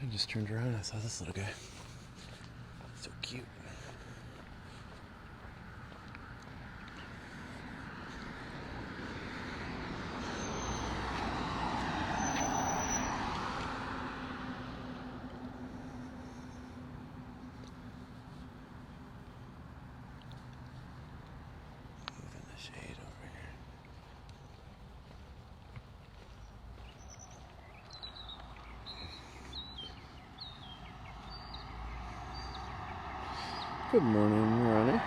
I just turned around and I saw this little guy. So cute. Moving the shade over here. Good morning, Ronnie.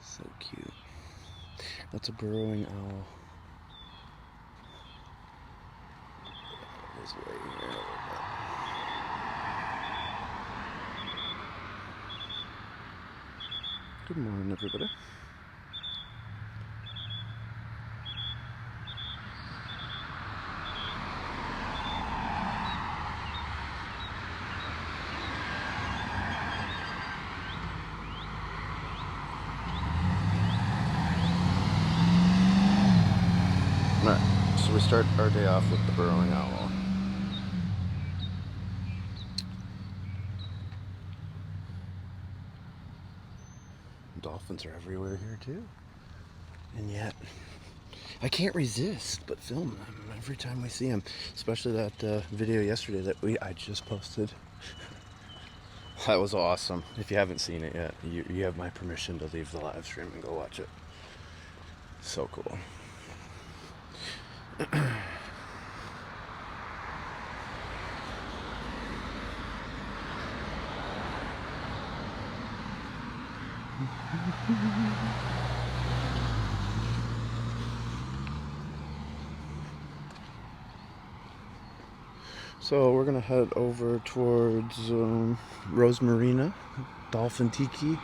So cute. That's a burrowing owl. It's right here a little bit. Good morning, everybody. Alright, so we start our day off with the burrowing owl. Dolphins are everywhere here too. And yet, I can't resist but film them every time we see them. Especially that video yesterday that I just posted. That was awesome. If you haven't seen it yet, you have my permission to leave the live stream and go watch it. So cool. So we're gonna head over towards Rose Marina, Dolphin Tiki,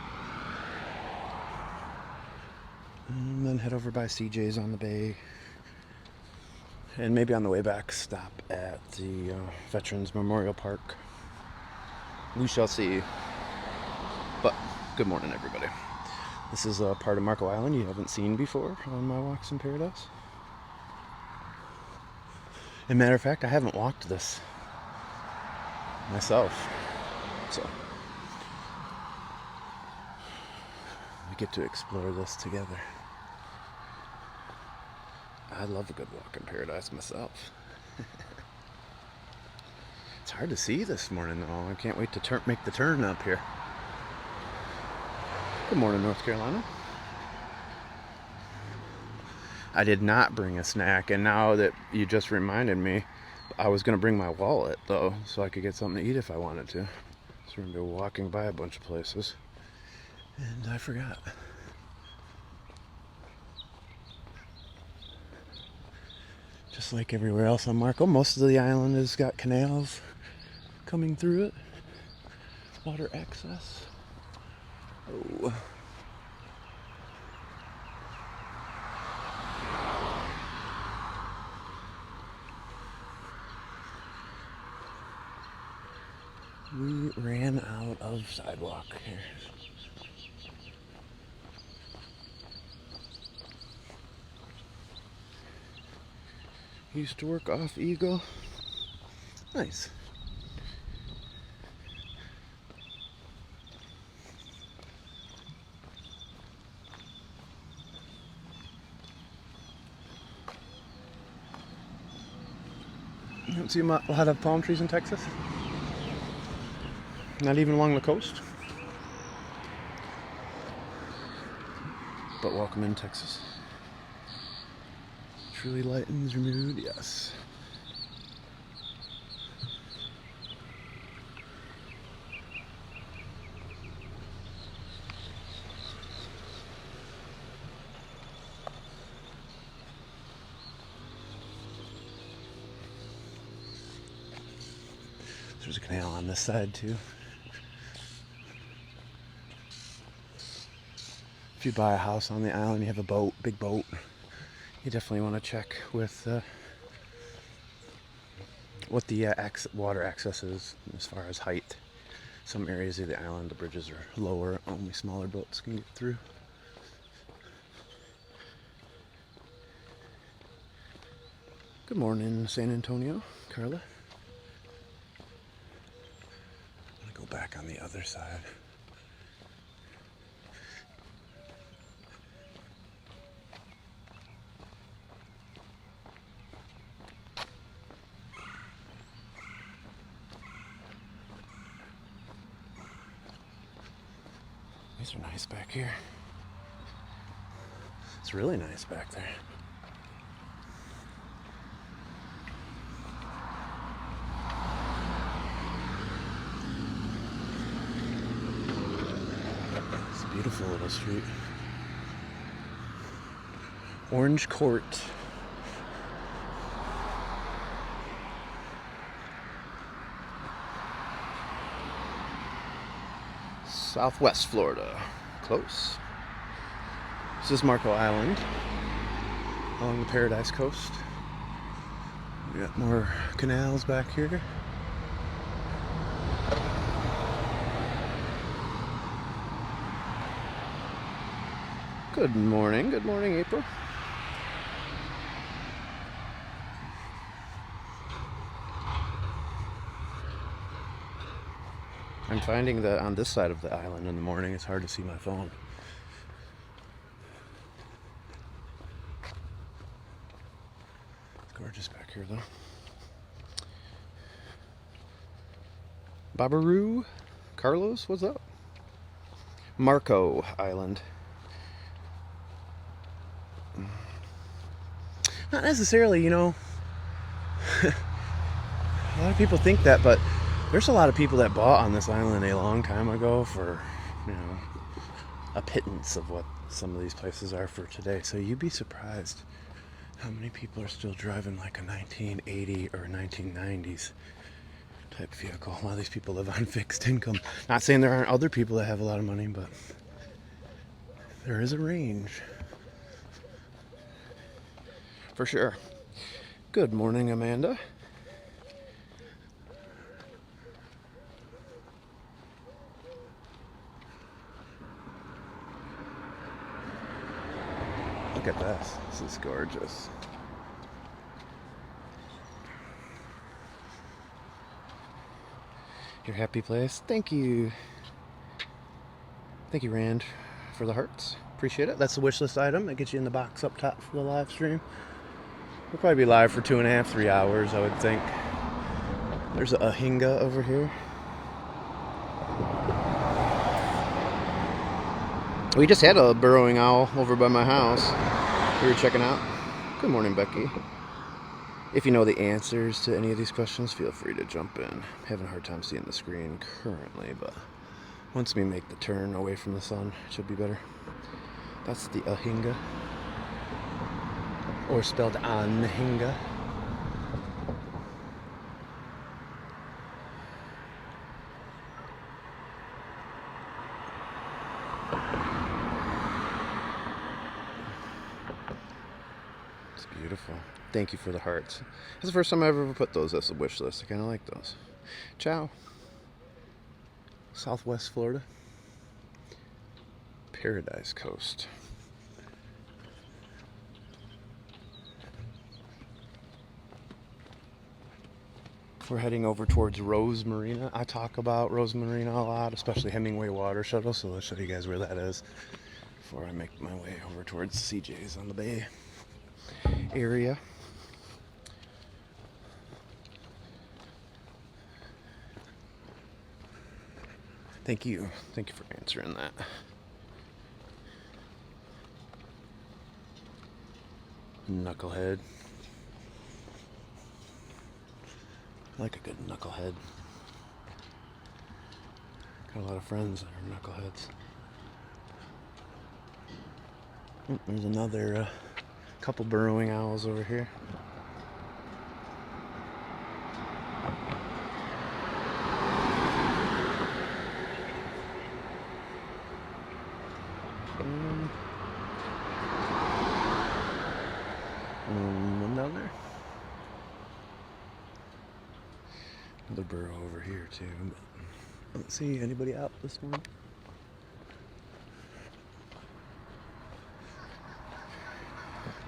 and then head over by CJ's on the bay, and maybe on the way back stop at the Veterans Memorial Park. We shall see. But good morning, everybody. This is a part of Marco Island you haven't seen before on My Walks in Paradise. As a matter of fact, I haven't walked this myself, so we get to explore this together. I love a good walk in paradise myself. It's hard to see this morning though. I can't wait to make the turn up here. Good morning, North Carolina. I did not bring a snack, and now that you just reminded me, I was going to bring my wallet, though, so I could get something to eat if I wanted to. So we're going to be walking by a bunch of places, and I forgot. Just like everywhere else on Marco, most of the island has got canals coming through it. Water access. Oh. We ran out of sidewalk here. Used to work off Eagle. Nice. You don't see a lot of palm trees in Texas? Not even along the coast. But welcome in, Texas. Truly lightens your mood, yes. There's a canal on this side too. If you buy a house on the island, you have a boat, big boat, you definitely want to check with what the water access is as far as height. Some areas of the island, the bridges are lower, only smaller boats can get through. Good morning, San Antonio. Carla. I'm gonna go back on the other side. These are nice back here. It's really nice back there. It's a beautiful little street. Orange Court. Southwest Florida. Close. This is Marco Island along the Paradise Coast. We got more canals back here. Good morning, April. I'm finding that on this side of the island in the morning it's hard to see my phone. It's gorgeous back here though. Babaru, Carlos, what's up? Marco Island. Not necessarily, you know. A lot of people think that, but there's a lot of people that bought on this island a long time ago for, you know, a pittance of what some of these places are for today. So you'd be surprised how many people are still driving like a 1980 or 1990s type vehicle. A lot of these people live on fixed income. Not saying there aren't other people that have a lot of money, but there is a range. For sure. Good morning, Amanda. Look at this. This is gorgeous. Your happy place. Thank you. Thank you, Rand, for the hearts. Appreciate it. That's the wish list item that gets you in the box up top for the live stream. We'll probably be live for 2.5, 3 hours, I would think. There's a hinga over here. We just had a burrowing owl over by my house. We were checking out. Good morning, Becky. If you know the answers to any of these questions, feel free to jump in. I'm having a hard time seeing the screen currently, but once we make the turn away from the sun, it should be better. That's the ahinga. Or spelled anhinga. It's beautiful. Thank you for the hearts. That's the first time I've ever put those as a wish list. I kind of like those. Ciao. Southwest Florida. Paradise Coast. We're heading over towards Rose Marina. I talk about Rose Marina a lot, especially Hemingway Water Shuttle, so I'll show you guys where that is before I make my way over towards CJ's on the bay area. Thank you. Thank you for answering that. Knucklehead. I like a good knucklehead. Got a lot of friends that are knuckleheads. Oh, there's another couple burrowing owls over here. One down there. Another burrow over here too, but I don't see anybody out this morning.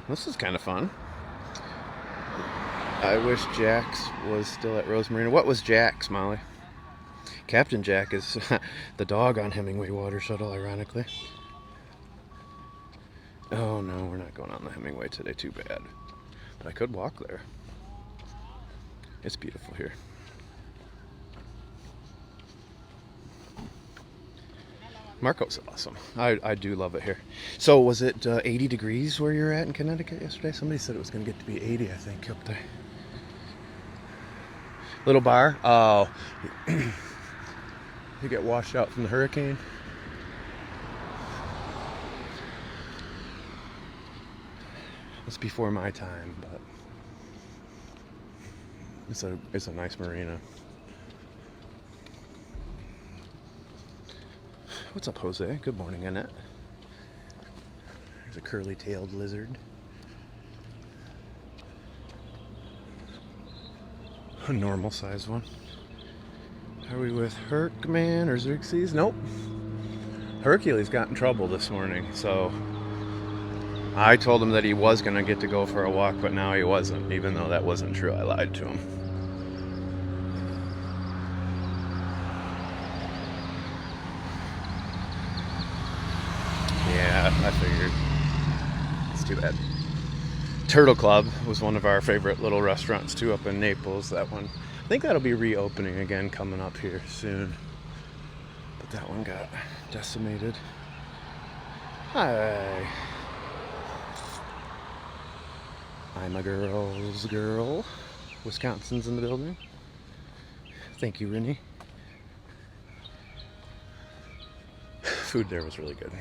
This is kind of fun. I wish Jax was still at Rose Marina. What was Jax, Molly? Captain Jack is the dog on Hemingway Water Shuttle, ironically. Oh no, we're not going on the Hemingway today, too bad. But I could walk there. It's beautiful here. Marco's awesome. I do love it here. So was it 80 degrees where you were at in Connecticut yesterday? Somebody said it was going to get to be 80, I think, up there. Little bar? Oh. You get washed out from the hurricane? It's before my time, but it's a nice marina. What's up, Jose? Good morning, Annette. There's a curly-tailed lizard. A normal-sized one. Are we with Hercman or Xerxes? Nope. Hercules got in trouble this morning, so I told him that he was going to get to go for a walk, but now he wasn't, even though that wasn't true. I lied to him. Yeah, I figured. It's too bad. Turtle Club was one of our favorite little restaurants, too, up in Naples. That one, I think that'll be reopening again coming up here soon. But that one got decimated. Hi. I'm a girl's girl. Wisconsin's in the building. Thank you, Rennie. Food there was really good.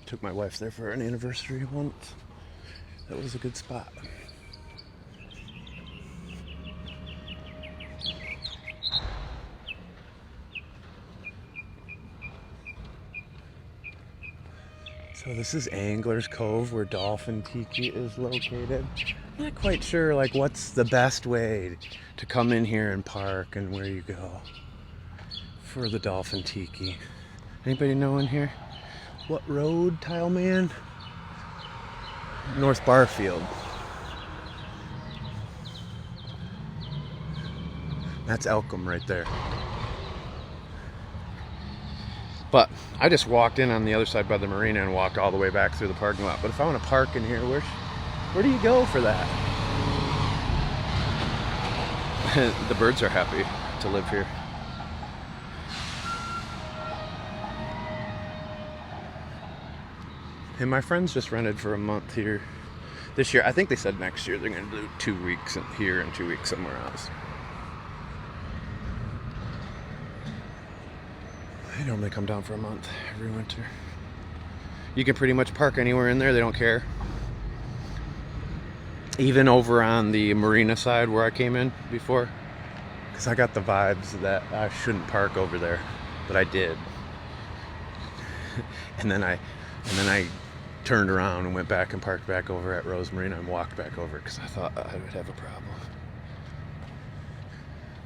Took my wife there for an anniversary once. That was a good spot. So this is Angler's Cove, where Dolphin Tiki is located. I'm not quite sure like what's the best way to come in here and park and where you go for the Dolphin Tiki. Anybody know in here? What road, Tile Man? North Barfield. That's Elkham right there. But I just walked in on the other side by the marina and walked all the way back through the parking lot. But if I want to park in here, where do you go for that? The birds are happy to live here. And my friends just rented for a month here this year. I think they said next year they're going to do 2 weeks here and 2 weeks somewhere else. They normally come down for a month every winter. You can pretty much park anywhere in there. They don't care. Even over on the marina side where I came in before. Because I got the vibes that I shouldn't park over there. But I did. And then I turned around and went back and parked back over at Rose Marina and walked back over because I thought I would have a problem.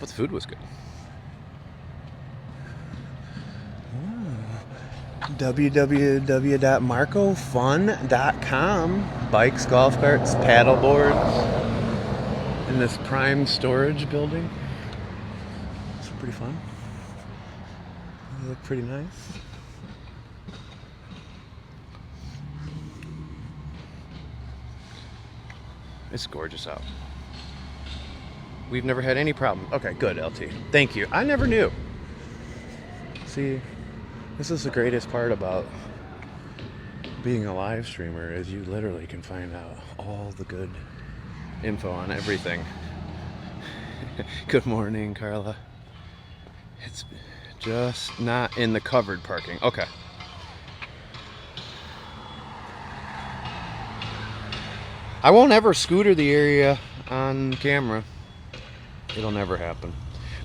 But the food was good. www.marcofun.com. Bikes, golf carts, paddle boards in this prime storage building. It's pretty fun. They look pretty nice. It's gorgeous out. We've never had any problem. Okay, good, LT. Thank you. I never knew. See, this is the greatest part about being a live streamer is you literally can find out all the good info on everything. Good morning, Carla. It's just not in the covered parking. Okay. I won't ever scooter the area on camera. It'll never happen.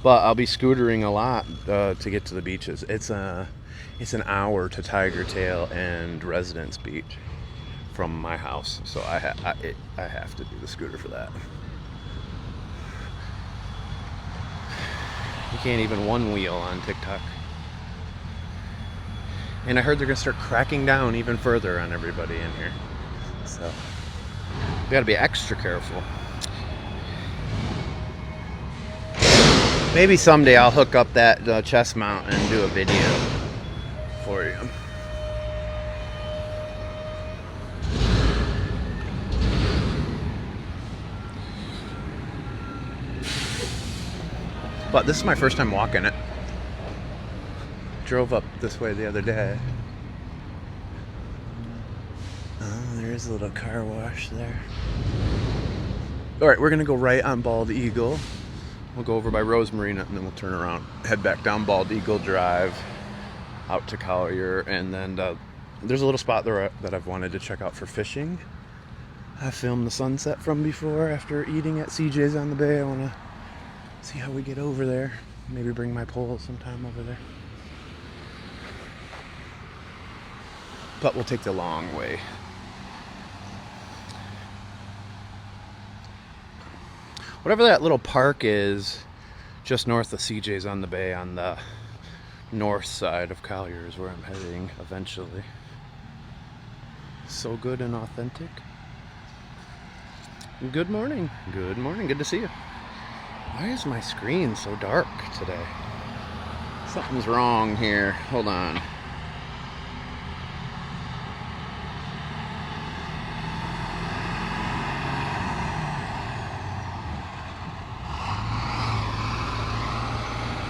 But I'll be scootering a lot to get to the beaches. It's an hour to Tiger Tail and Residence Beach from my house, so I have to do the scooter for that. You can't even one wheel on TikTok. And I heard they're gonna start cracking down even further on everybody in here. So we gotta be extra careful. Maybe someday I'll hook up that chest mount and do a video for you. But this is my first time walking it. Drove up this way the other day. Oh, there's a little car wash there. Alright, we're gonna go right on Bald Eagle. We'll go over by Rose Marina and then we'll turn around, head back down Bald Eagle Drive out to Collier, and then there's a little spot there that I've wanted to check out for fishing. I filmed the sunset from before after eating at CJ's on the Bay. I want to see how we get over there. Maybe bring my pole sometime over there. But we'll take the long way. Whatever that little park is just north of CJ's on the Bay on the north side of Collier is where I'm heading eventually. So good and authentic. Good morning. Good morning. Good to see you. Why is my screen so dark today? Something's wrong here. Hold on.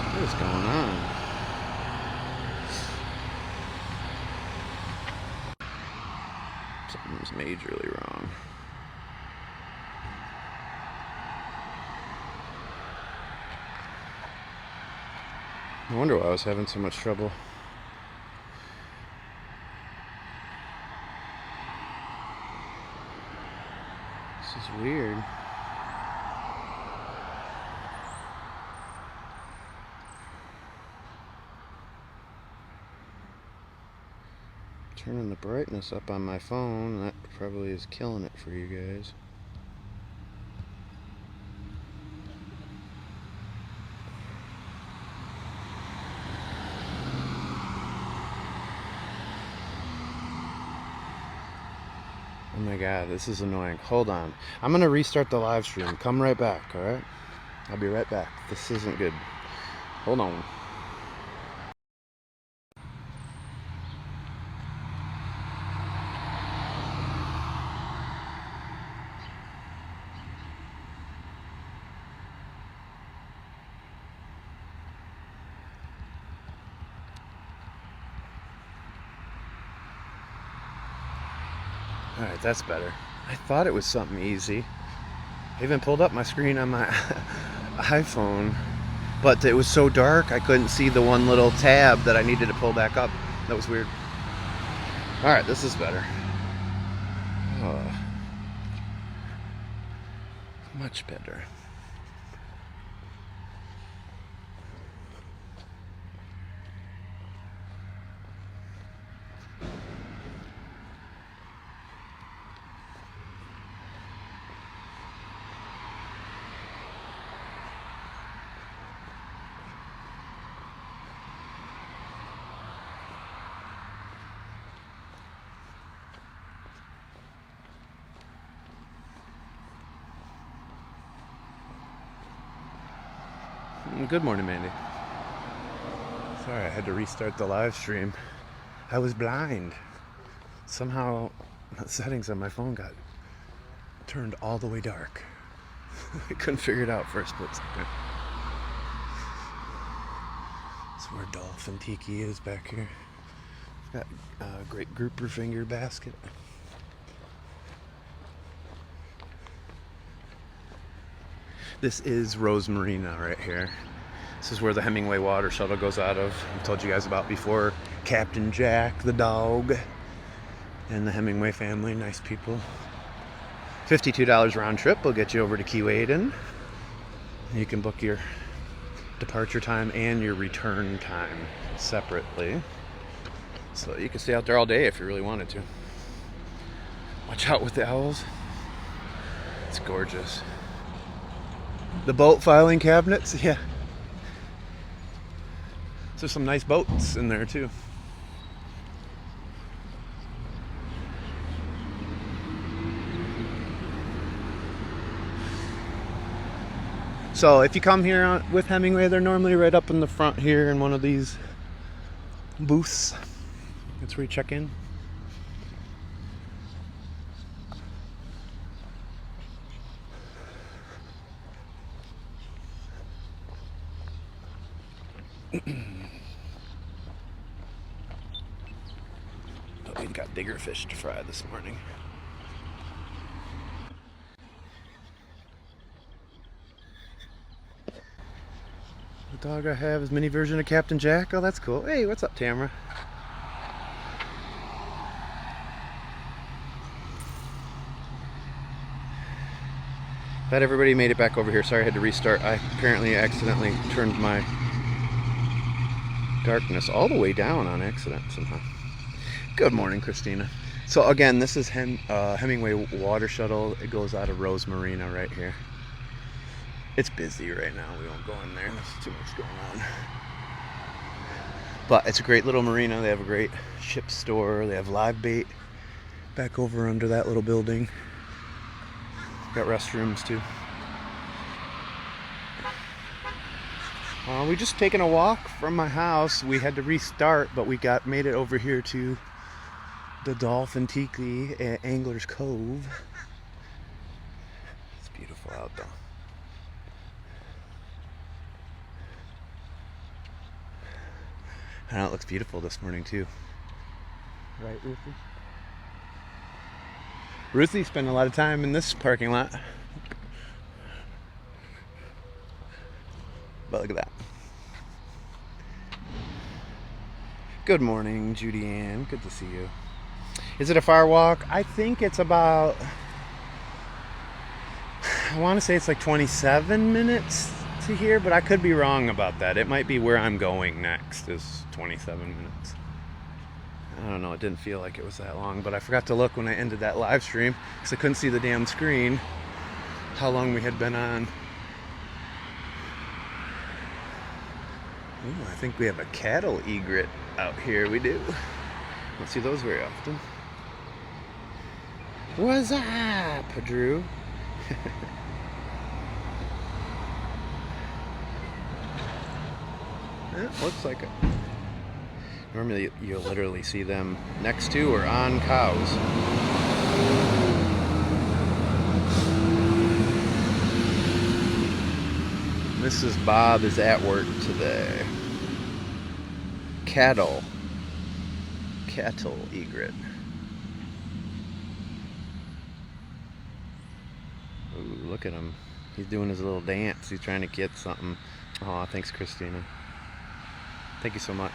What is going on? Something's majorly wrong. No wonder why I was having so much trouble. This is weird. Turning the brightness up on my phone, that probably is killing it for you guys. Oh my god, this is annoying. Hold on. I'm gonna restart the live stream. Come right back, alright? I'll be right back. This isn't good. Hold on. Alright, that's better. I thought it was something easy. I even pulled up my screen on my iPhone, but it was so dark I couldn't see the one little tab that I needed to pull back up. That was weird. Alright, this is better. Oh, much better. Good morning, Mandy. Sorry, I had to restart the live stream. I was blind. Somehow, the settings on my phone got turned all the way dark. I couldn't figure it out for a split second. That's where Dolphin Tiki is back here. Got a great grouper finger basket. This is Rose Marina right here. This is where the Hemingway water shuttle goes out of. I told you guys about before. Captain Jack, the dog, and the Hemingway family, nice people. $52 round trip will get you over to Keewaydin. You can book your departure time and your return time separately. So you can stay out there all day if you really wanted to. Watch out with the owls. It's gorgeous. The boat filing cabinets, yeah. So there's some nice boats in there too. So if you come here with Hemingway, they're normally right up in the front here in one of these booths. That's where you check in. We got bigger fish to fry this morning. The dog I have is mini version of Captain Jack. Oh, that's cool. Hey, what's up, Tamara? Glad everybody made it back over here. Sorry I had to restart. I apparently accidentally turned my darkness all the way down on accident somehow. Good morning, Christina. So again, this is Hemingway Water Shuttle. It goes out of Rose Marina right here. It's busy right now. We won't go in there. There's too much going on. But it's a great little marina. They have a great ship store. They have live bait back over under that little building. Got restrooms too. We just taken a walk from my house. We had to restart, but we made it over here to the Dolphin Tiki at Angler's Cove. It's beautiful out though. I know it looks beautiful this morning too. Right, Ruthie? Ruthie spent a lot of time in this parking lot. But look at that. Good morning, Judy Ann. Good to see you. Is it a far walk? I think it's about, I want to say it's like 27 minutes to here, but I could be wrong about that. It might be where I'm going next is 27 minutes. I don't know, it didn't feel like it was that long, but I forgot to look when I ended that live stream because I couldn't see the damn screen how long we had been on. Ooh, I think we have a cattle egret out here. We do. Don't see those very often. What's up, Drew? It looks like it. Normally you'll literally see them next to or on cows. Mrs. Bob is at work today. Cattle egret. Ooh, look at him. He's doing his little dance. He's trying to get something. Oh, thanks, Christina. Thank you so much.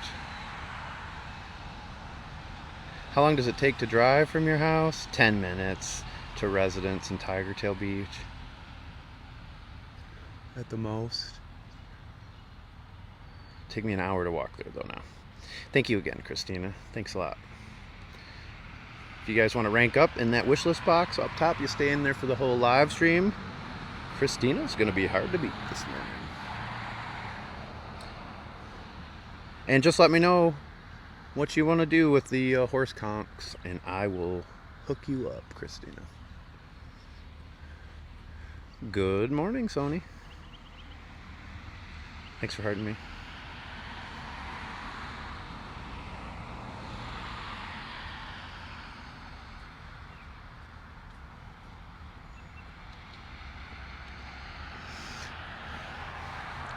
How long does it take to drive from your house? 10 minutes to residence in Tiger Tail Beach. At the most. Take me an hour to walk there though now. Thank you again, Christina. Thanks a lot. If you guys want to rank up in that wish list box up top, you stay in there for the whole live stream. Christina's going to be hard to beat this morning. And just let me know what you want to do with the horse conchs, and I will hook you up, Christina. Good morning, Sony. Thanks for hurting me.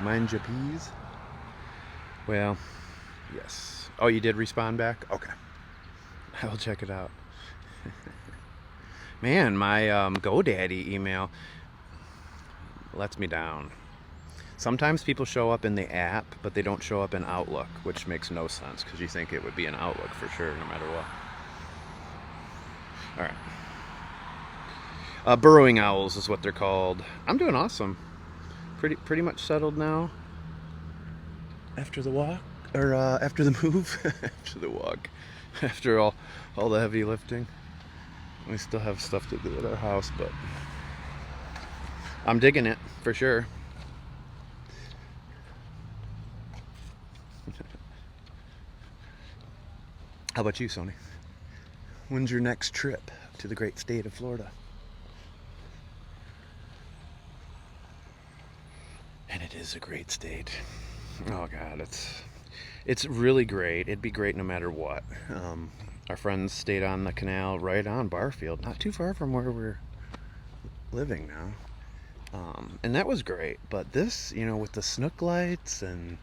Mind your peas? Well, yes. Oh, you did respond back? Okay. I will check it out. Man, my GoDaddy email lets me down. Sometimes people show up in the app, but they don't show up in Outlook, which makes no sense because you think it would be in Outlook for sure, no matter what. All right. Burrowing owls is what they're called. I'm doing awesome. Pretty much settled now. After the walk, or after the move, after the walk, after all the heavy lifting. We still have stuff to do at our house, but I'm digging it for sure. How about you, Sony? When's your next trip to the great state of Florida? And it is a great state. Oh God, it's really great. It'd be great no matter what. Our friends stayed on the canal right on Barfield, not too far from where we're living now. And that was great. But this, with the snook lights and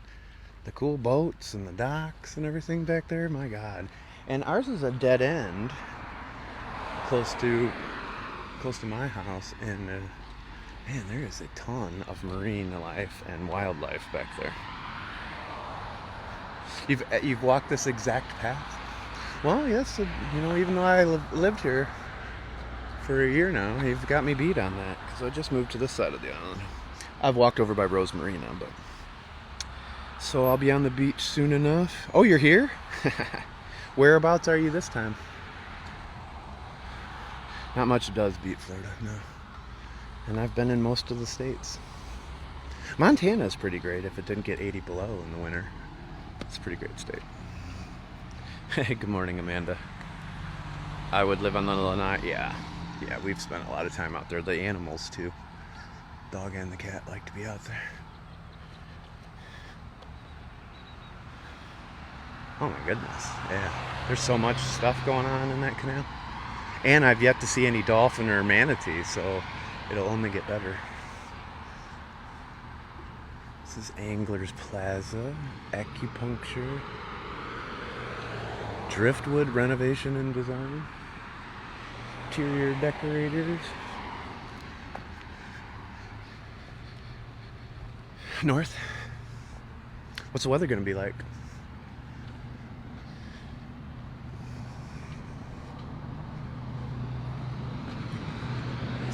the cool boats and the docks and everything back there, my God. And ours is a dead end close to my house, and man, there is a ton of marine life and wildlife back there. You've walked this exact path? Well, yes, even though I lived here for a year now, you've got me beat on that, because I just moved to this side of the island. I've walked over by Rose Marina, but... So I'll be on the beach soon enough. Oh, you're here? Whereabouts are you this time? Not much does beat Florida, no. And I've been in most of the states. Montana's pretty great if it didn't get 80 below in the winter. It's a pretty great state. Hey, good morning, Amanda. I would live on the Lanai. Yeah, we've spent a lot of time out there. The animals, too. Dog and the cat like to be out there. Oh my goodness, yeah. There's so much stuff going on in that canal. And I've yet to see any dolphin or manatee, so it'll only get better. This is Anglers Plaza, acupuncture, driftwood renovation and design, interior decorators. North. What's the weather gonna be like?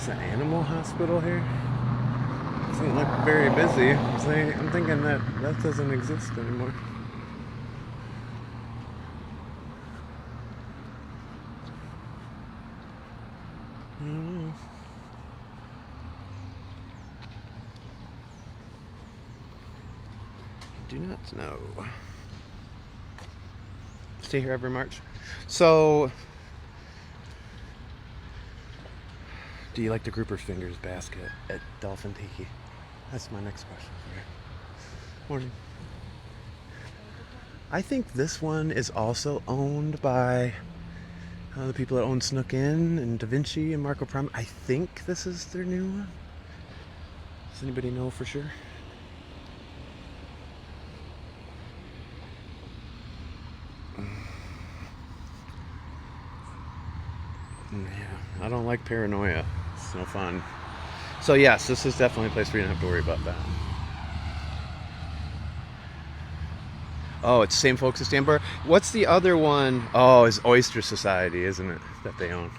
An animal hospital here. Doesn't look very busy. I'm thinking that doesn't exist anymore. I don't know. Do not know. Stay here every March. So, do you like the grouper fingers basket at Dolphin Tiki? That's my next question for you. Morning. I think this one is also owned by the people that own Snook Inn and Da Vinci and Marco Prom. I think this is their new one. Does anybody know for sure? Yeah, I don't like paranoia. It's no fun. So yes, this is definitely a place where you don't have to worry about that. Oh, it's the same folks as Sandbar. What's the other one? Oh, it's Oyster Society, isn't it? That they own.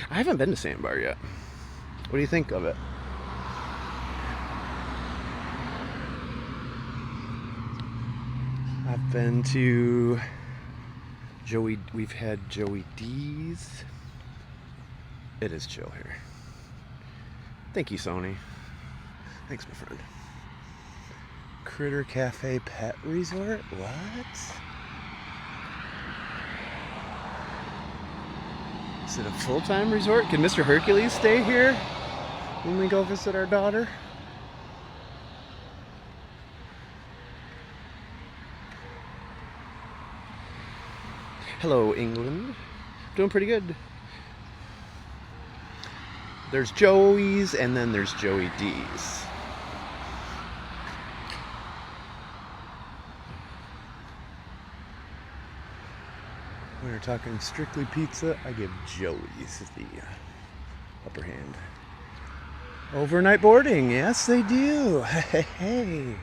I haven't been to Sandbar yet. What do you think of it? I've been to Joey. We've had Joey D's. It is chill here. Thank you, Sony. Thanks, my friend. Critter Cafe Pet Resort? What? Is it a full-time resort? Can Mr. Hercules stay here when we go visit our daughter? Hello, England. Doing pretty good. There's Joey's and then there's Joey D's. When we're talking strictly pizza, I give Joey's the upper hand. Overnight boarding, yes they do. Hey.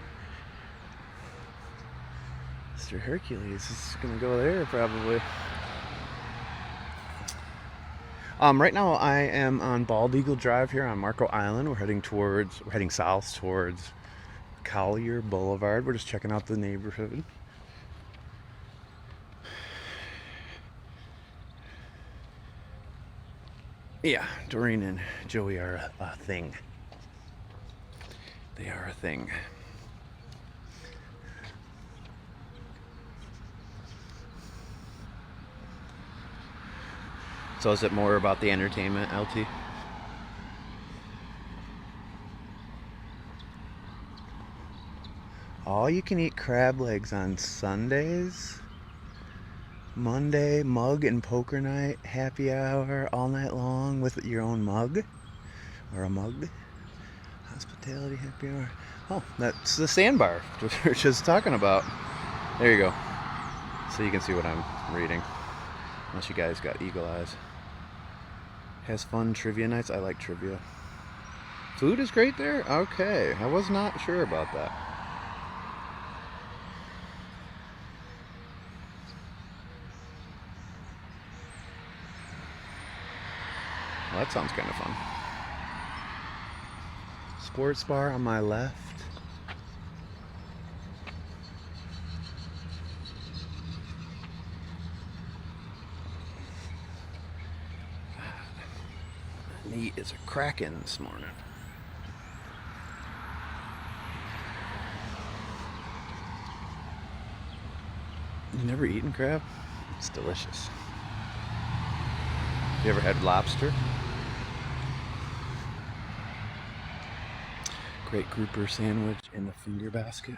Mr. Hercules is gonna go there probably. Right now I am on Bald Eagle Drive here on Marco Island. We're heading south towards Collier Blvd. We're just checking out the neighborhood. Yeah, Doreen and Joey are a thing. They are a thing. So is it more about the entertainment, LT? All you can eat crab legs on Sundays. Monday, mug and poker night, happy hour all night long with your own mug. Or a mug. Hospitality happy hour. Oh, that's the sandbar we were just talking about. There you go. So you can see what I'm reading. Unless you guys got eagle eyes. Has fun trivia nights. I like trivia. Food is great there? Okay. I was not sure about that. Well, that sounds kind of fun. Sports bar on my left. Meat is a crackin' this morning. You never eaten crab? It's delicious. You ever had lobster? Great grouper sandwich in the finger basket.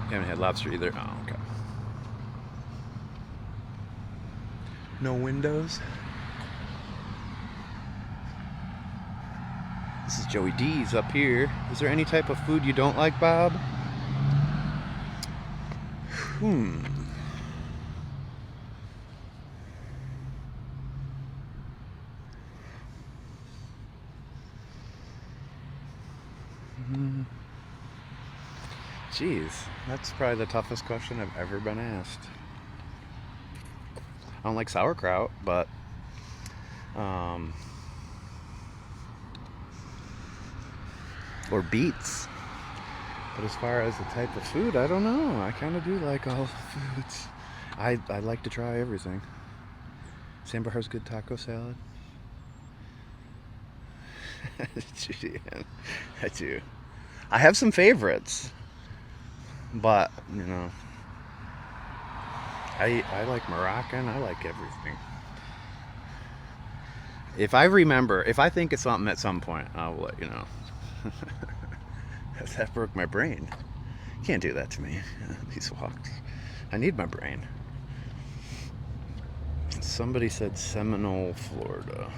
You haven't had lobster either? Oh, okay. No windows. This is Joey D's up here. Is there any type of food you don't like, Bob? Jeez, that's probably the toughest question I've ever been asked. I don't like sauerkraut, but or beets. But as far as the type of food, I don't know. I kind of do like all foods. I like to try everything. San Bajar's good taco salad. I do. I have some favorites, but you know, I like Moroccan. I like everything. If I remember, if I think of something at some point, I'll let you know. That broke my brain. You can't do that to me. These walks. I need my brain. Somebody said Seminole, Florida.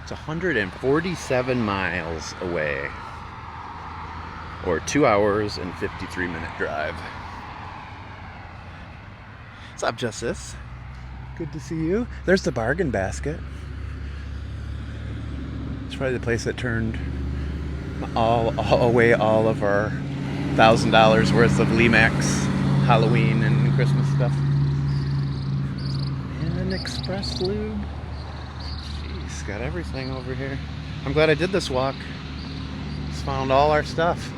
It's 147 miles away, or 2 hours and 53-minute drive. What's up, Justice? Good to see you. There's the bargain basket. It's probably the place that turned away all of our $1,000 worth of Limax Halloween and Christmas stuff. And an Express Lube. Jeez, got everything over here. I'm glad I did this walk. Just found all our stuff.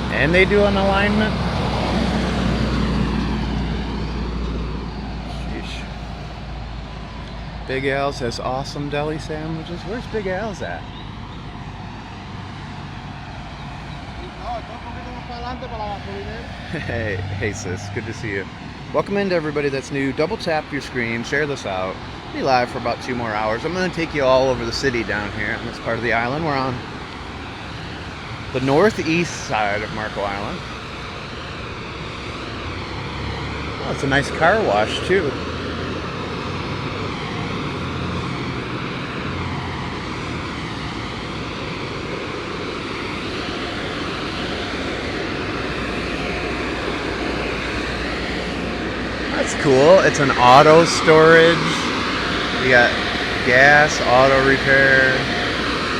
And they do an alignment. Sheesh. Big Al's has awesome deli sandwiches. Where's Big Al's at? Hey sis, good to see you. Welcome in to everybody that's new. Double tap your screen, share this out. Be live for about 2 more hours. I'm going to take you all over the city down here on this part of the island. We're on the northeast side of Marco Island. Oh, it's a nice car wash too. That's cool. It's an auto storage. You got gas, auto repair,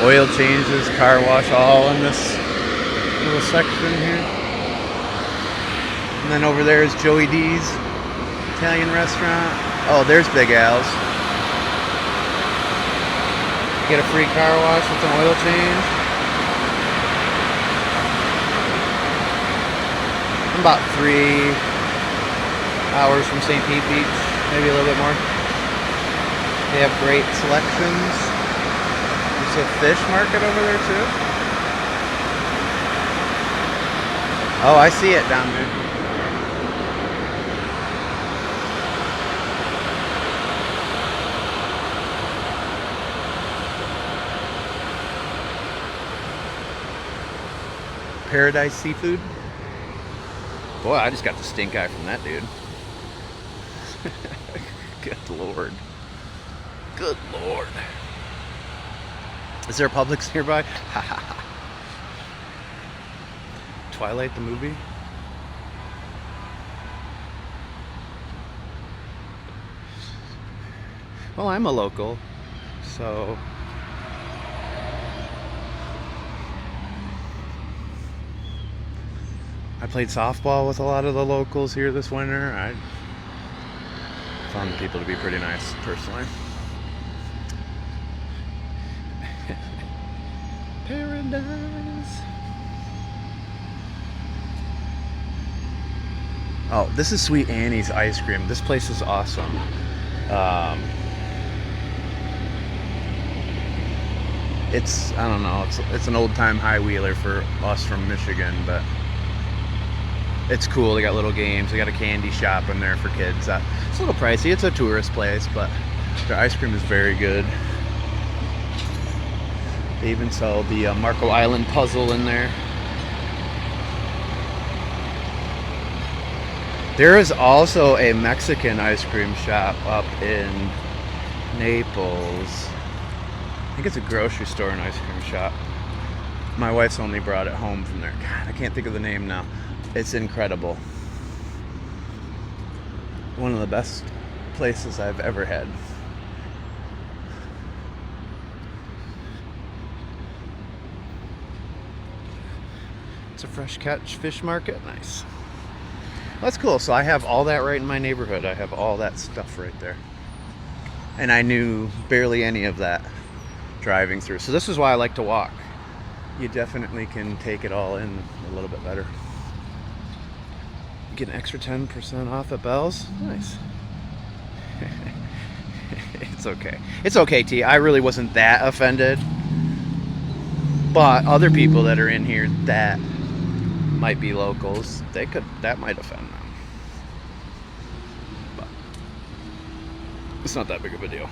oil changes, car wash, all in this little section here. And then over there is Joey D's Italian restaurant. Oh, there's Big Al's. Get a free car wash with an oil change. I'm about 3 hours from St. Pete Beach, maybe a little bit more. They have great selections. There's a fish market over there too. Oh, I see it down there. Paradise Seafood. Boy, I just got the stink eye from that dude. Good lord. Good lord. Is there a Publix nearby? Twilight the movie? Well, I'm a local, so I played softball with a lot of the locals here this winter. I found people to be pretty nice, personally. Paradise. Oh, this is Sweet Annie's ice cream. This place is awesome. It's, I don't know, it's an old-time high-wheeler for us from Michigan, but it's cool. They got little games. They got a candy shop in there for kids. It's a little pricey. It's a tourist place, but their ice cream is very good. They even sell the Marco Island puzzle in there. There is also a Mexican ice cream shop up in Naples. I think it's a grocery store and ice cream shop. My wife's only brought it home from there. God, I can't think of the name now. It's incredible. One of the best places I've ever had. It's a fresh catch fish market. Nice. That's cool. So I have all that right in my neighborhood. I have all that stuff right there. And I knew barely any of that driving through. So this is why I like to walk. You definitely can take it all in a little bit better. Get an extra 10% off at Bell's. Nice. It's okay. It's okay, T. I really wasn't that offended. But other people that are in here that might be locals, that might offend them. But it's not that big of a deal.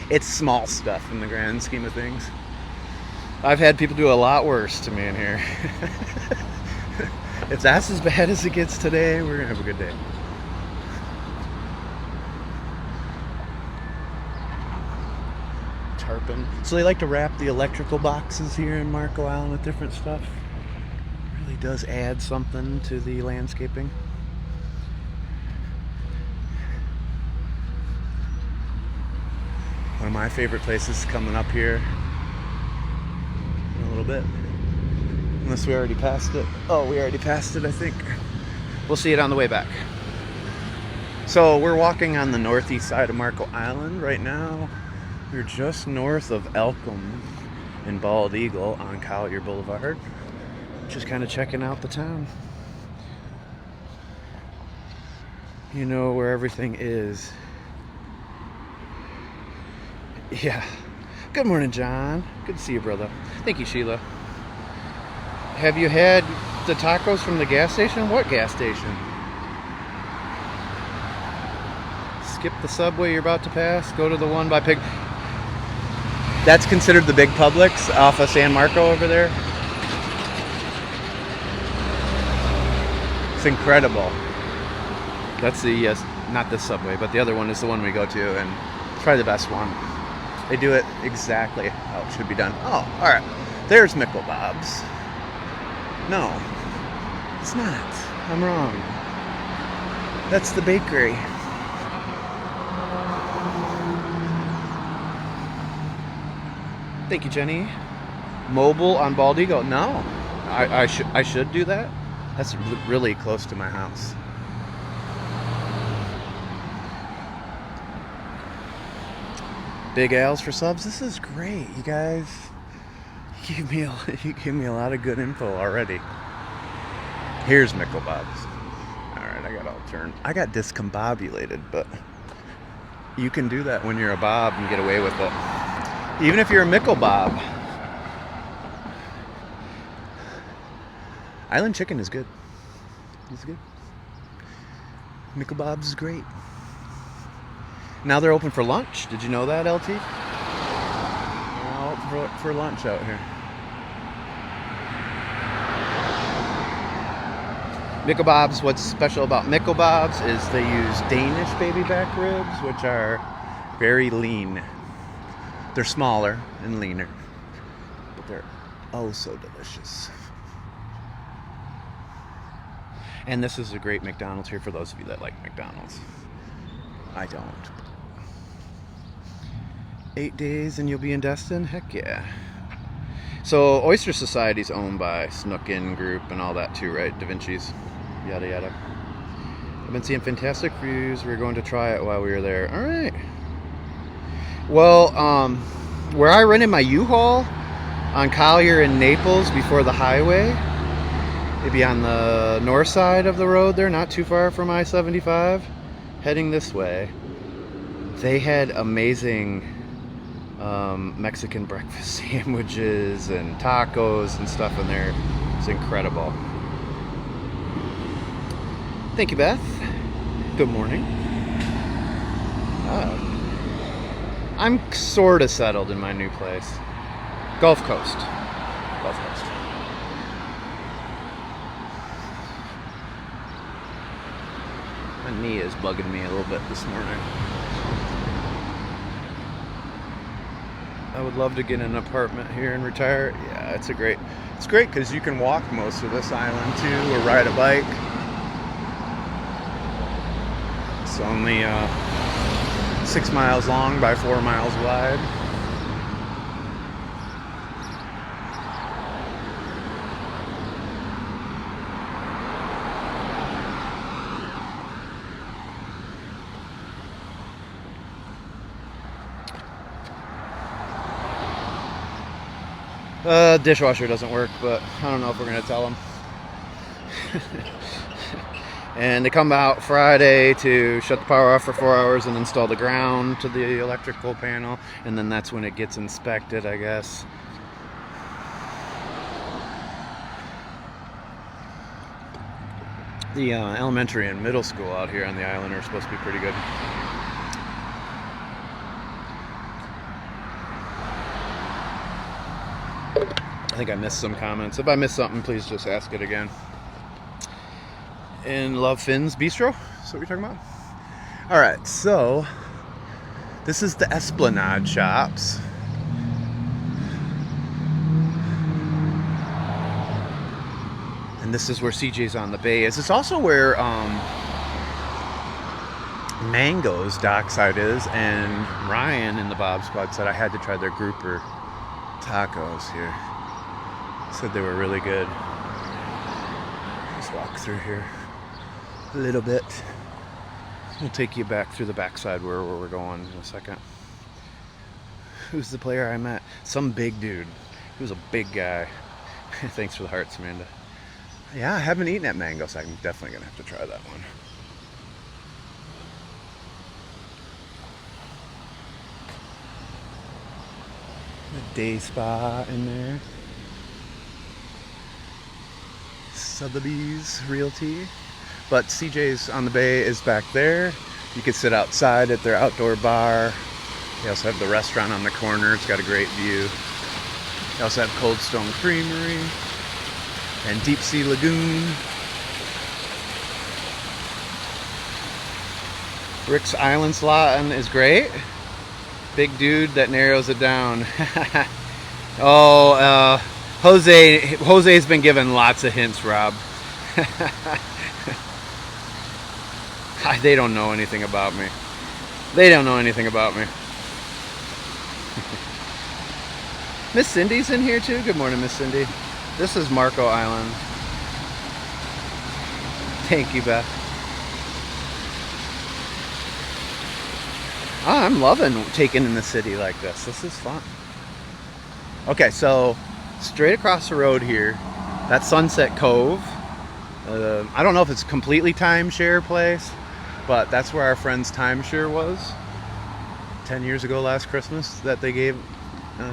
It's small stuff in the grand scheme of things. I've had people do a lot worse to me in here. If that's as bad as it gets today, we're gonna have a good day. Tarpon. So they like to wrap the electrical boxes here in Marco Island with different stuff. Really does add something to the landscaping. One of my favorite places coming up here in a little bit. Unless we already passed it. Oh, we already passed it, I think. We'll see it on the way back. So we're walking on the northeast side of Marco Island right now. We're just north of Elkham and Bald Eagle on Collier Blvd. Just kind of checking out the town. You know where everything is. Yeah. Good morning, John. Good to see you, brother. Thank you, Sheila. Have you had the tacos from the gas station? What gas station? Skip the subway you're about to pass. Go to the one by Pig. That's considered the big Publix off of San Marco over there. It's incredible. That's the, not this subway, but the other one is the one we go to, and it's probably the best one. They do it exactly how it should be done. Oh, all right. There's Mickle Bob's. No, it's not. I'm wrong. That's the bakery. Thank you, Jenny. Mobile on Bald Eagle. No, I should do that. That's really close to my house. Big Al's for subs. This is great, you guys. You gave me a lot of good info already. Here's Mickle Bob's. Alright, I got discombobulated, but you can do that when you're a Bob and get away with it. Even if you're a Mickle Bob. Island chicken is good. It's good. Mickle Bob's is great. Now they're open for lunch. Did you know that, LT? They're open for lunch out here. Mickle Bob's, what's special about Mickle Bob's is they use Danish baby back ribs, which are very lean. They're smaller and leaner, but they're oh so delicious. And this is a great McDonald's here for those of you that like McDonald's. I don't. 8 days and you'll be in Destin? Heck yeah. So Oyster Society's owned by Snookin Group and all that too, right? Da Vinci's, yada yada. I've been seeing fantastic reviews. We were going to try it while we were there. All right. Well, where I rented my U-Haul on Collier in Naples before the highway, maybe on the north side of the road there, not too far from I-75, heading this way, they had amazing Mexican breakfast sandwiches and tacos and stuff in there. It's incredible. Thank you, Beth. Good morning. I'm sort of settled in my new place. Gulf Coast. Gulf Coast. My knee is bugging me a little bit this morning. I would love to get an apartment here and retire. Yeah, it's great because you can walk most of this island too, or ride a bike. It's only 6 miles long by 4 miles wide. Dishwasher doesn't work, but I don't know if we're going to tell them. And they come out Friday to shut the power off for 4 hours and install the ground to the electrical panel, and then that's when it gets inspected, I guess. The elementary and middle school out here on the island are supposed to be pretty good. I think I missed some comments. If I missed something, please just ask it again. In Love Finn's Bistro? Is that what you're talking about? Alright, so this is the Esplanade Shops. And this is where CJ's on the Bay is. It's also where Mango's dockside is, and Ryan in the Bob Squad said I had to try their grouper tacos here. Said they were really good. Let's walk through here a little bit. We'll take you back through the backside where we're going in a second. Who's the player I met? Some big dude. He was a big guy. Thanks for the hearts, Amanda. Yeah, I haven't eaten at Mango, so I'm definitely gonna have to try that one. The day spa in there. Sotheby's Realty. But CJ's on the Bay is back there. You can sit outside at their outdoor bar. They also have the restaurant on the corner. It's got a great view. They also have Cold Stone Creamery and Deep Sea Lagoon. Rick's Island Slotting is great. Big dude that narrows it down. Oh, Jose's been given lots of hints, Rob. They don't know anything about me. They don't know anything about me. Miss Cindy's in here too. Good morning, Miss Cindy. This is Marco Island. Thank you, Beth. I'm loving taking in the city like this. This is fun. Okay, so straight across the road here, that's Sunset Cove. I don't know if it's a completely timeshare place, but that's where our friend's timeshare was 10 years ago last Christmas that they gave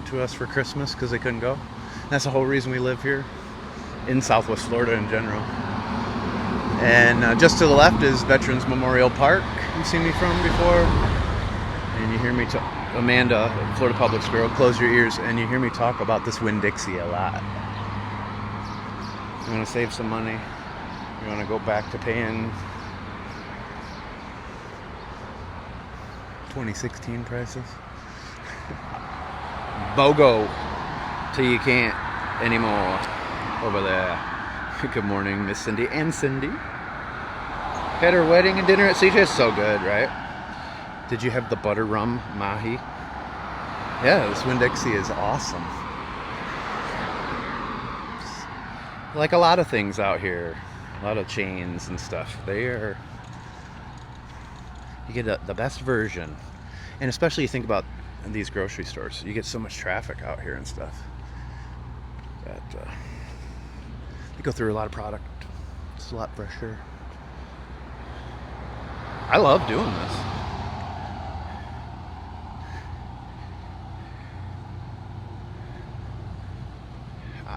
to us for Christmas because they couldn't go. That's the whole reason we live here in Southwest Florida in general. And just to the left is Veterans Memorial Park. You've seen me from before. And you hear me talk, Amanda, Florida Public School, close your ears, and you hear me talk about this Winn-Dixie a lot. You want to save some money? You want to go back to paying 2016 prices? BOGO till you can't anymore over there. Good morning, Miss Cindy and Cindy. Had her wedding and dinner at CJ. So good, right? Did you have the butter rum mahi? Yeah, this Winn-Dixie is awesome. Like a lot of things out here, a lot of chains and stuff. They are, you get the best version. And especially you think about these grocery stores. You get so much traffic out here and stuff that you go through a lot of product. It's a lot fresher. I love doing this.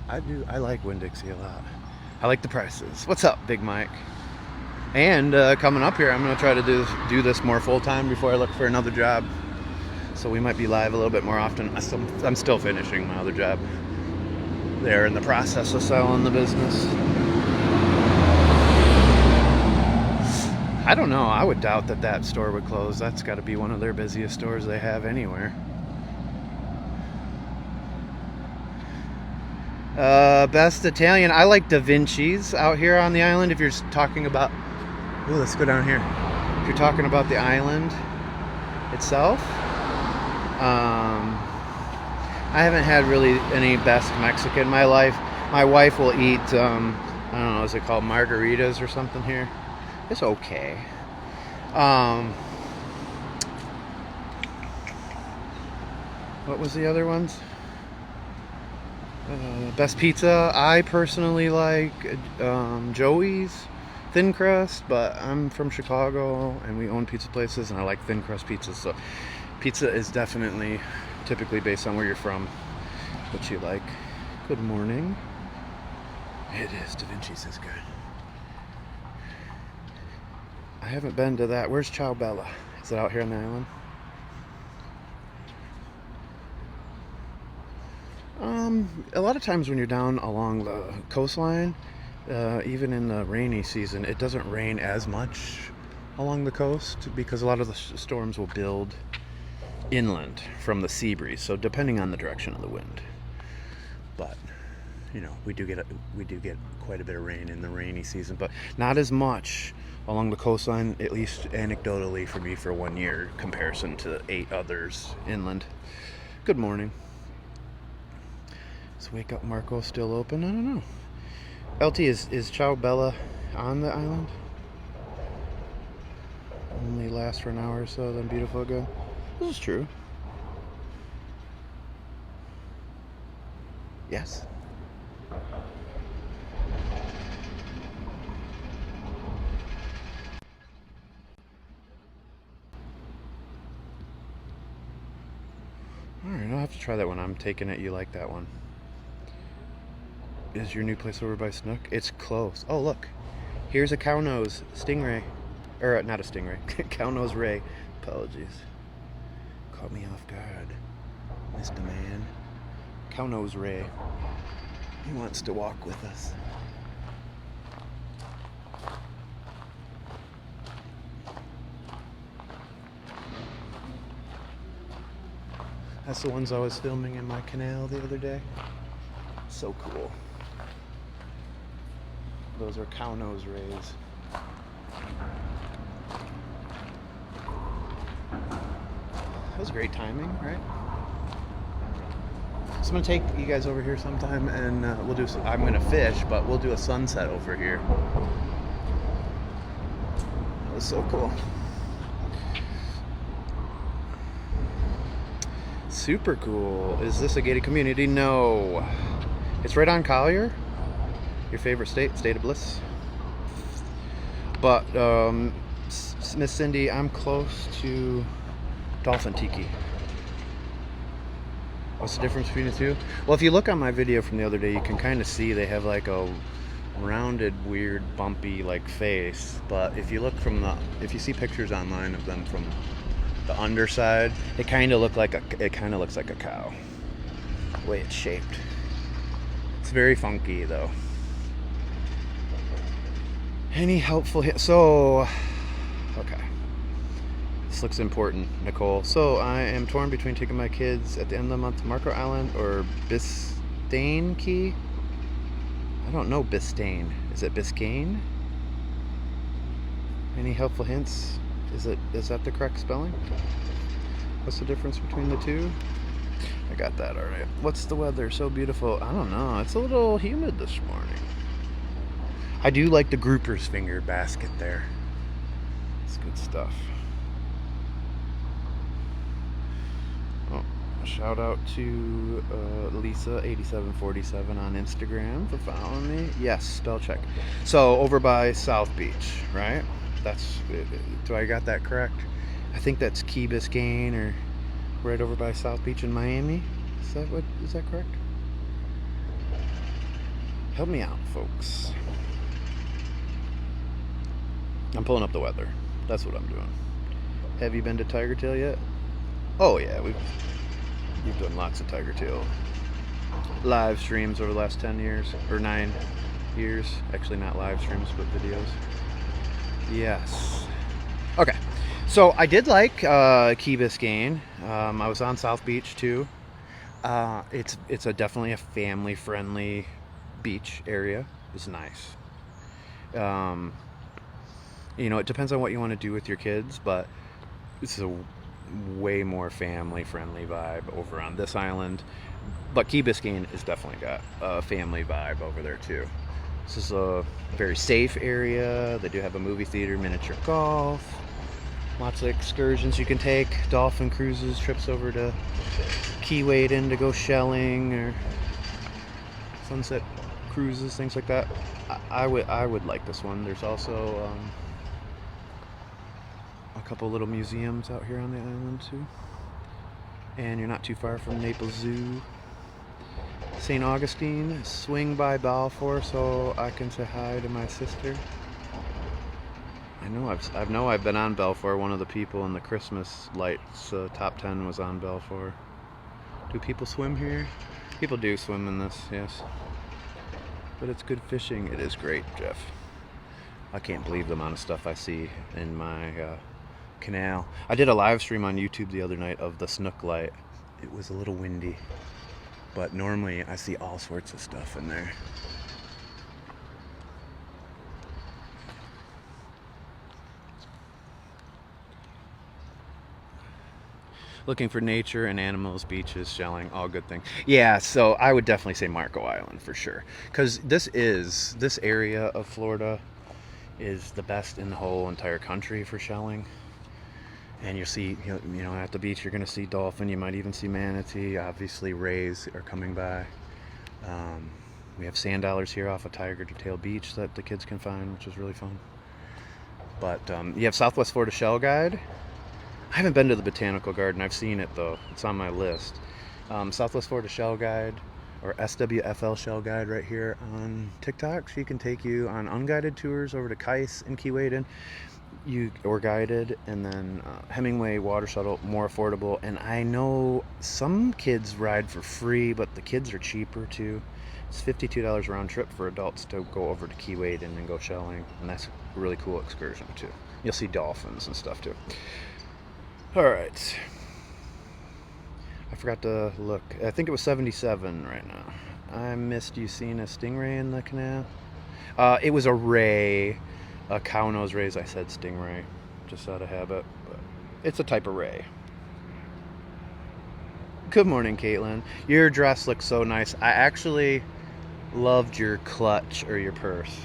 I do. I like Winn-Dixie a lot. I like the prices. What's up, Big Mike? And coming up here, I'm going to try to do this more full time before I look for another job. So we might be live a little bit more often. I'm still finishing my other job. They're in the process of selling the business. I don't know. I would doubt that store would close. That's got to be one of their busiest stores they have anywhere. Best Italian. I like Da Vinci's out here on the island. If you're talking about, ooh, let's go down here. If you're talking about the island itself, I haven't had really any best Mexican in my life. My wife will eat, I don't know, is it called margaritas or something here? It's okay. What was the other ones? Best pizza, I personally like Joey's thin crust, but I'm from Chicago and we own pizza places and I like thin crust pizzas, so pizza is definitely typically based on where you're from, what you like. Good morning. It is. Da Vinci's is good. I haven't been to that. Where's Ciao Bella? Is it out here on the island? A lot of times when you're down along the coastline, even in the rainy season, it doesn't rain as much along the coast because a lot of the storms will build inland from the sea breeze. So depending on the direction of the wind, but you know, we do get quite a bit of rain in the rainy season, but not as much along the coastline, at least anecdotally for me, for 1 year comparison to 8 others inland. Good morning. Is Wake Up Marco still open? I don't know. LT, is Ciao Bella on the island? Only lasts for an hour or so, then beautiful again. This is true. Yes. Alright, I'll have to try that one. I'm taking it you like that one. Is your new place over by Snook? It's close. Oh, look. Here's a Cownose stingray. Or, not a stingray. Cownose ray. Apologies. Caught me off guard. Mr. Man. Cownose ray. He wants to walk with us. That's the ones I was filming in my canal the other day. So cool. Those are Cownose rays. That was great timing, right? So I'm gonna take you guys over here sometime and we'll do some, I'm gonna fish, but we'll do a sunset over here. That was so cool. super cool. Is this a gated community? No. It's right on Collier. Your favorite state, state of bliss. But Miss Cindy, I'm close to Dolphin Tiki. What's the difference between the two? Well, if you look on my video from the other day, you can kind of see they have like a rounded, weird, bumpy like face. But if you look from if you see pictures online of them from the underside, it kind of looks like a cow. The way it's shaped. It's very funky though. Any helpful hit? So, okay. This looks important, Nicole. So I am torn between taking my kids at the end of the month to Marco Island or Biscayne Key. I don't know Biscayne. Is it Biscayne? Any helpful hints? Is that the correct spelling? What's the difference between the two? I got that all right. What's the weather? So beautiful. I don't know. It's a little humid this morning. I do like the grouper's finger basket there. It's good stuff. Oh, shout out to Lisa8747 on Instagram for following me. Yes, spell check. So over by South Beach, right? Do I got that correct? I think that's Key Biscayne or right over by South Beach in Miami. Is that correct? Help me out, folks. I'm pulling up the weather. That's what I'm doing. Have you been to Tiger Tail yet? Oh yeah, we've done lots of Tiger Tail live streams over the last 10 years or 9 years. Actually, not live streams, but videos. Yes. Okay. So I did like Key Biscayne. I was on South Beach too. It's definitely a family-friendly beach area. It's nice. You know, it depends on what you want to do with your kids, but it's a way more family-friendly vibe over on this island. But Key Biscayne has definitely got a family vibe over there too. This is a very safe area. They do have a movie theater, miniature golf, lots of excursions you can take, dolphin cruises, trips over to Key Wading to go shelling, or sunset cruises, things like that. I would like this one. There's also a couple little museums out here on the island too, and you're not too far from Naples Zoo. St. Augustine, swing by Balfour so I can say hi to my sister. I know I've been on Balfour. One of the people in the Christmas lights top 10 was on Balfour. Do people swim here? People do swim in this, yes. But it's good fishing. It is great, Jeff. I can't believe the amount of stuff I see in my canal. I did a live stream on YouTube the other night of the snook light. It was a little windy, but normally I see all sorts of stuff in there. Looking for nature and animals, beaches, shelling, all good things. Yeah, so I would definitely say Marco Island for sure, because this area of Florida is the best in the whole entire country for shelling. And you'll see, you know, at the beach you're going to see dolphin. You might even see manatee. Obviously, rays are coming by. We have sand dollars here off of Tiger Tail Beach that the kids can find, which is really fun. But you have Southwest Florida Shell Guide. I haven't been to the Botanical Garden. I've seen it though. It's on my list. Southwest Florida Shell Guide, or SWFL Shell Guide, right here on TikTok. She can take you on unguided tours over to Kais and Key Wading, or guided, and then Hemingway Water Shuttle, more affordable. And I know some kids ride for free, but the kids are cheaper too. It's $52 round trip for adults to go over to Key Wading and go shelling, and that's a really cool excursion too. You'll see dolphins and stuff too. All right. I forgot to look. I think it was 77 right now. I missed you seeing a stingray in the canal. It was a ray, a cownose ray. I said stingray, just out of habit. But it's a type of ray. Good morning, Caitlin. Your dress looks so nice. I actually loved your clutch or your purse.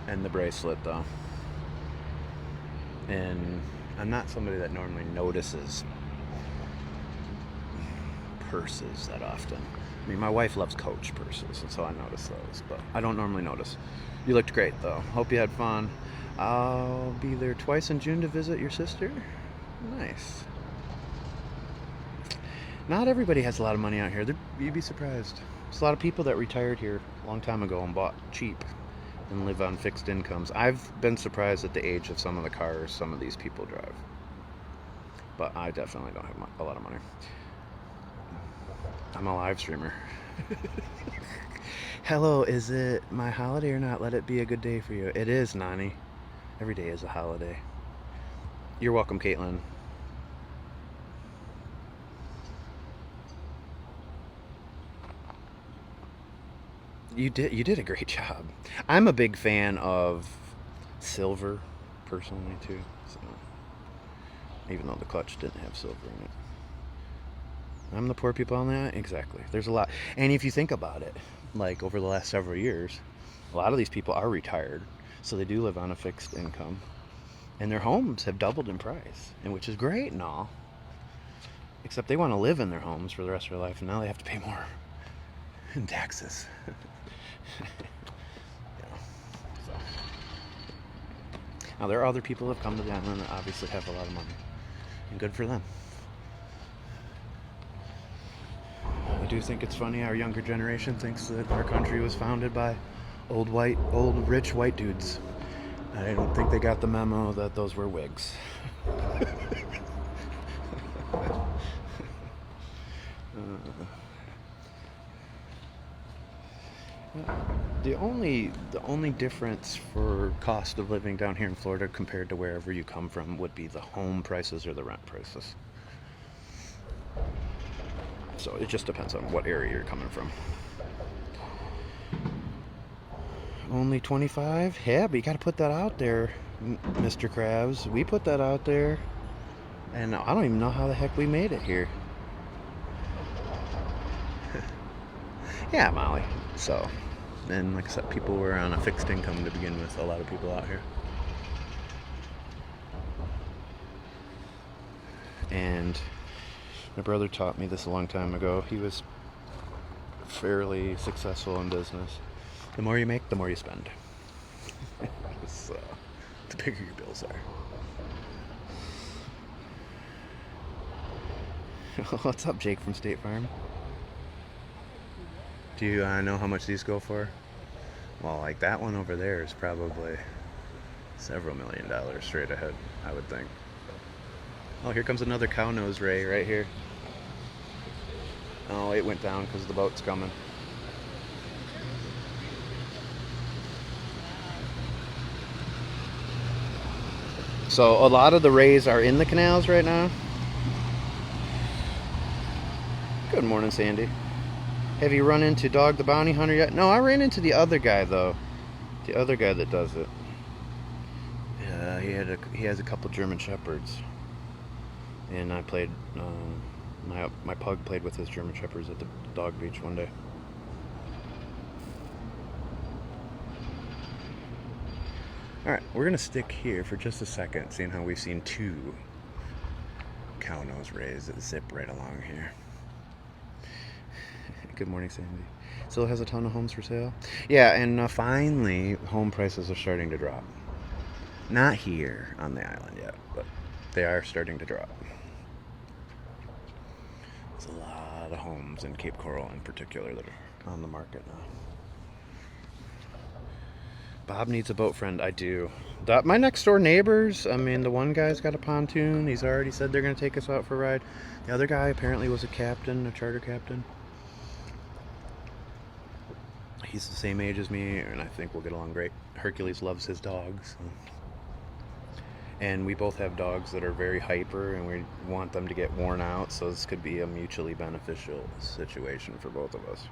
And the bracelet, though. And I'm not somebody that normally notices purses that often. I mean, my wife loves Coach purses, and so I notice those, but I don't normally notice. You looked great, though. Hope you had fun. I'll be there twice in June to visit your sister. Nice. Not everybody has a lot of money out here. You'd be surprised. There's a lot of people that retired here a long time ago and bought cheap and live on fixed incomes. I've been surprised at the age of some of the cars some of these people drive. But I definitely don't have a lot of money. I'm a live streamer. Hello, is it my holiday or not? Let it be a good day for you. It is, Nani. Every day is a holiday. You're welcome, Caitlin. You did a great job. I'm a big fan of silver, personally, too. So, even though the clutch didn't have silver in it. I'm the poor people on that? Exactly. There's a lot. And if you think about it, like over the last several years, a lot of these people are retired, so they do live on a fixed income. And their homes have doubled in price, and which is great and all. Except they want to live in their homes for the rest of their life, and now they have to pay more in taxes. So. Now there are other people who have come to the island that obviously have a lot of money, and good for them. I do think it's funny our younger generation thinks that our country was founded by old rich white dudes. I don't think they got the memo that those were wigs. The only difference for cost of living down here in Florida compared to wherever you come from would be the home prices or the rent prices. So it just depends on what area you're coming from. Only 25? Yeah, but you gotta put that out there, Mr. Krabs. We put that out there, and I don't even know how the heck we made it here. Yeah, Molly. So, and like I said, people were on a fixed income to begin with, a lot of people out here. And my brother taught me this a long time ago. He was fairly successful in business. The more you make, the more you spend. So, the bigger your bills are. What's up, Jake from State Farm? Do you know how much these go for? Well, like that one over there is probably several $1 million straight ahead, I would think. Oh, here comes another Cownose ray right here. Oh, it went down because the boat's coming. So a lot of the rays are in the canals right now. Good morning, Sandy. Have you run into Dog the Bounty Hunter yet? No, I ran into the other guy though. The other guy that does it. Yeah, he has a couple German Shepherds. And I played, my pug played with his German Shepherds at the dog beach one day. Alright, we're going to stick here for just a second, seeing how we've seen 2 Cownose rays that zip right along here. Good morning, Sandy. Still has a ton of homes for sale? Yeah, and finally, home prices are starting to drop. Not here on the island yet, but they are starting to drop. There's a lot of homes in Cape Coral in particular that are on the market now. Bob needs a boat friend. I do. My next door neighbors, I mean, the one guy's got a pontoon. He's already said they're going to take us out for a ride. The other guy apparently was a captain, a charter captain. He's the same age as me, and I think we'll get along great. Hercules loves his dogs. And we both have dogs that are very hyper, and we want them to get worn out, so this could be a mutually beneficial situation for both of us.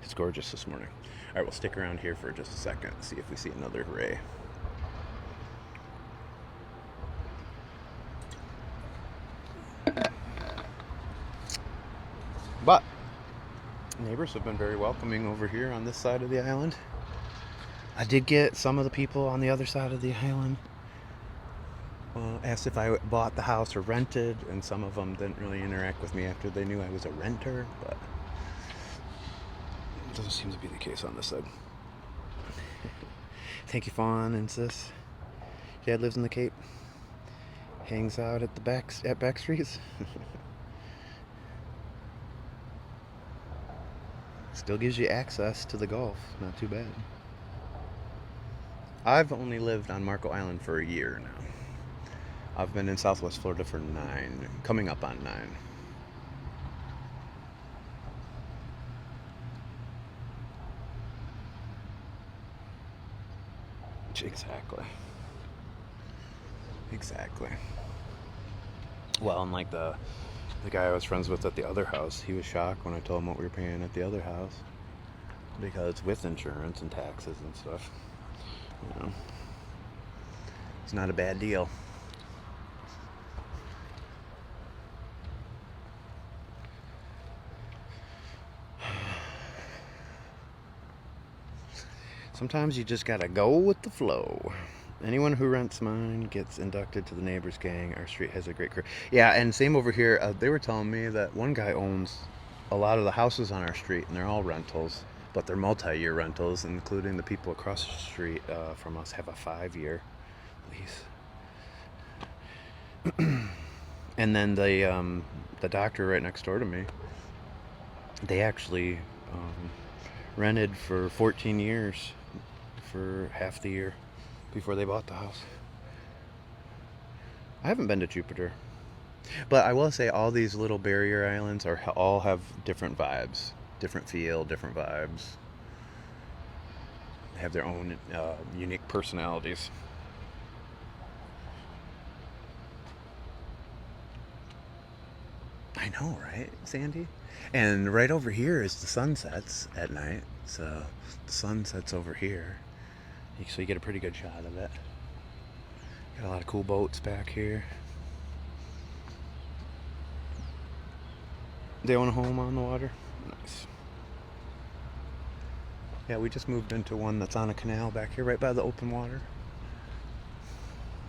It's gorgeous this morning. All right, we'll stick around here for just a second, see if we see another ray. But neighbors have been very welcoming over here on this side of the island. I did get some of the people on the other side of the island asked if I bought the house or rented, and some of them didn't really interact with me after they knew I was a renter, but it doesn't seem to be the case on this side. Thank you, Fawn and Sis. Dad lives in the Cape. Hangs out at the back streets. Still gives you access to the Gulf. Not too bad. I've only lived on Marco Island for a year now. I've been in Southwest Florida for 9, coming up on 9. Exactly. Well, and like the guy I was friends with at the other house, he was shocked when I told him what we were paying at the other house, because with insurance and taxes and stuff, you know, it's not a bad deal. Sometimes you just gotta go with the flow. Anyone who rents mine gets inducted to the neighbor's gang. Our street has a great crew. Yeah, and same over here. They were telling me that one guy owns a lot of the houses on our street, and they're all rentals, but they're multi-year rentals, including the people across the street from us have a 5-year lease. And then the doctor right next door to me, they actually rented for 14 years for half the year before they bought the house. I haven't been to Jupiter, but I will say all these little barrier islands all have different vibes, different feel, different vibes. They have their own unique personalities. I know, right, Sandy? And right over here is the sunsets at night. So the sun sets over here, so you get a pretty good shot of it. Got a lot of cool boats back here. They own a home on the water. Nice. Yeah, we just moved into one that's on a canal back here, right by the open water.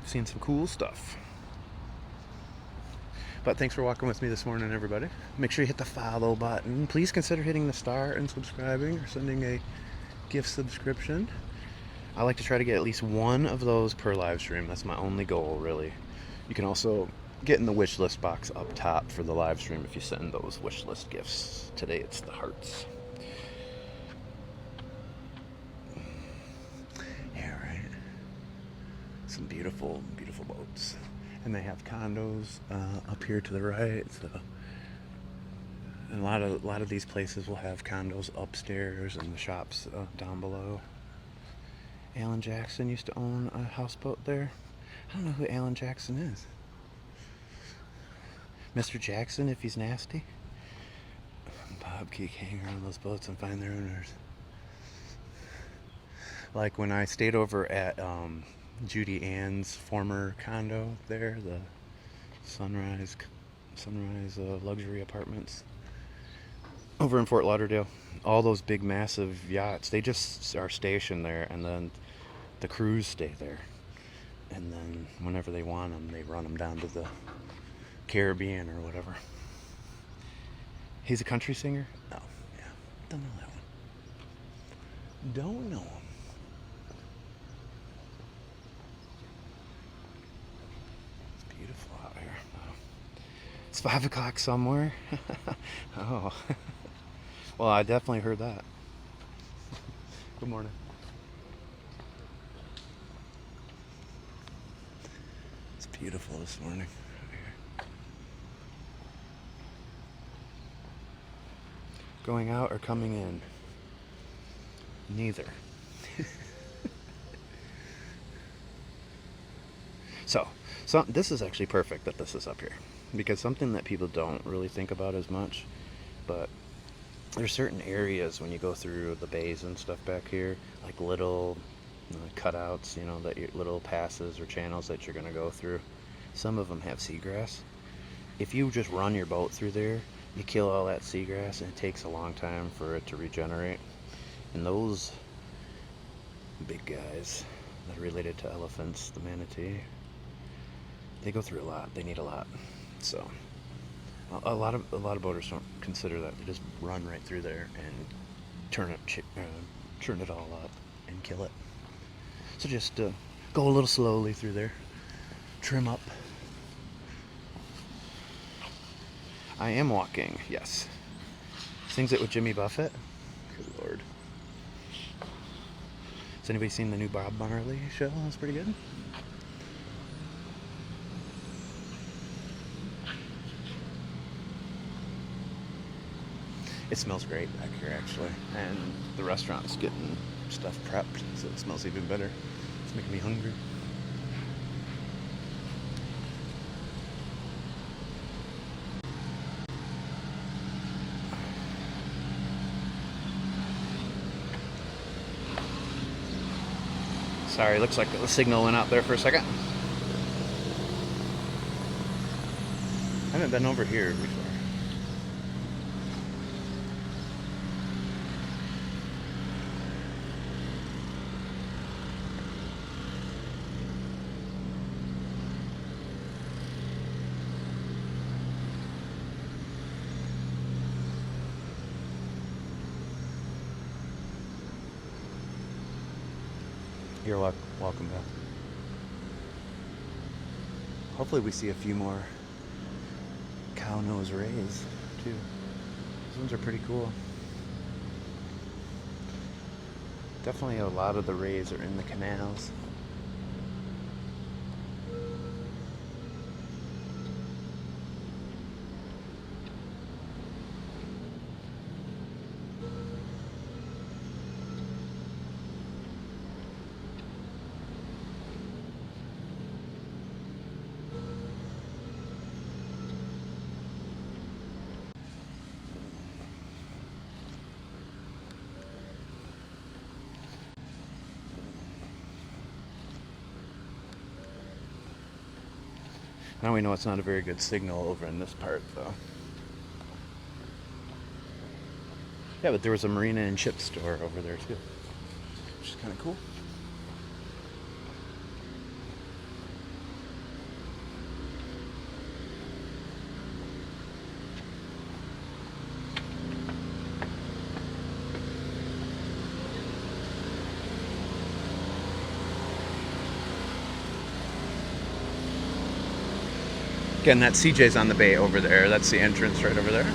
Seen some cool stuff. But thanks for walking with me this morning, everybody. Make sure you hit the follow button. Please consider hitting the star and subscribing, or sending a gift subscription. I like to try to get at least one of those per live stream. That's my only goal, really. You can also get in the wish list box up top for the live stream if you send those wish list gifts. Today it's the hearts. Yeah, right. Some beautiful, beautiful boats. And they have condos up here to the right. So, and a lot of these places will have condos upstairs and the shops down below. Alan Jackson used to own a houseboat there. I don't know who Alan Jackson is. Mr. Jackson, if he's nasty. Bob Keek hang around those boats and find their owners. Like when I stayed over at Judy Ann's former condo there, the Sunrise luxury apartments over in Fort Lauderdale. All those big massive yachts, they just are stationed there, and then the crews stay there, and then whenever they want them, they run them down to the Caribbean or whatever. He's a country singer? Oh, yeah, don't know that one. Don't know him. It's 5 o'clock somewhere. Oh. Well, I definitely heard that. Good morning. It's beautiful this morning. Going out or coming in? Neither. So this is actually perfect that this is up here, because something that people don't really think about as much, but there's certain areas when you go through the bays and stuff back here, like little cutouts, that little passes or channels that you're going to go through. Some of them have seagrass. If you just run your boat through there, you kill all that seagrass, and it takes a long time for it to regenerate. And those big guys that are related to elephants, the manatee, they go through a lot. They need a lot. So a lot of boaters don't consider that. They just run right through there and turn it all up and kill it. So just go a little slowly through there. Trim up. I am walking, yes. Sings it with Jimmy Buffett. Good Lord. Has anybody seen the new Bob Marley show? That's pretty good. It smells great back here, actually. And the restaurant's getting stuff prepped, so it smells even better. It's making me hungry. Sorry, looks like the signal went out there for a second. I haven't been over here before. You're welcome back. Hopefully we see a few more Cownose rays too. These ones are pretty cool. Definitely a lot of the rays are in the canals. Now we know it's not a very good signal over in this part, though. Yeah, but there was a marina and ship store over there, too. Which is kind of cool. Again, that CJ's on the bay over there. That's the entrance right over there.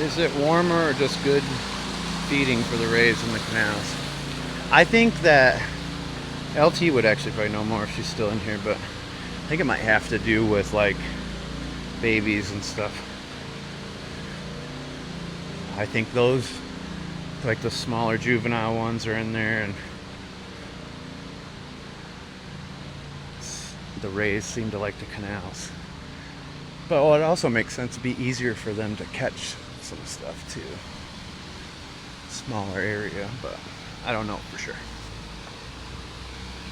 Is it warmer or just good feeding for the rays in the canals? I think that LT would actually probably know more if she's still in here, but I think it might have to do with like babies and stuff. I think those, like the smaller juvenile ones, are in there, and the rays seem to like the canals. But it also makes sense to be easier for them to catch some stuff too. Smaller area, but I don't know for sure.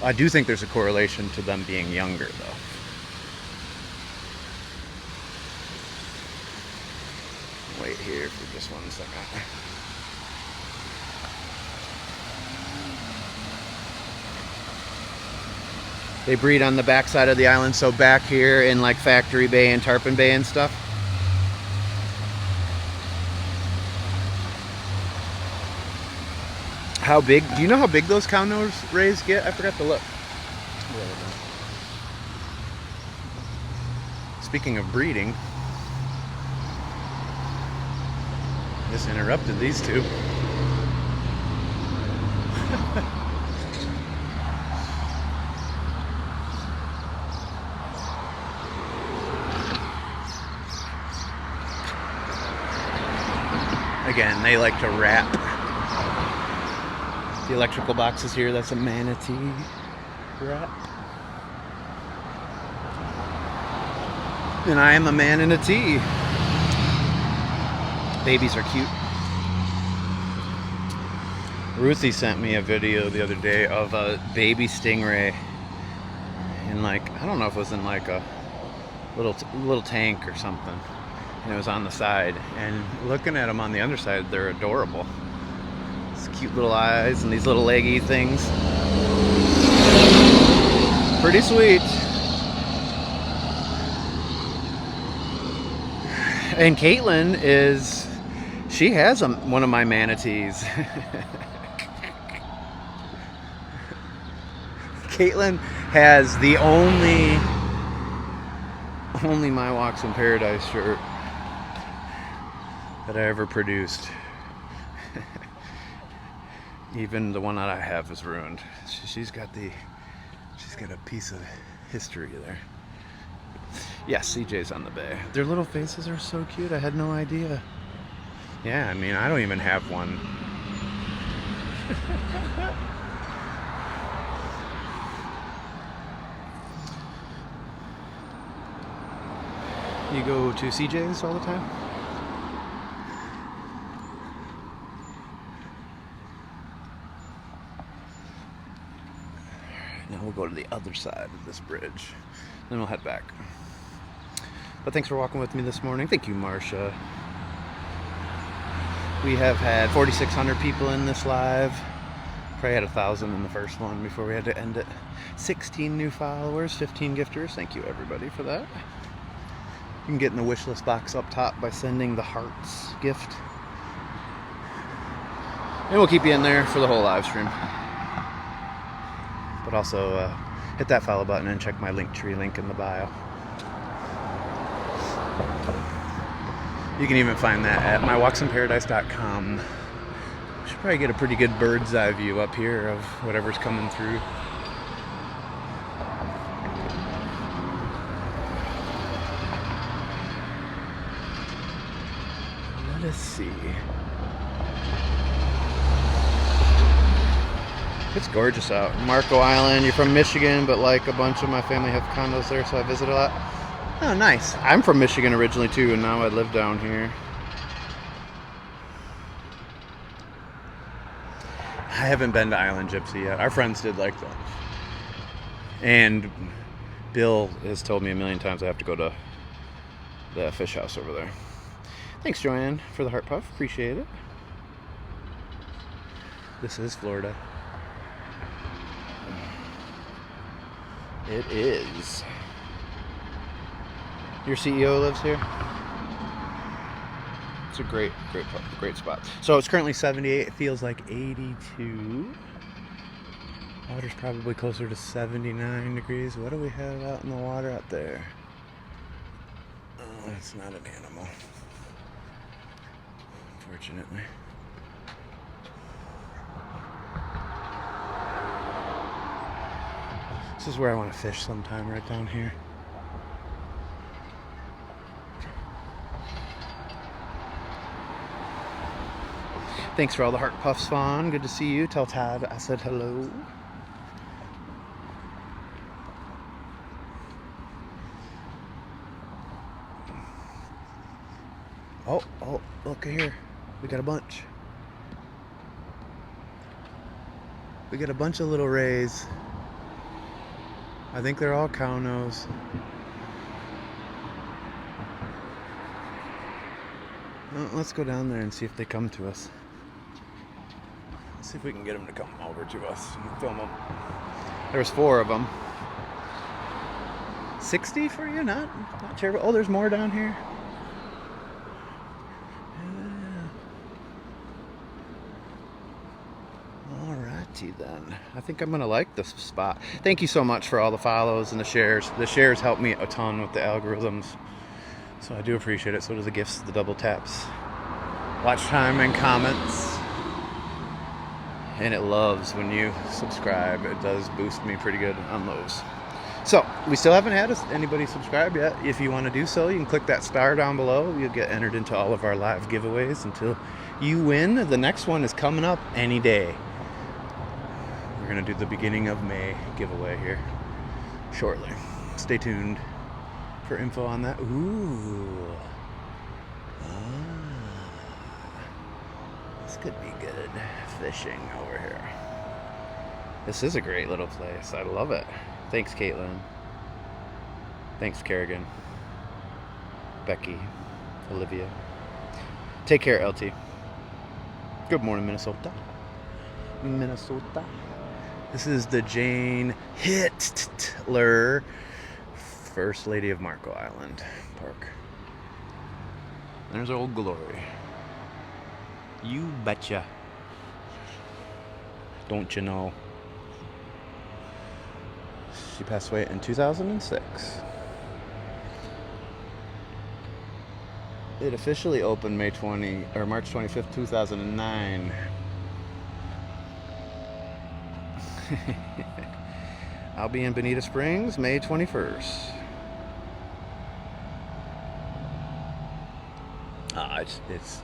I do think there's a correlation to them being younger though. Wait here for just 1 second. They breed on the back side of the island, so back here in like Factory Bay and Tarpon Bay and stuff. How big? Do you know how big those Cownose rays get? I forgot to look. Speaking of breeding, just interrupted these two. Again, they like to wrap. The electrical boxes here, that's a manatee wrap. And I am a man in a tee. Babies are cute. Ruthie sent me a video the other day of a baby stingray in like, I don't know if it was in like a little tank or something. and it was on the side. And looking at them on the underside, they're adorable. These cute little eyes and these little leggy things. Pretty sweet. And Caitlin she has one of my manatees. Caitlin has the only My Walks in Paradise shirt that I ever produced. Even the one that I have is ruined. She's got a piece of history there. Yes, CJ's on the bay. Their little faces are so cute. I had no idea. Yeah, I mean, I don't even have one. You go to CJ's all the time? Now we'll go to the other side of this bridge. Then we'll head back. But thanks for walking with me this morning. Thank you, Marcia. We have had 4,600 people in this live. Probably had 1,000 in the first one before we had to end it. 16 new followers, 15 gifters. Thank you, everybody, for that. You can get in the wish list box up top by sending the hearts gift. And we'll keep you in there for the whole live stream. But also hit that follow button and check my Linktree link in the bio. You can even find that at mywalksinparadise.com. Should probably get a pretty good bird's eye view up here of whatever's coming through. Let us see. It's gorgeous out. Marco Island, you're from Michigan, but like a bunch of my family have condos there, so I visit a lot. Oh, nice. I'm from Michigan originally too, and now I live down here. I haven't been to Island Gypsy yet. Our friends did like that. And Bill has told me a million times I have to go to the fish house over there. Thanks, Joanne, for the heart puff. Appreciate it. This is Florida. It is. Your CEO lives here? It's a great spot. So it's currently 78. It feels like 82. Water's probably closer to 79 degrees. What do we have out in the water out there? Oh, it's not an animal. Unfortunately. This is where I want to fish sometime, right down here. Thanks for all the heart puffs, Fawn. Good to see you. Tell Todd I said hello. Oh, look here. We got a bunch. We got a bunch of little rays. I think they're all Cownose. Well, let's go down there and see if they come to us. Let's see if we can get them to come over to us and film them. There's 4 of them. 60 for you? Not terrible. Oh, there's more down here. Then I think I'm gonna like this spot. Thank you so much for all the follows and the shares. The shares help me a ton with the algorithms, so I do appreciate it. So do the gifts, the double taps, watch time, and comments. And it loves when you subscribe. It does boost me pretty good on those. So we still haven't had anybody subscribe yet. If you want to do so, you can click that star down below. You'll get entered into all of our live giveaways until you win. The next one is coming up any day. We're going to do the beginning of May giveaway here shortly. Stay tuned for info on that. Ooh. This could be good fishing over here. This is a great little place. I love it. Thanks, Caitlin. Thanks, Kerrigan. Becky. Olivia. Take care, LT. Good morning, Minnesota. Minnesota. This is the Jane Hittler, First Lady of Marco Island Park. There's Old Glory. You betcha. Don't you know? She passed away in 2006. It officially opened March 25th, 2009. I'll be in Bonita Springs May 21st. It's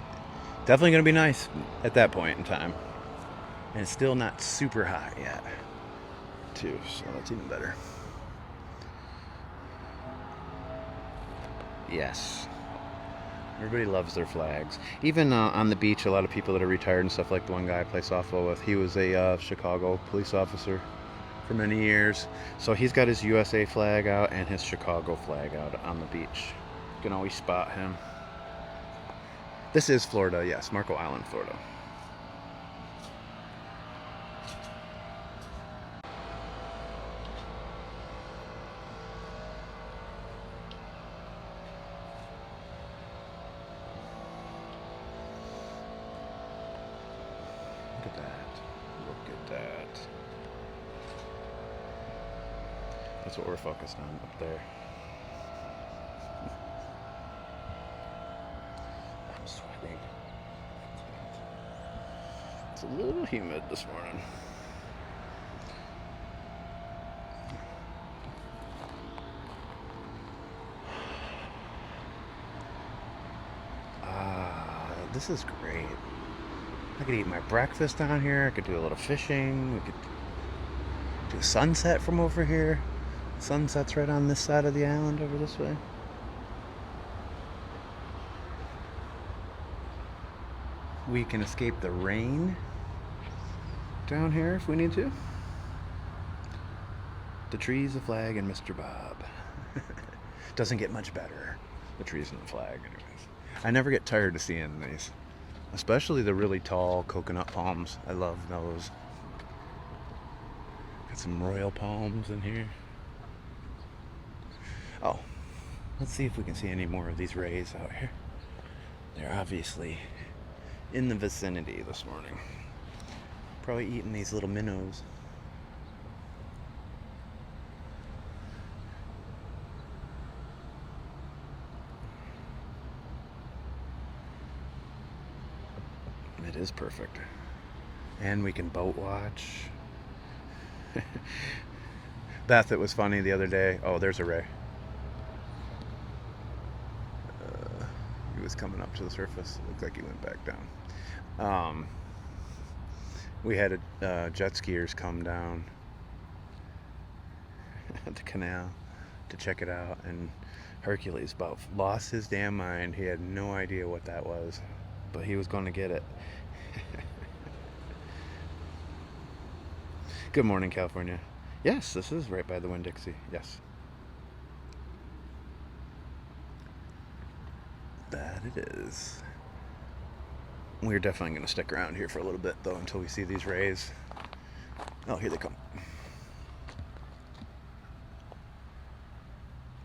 definitely going to be nice at that point in time. And it's still not super hot yet, too, so that's even better. Yes. Everybody loves their flags. Even on the beach, a lot of people that are retired and stuff, like the one guy I play softball with, he was a Chicago police officer for many years. So he's got his USA flag out and his Chicago flag out on the beach. You can always spot him. This is Florida, yes, Marco Island, Florida. Look at that. Look at that. That's what we're focused on up there. I'm sweating. It's a little humid this morning. This is great. I could eat my breakfast down here. I could do a little fishing. We could do a sunset from over here. Sunset's right on this side of the island over this way. We can escape the rain down here if we need to. The trees, the flag, and Mr. Bob. Doesn't get much better. The trees and the flag, anyways. I never get tired of seeing these. Especially the really tall coconut palms. I love those. Got some royal palms in here. Oh, let's see if we can see any more of these rays out here. They're obviously in the vicinity this morning. Probably eating these little minnows. It is perfect. And we can boat watch. Beth, it was funny the other day. Oh, there's a ray. He was coming up to the surface. Looked like he went back down. We had jet skiers come down at the canal to check it out, and Hercules about lost his damn mind. He had no idea what that was, but he was going to get it. Good morning, California. Yes, this is right by the Winn-Dixie. Yes. That it is. We're definitely going to stick around here for a little bit, though, until we see these rays. Oh, here they come.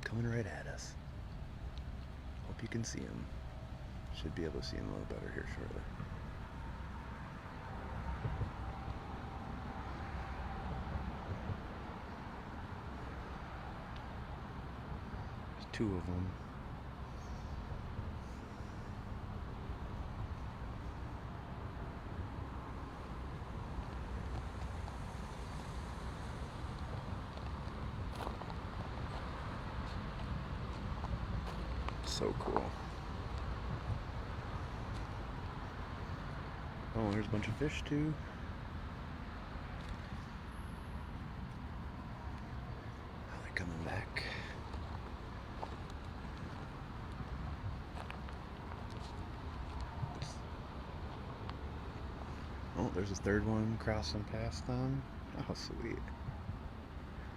Coming right at us. Hope you can see them. Should be able to see them a little better here shortly. There's two of them. So cool. Oh, there's a bunch of fish too. Oh, they're coming back. Oh, there's a third one crossing past them. Oh, sweet.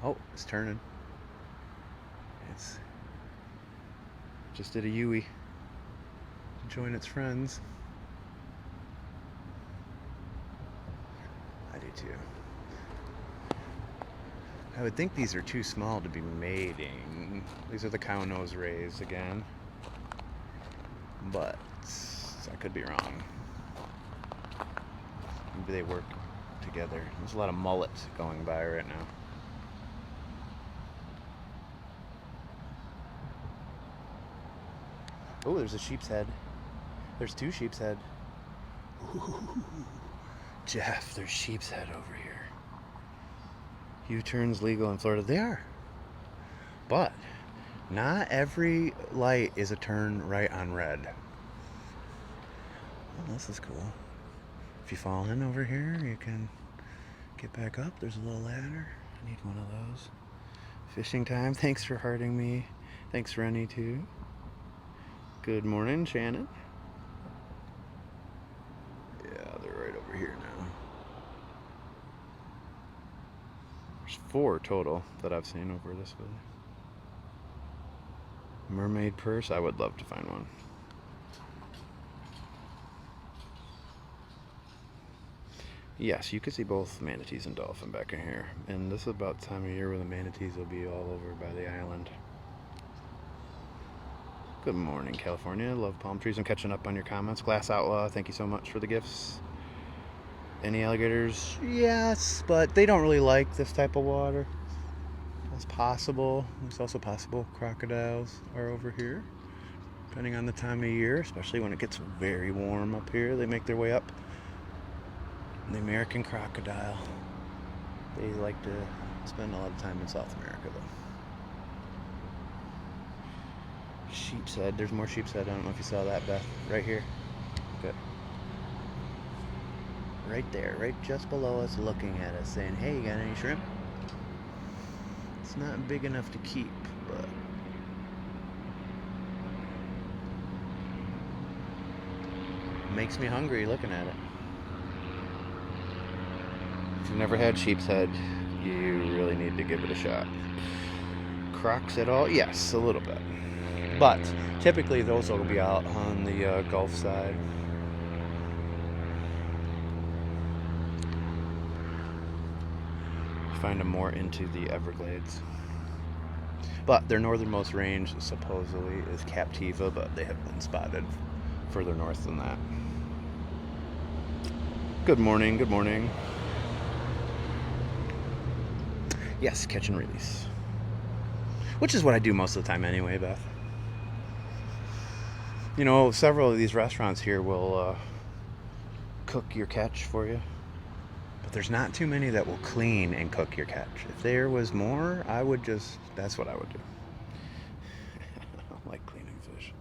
Oh, it's turning. It's just did a Yui. join its friends. I do too. I would think these are too small to be mating. These are the Cownose rays again. But I could be wrong. Maybe they work together. There's a lot of mullet going by right now. Oh, there's a sheep's head. There's 2 sheep's head. Ooh. Jeff, there's sheep's head over here. U-turns legal in Florida. They are. But not every light is a turn right on red. Oh, this is cool. If you fall in over here, you can get back up. There's a little ladder. I need one of those. Fishing time. Thanks for hearting me. Thanks, Rennie, too. Good morning, Shannon. Yeah, they're right over here now. There's 4 total that I've seen over this way. Mermaid purse. I would love to find one. Yes, you can see both manatees and dolphin back in here. And this is about the time of year where the manatees will be all over by the island. Good morning, California. Love palm trees. I'm catching up on your comments. Glass Outlaw, thank you so much for the gifts. Any alligators? Yes, but they don't really like this type of water. That's possible. It's also possible crocodiles are over here, depending on the time of year, especially when it gets very warm up here. They make their way up. The American crocodile. They like to spend a lot of time in South America, though. Sheep's head. There's more sheep's head. I don't know if you saw that, Beth. Right here. Good. Right there. Right just below us, looking at us, saying, hey, you got any shrimp? It's not big enough to keep, but... makes me hungry looking at it. If you've never had sheep's head, you really need to give it a shot. Crocs at all? Yes, a little bit. But typically those will be out on the Gulf side. Find them more into the Everglades. But their northernmost range supposedly is Captiva, but they have been spotted further north than that. Good morning, good morning. Yes, catch and release. Which is what I do most of the time anyway, Beth. You know, several of these restaurants here will cook your catch for you. But there's not too many that will clean and cook your catch. If there was more, I would just, that's what I would do. I don't like cleaning fish.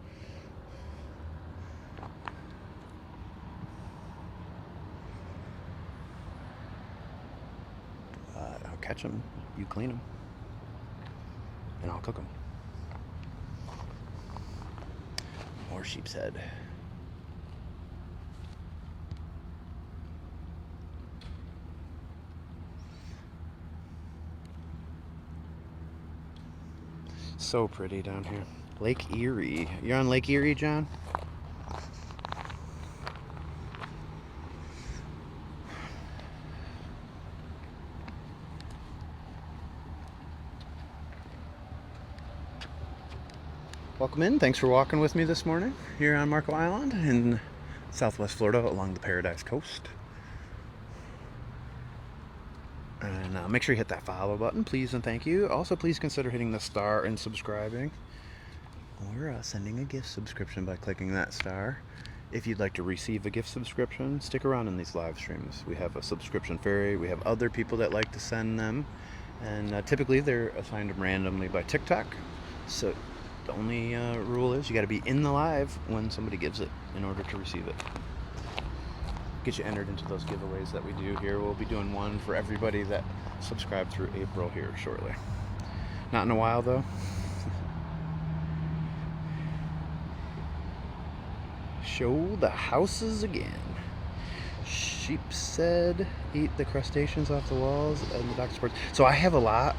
I'll catch them, you clean them, and I'll cook them. More sheep's head. So pretty down here. Lake Erie. You're on Lake Erie, John? Welcome in. Thanks for walking with me this morning here on Marco Island in Southwest Florida along the Paradise Coast. And make sure you hit that follow button, please and thank you. Also, please consider hitting the star and subscribing. Or sending a gift subscription by clicking that star. If you'd like to receive a gift subscription, stick around in these live streams. We have a subscription fairy. We have other people that like to send them. And typically they're assigned randomly by TikTok. So the only rule is you got to be in the live when somebody gives it in order to receive it. Get you entered into those giveaways that we do here. We'll be doing one for everybody that subscribed through April here shortly. Not in a while though. Show the houses again. Sheep said eat the crustaceans off the walls and the doctor's porch. So I have a lot.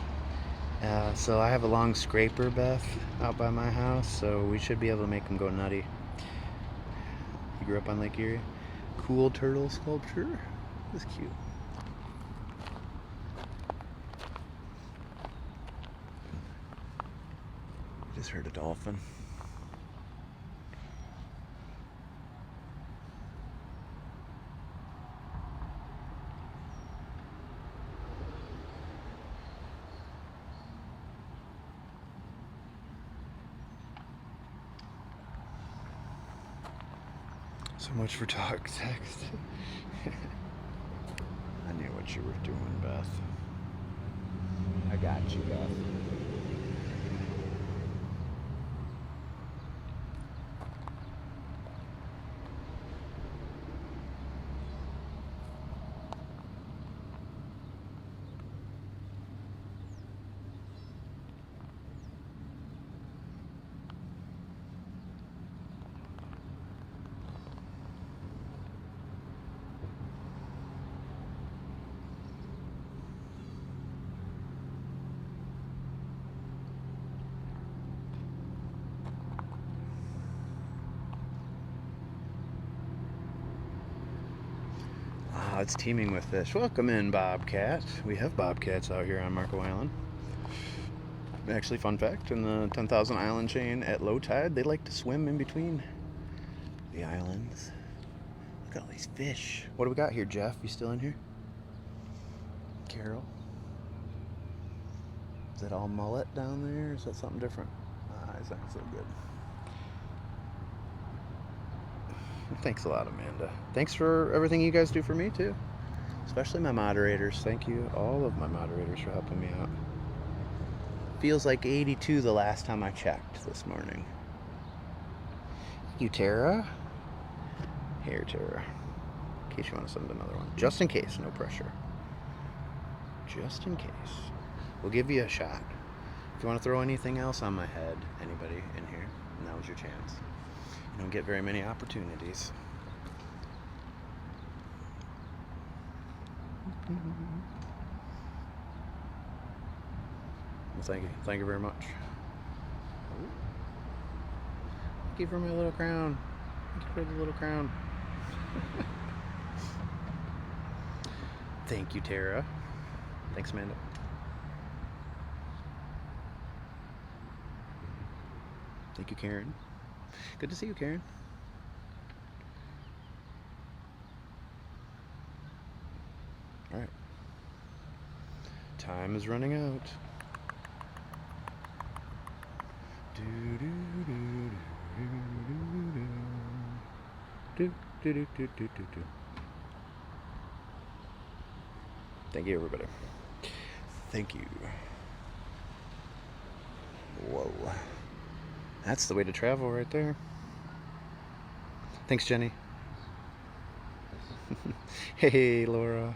So I have a long scraper, Beth, out by my house, so we should be able to make them go nutty. grew up on Lake Erie. Cool turtle sculpture. This is cute. I just heard a dolphin. So much for talk text. I knew what you were doing, Beth. I got you, Beth. It's teeming with fish. Welcome in, Bobcat. We have bobcats out here on Marco Island. Actually, fun fact, in the 10,000 island chain at low tide, they like to swim in between the islands. Look at all these fish. What do we got here, Jeff? You still in here? Carol? Is that all mullet down there, or is that something different? Eyes aren't so good. Thanks a lot, Amanda. Thanks for everything you guys do for me, too. Especially my moderators. Thank you, all of my moderators, for helping me out. Feels like 82 the last time I checked this morning. Thank you, Tara. Here, Tara. In case you want to send another one. Just in case, no pressure. Just in case. We'll give you a shot. If you want to throw anything else on my head, anybody in here, now's your chance. You don't get very many opportunities. Well, thank you. Thank you very much. Thank you for my little crown. Thank you for the little crown. Thank you, Tara. Thanks, Amanda. Thank you, Karen. Good to see you, Karen. All right. Time is running out. Thank you, everybody. Thank you. Whoa. That's the way to travel right there. Thanks, Jenny. Hey, Laura.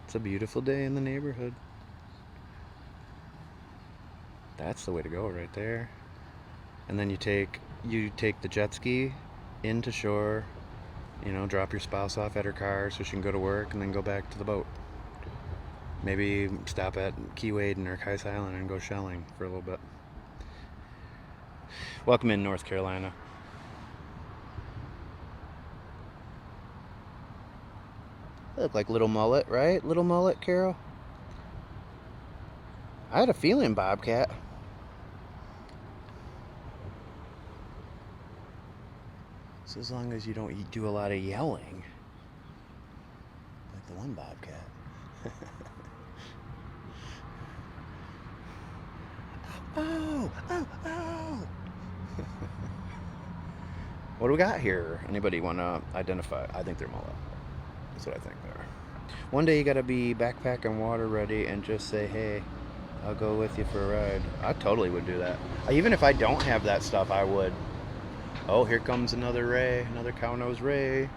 It's a beautiful day in the neighborhood. That's the way to go right there. And then you take the jet ski into shore, you know, drop your spouse off at her car so she can go to work, and then go back to the boat. Maybe stop at Key Wade or Kais Island and go shelling for a little bit. Welcome in, North Carolina. They look like little mullet, right? Little mullet, Carol? I had a feeling, Bobcat. So as long as you don't do a lot of yelling. Like the one Bobcat. Oh, oh, oh. What do we got here? Anybody want to identify? I think they're mullet. That's what I think they are. One day you got to be backpack and water ready and just say, hey, I'll go with you for a ride. I totally would do that. Even if I don't have that stuff, I would. Oh, here comes another ray, another Cownose ray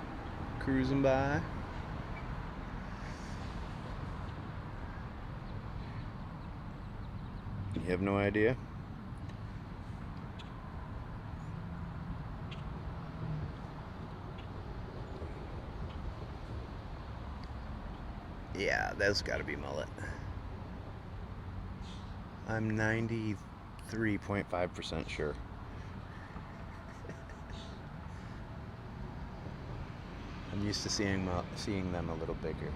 cruising by. You have no idea? Yeah, that's got to be mullet. I'm 93.5% sure. I'm used to seeing them a little bigger.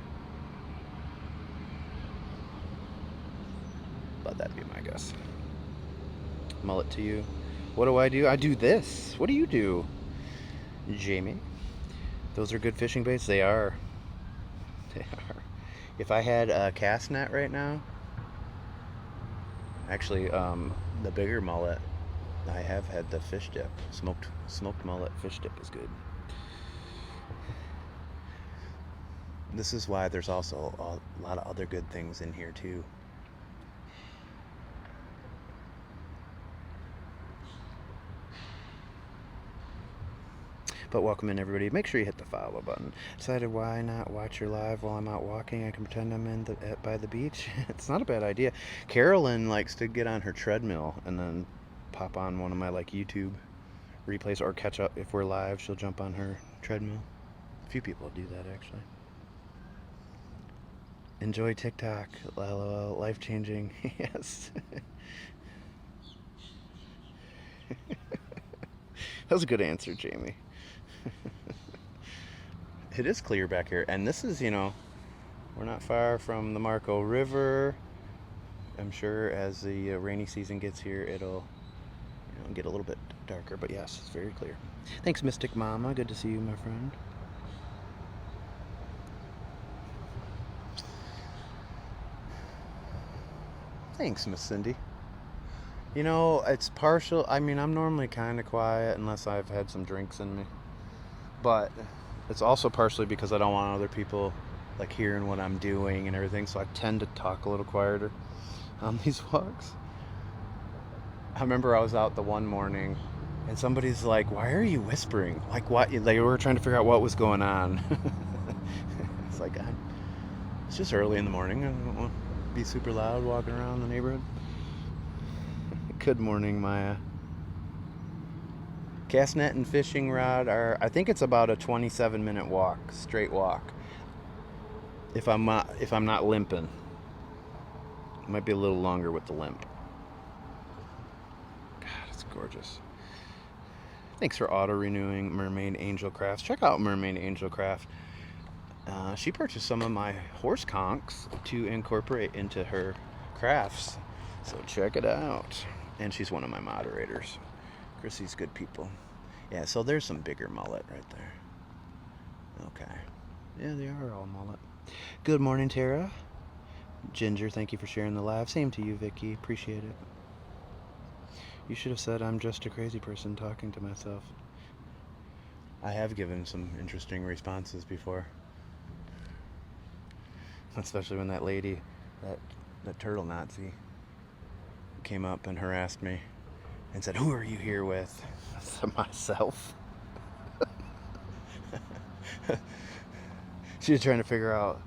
But that'd be my guess. Mullet to you. What do? I do this. What do you do, Jamie? Those are good fishing baits? They are. They are. If I had a cast net right now, actually, the bigger mullet, I have had the fish dip. Smoked mullet fish dip is good. This is why there's also a lot of other good things in here too. But welcome in, everybody. Make sure you hit the follow button. Decided why not watch your live while I'm out walking. I can pretend I'm by the beach. It's not a bad idea. Carolyn likes to get on her treadmill and then pop on one of my YouTube replays, or catch up if we're live. She'll jump on her treadmill. A few people do that, actually. Enjoy TikTok. LOL. Life changing. Yes. That was a good answer, Jamie. It is clear back here, and this is, we're not far from the Marco River. I'm sure as the rainy season gets here, it'll get a little bit darker, but yes, it's very clear. Thanks, Mystic Mama. Good to see you, my friend. Thanks, Miss Cindy. It's partial. I mean, I'm normally kind of quiet unless I've had some drinks in me. But it's also partially because I don't want other people hearing what I'm doing and everything, so I tend to talk a little quieter on these walks. I remember I was out the one morning and somebody's like, "Why are you whispering?" What? They were trying to figure out what was going on. It's it's just early in the morning. I don't want to be super loud walking around the neighborhood. Good morning, Maya. Cast net and fishing rod are, I think it's about a 27-minute walk, straight walk. If I'm not limping. It might be a little longer with the limp. God, it's gorgeous. Thanks for auto-renewing Mermaid Angel Crafts. Check out Mermaid Angel Craft. She purchased some of my horse conchs to incorporate into her crafts. So check it out. And she's one of my moderators. Chrissy's good people. Yeah, so there's some bigger mullet right there. Okay. Yeah, they are all mullet. Good morning, Tara. Ginger, thank you for sharing the live. Same to you, Vicky. Appreciate it. You should have said I'm just a crazy person talking to myself. I have given some interesting responses before. Especially when that lady, that turtle Nazi, came up and harassed me and said, "Who are you here with?" I said, "Myself." She was trying to figure out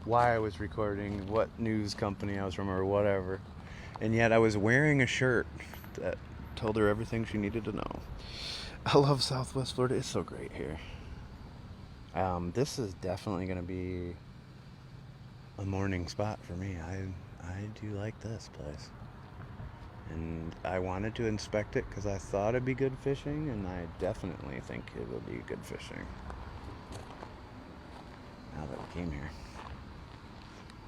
why I was recording, what news company I was from, or whatever. And yet I was wearing a shirt that told her everything she needed to know. I love Southwest Florida. It's so great here. This is definitely going to be a morning spot for me. I do like this place. And I wanted to inspect it because I thought it'd be good fishing, and I definitely think it will be good fishing. Now that we came here.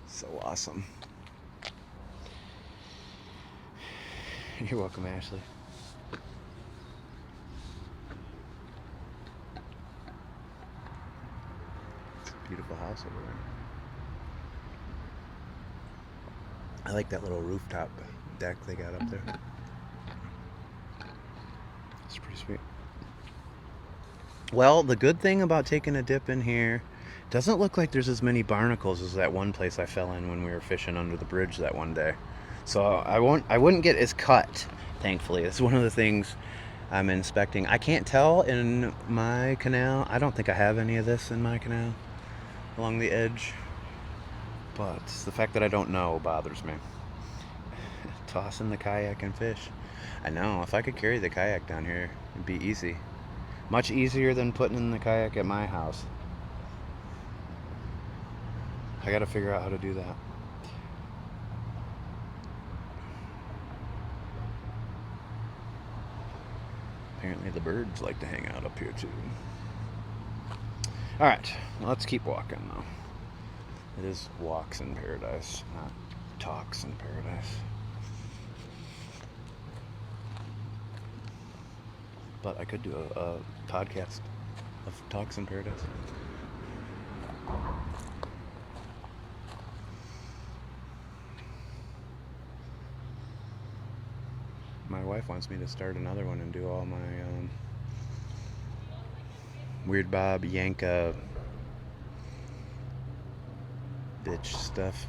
So awesome. You're welcome, Ashley. It's a beautiful house over there. I like that little rooftop deck they got up there. It's pretty sweet. Well, the good thing about taking a dip in here, doesn't look like there's as many barnacles as that one place I fell in when we were fishing under the bridge that one day. So I wouldn't get as cut, thankfully. It's one of the things I'm inspecting. I can't tell in my canal. I don't think I have any of this in my canal along the edge. But the fact that I don't know bothers me. Toss in the kayak and fish. I know, if I could carry the kayak down here, it'd be easy. Much easier than putting in the kayak at my house. I gotta figure out how to do that. Apparently the birds like to hang out up here too. Alright, let's keep walking though. It is walks in paradise, not talks in paradise. But I could do a podcast of talks in paradise. My wife wants me to start another one and do all my Weird Bob Yanka bitch stuff.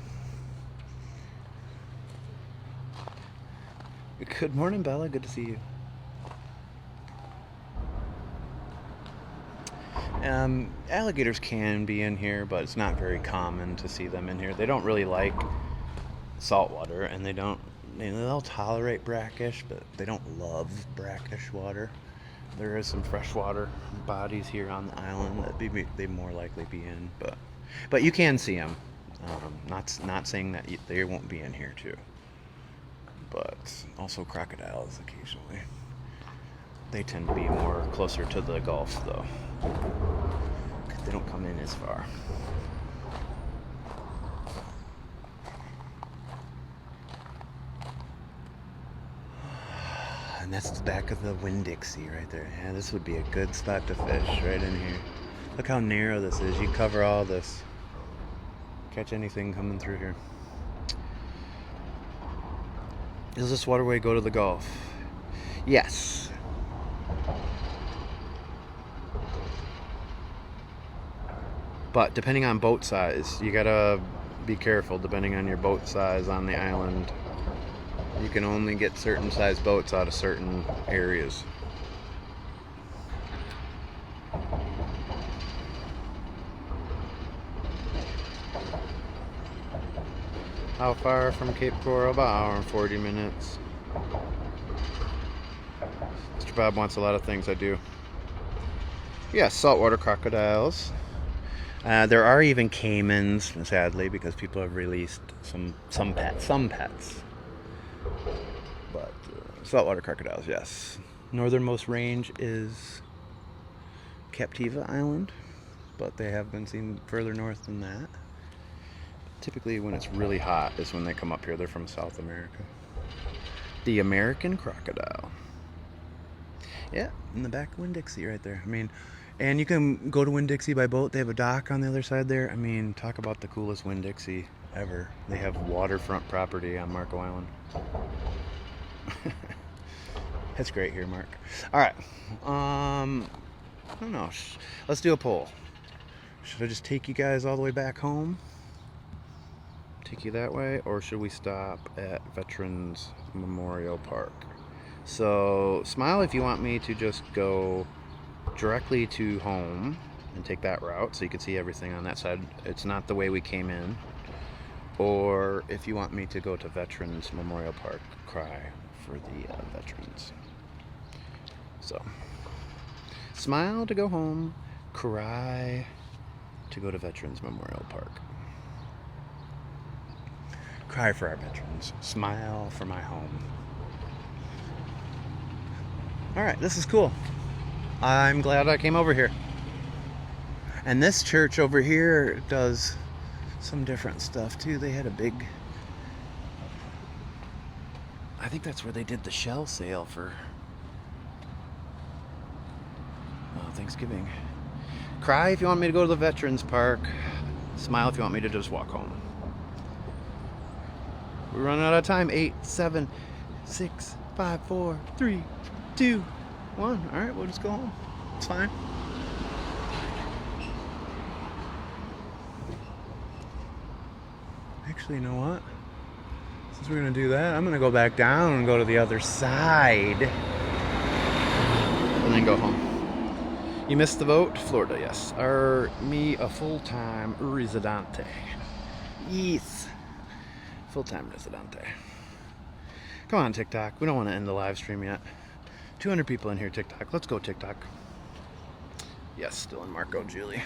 Good morning, Bella. Good to see you. Alligators can be in here, but it's not very common to see them in here. They don't really like salt water, and they'll tolerate brackish, but they don't love brackish water. There is some freshwater bodies here on the island that they more likely be in, but you can see them. Not saying that they won't be in here too, but also crocodiles occasionally. They tend to be more closer to the Gulf though. They don't come in as far. And that's the back of the Winn-Dixie right there. Yeah, this would be a good spot to fish right in here. Look how narrow this is. You cover all this. Catch anything coming through here. Does this waterway go to the Gulf? Yes. But depending on boat size, you gotta be careful depending on your boat size on the island. You can only get certain size boats out of certain areas. How far from Cape Coral? About an hour and 40 minutes. Mr. Bob wants a lot of things I do. Yeah, saltwater crocodiles. There are even caimans, sadly, because people have released some pets. But saltwater crocodiles, yes. Northernmost range is Captiva Island, but they have been seen further north than that. Typically when it's really hot is when they come up here. They're from South America. The American crocodile. Yeah, in the back of Winn-Dixie right there. I mean, and you can go to Winn-Dixie by boat. They have a dock on the other side there. I mean, talk about the coolest Winn-Dixie ever. They have waterfront property on Marco Island. That's great here, Mark. All right. I don't know. Let's do a poll. Should I just take you guys all the way back home? Take you that way? Or should we stop at Veterans Memorial Park? So, smile if you want me to just go directly to home and take that route so you can see everything on that side. It's not the way we came in. Or if you want me to go to Veterans Memorial Park, cry for the veterans. So, smile to go home, cry to go to Veterans Memorial Park. Cry for our veterans, smile for my home. Alright, this is cool. I'm glad I came over here. And this church over here does some different stuff too. They had a big, I think that's where they did the shell sale for Thanksgiving. Cry if you want me to go to the Veterans Park. Smile if you want me to just walk home. We're running out of time. 8, 7, 6, 5, 4, 3, 2, 1. Alright, we'll just go home. It's fine. Actually, you know what? Since we're going to do that, I'm going to go back down and go to the other side. And then go home. You missed the vote? Florida, yes. Me a full-time residente. Yes. Full-time residente. Come on, TikTok. We don't want to end the live stream yet. 200 people in here, TikTok. Let's go, TikTok. Yes, still in Marco, Julie.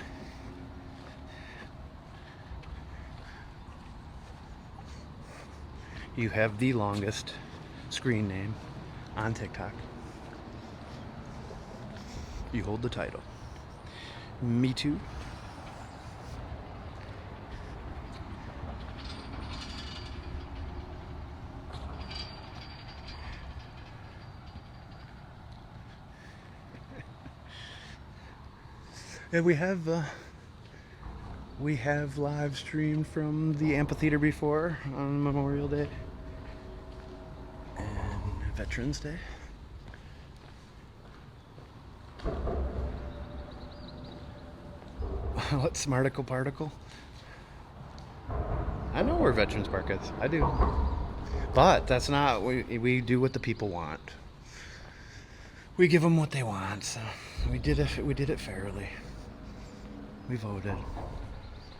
You have the longest screen name on TikTok. You hold the title. Me too. And we have live streamed from the amphitheater before on Memorial Day and Veterans Day. What, Smarticle Particle? I know where Veterans Park is. I do. But that's not, we do what the people want. We give them what they want. So we did it fairly. We voted.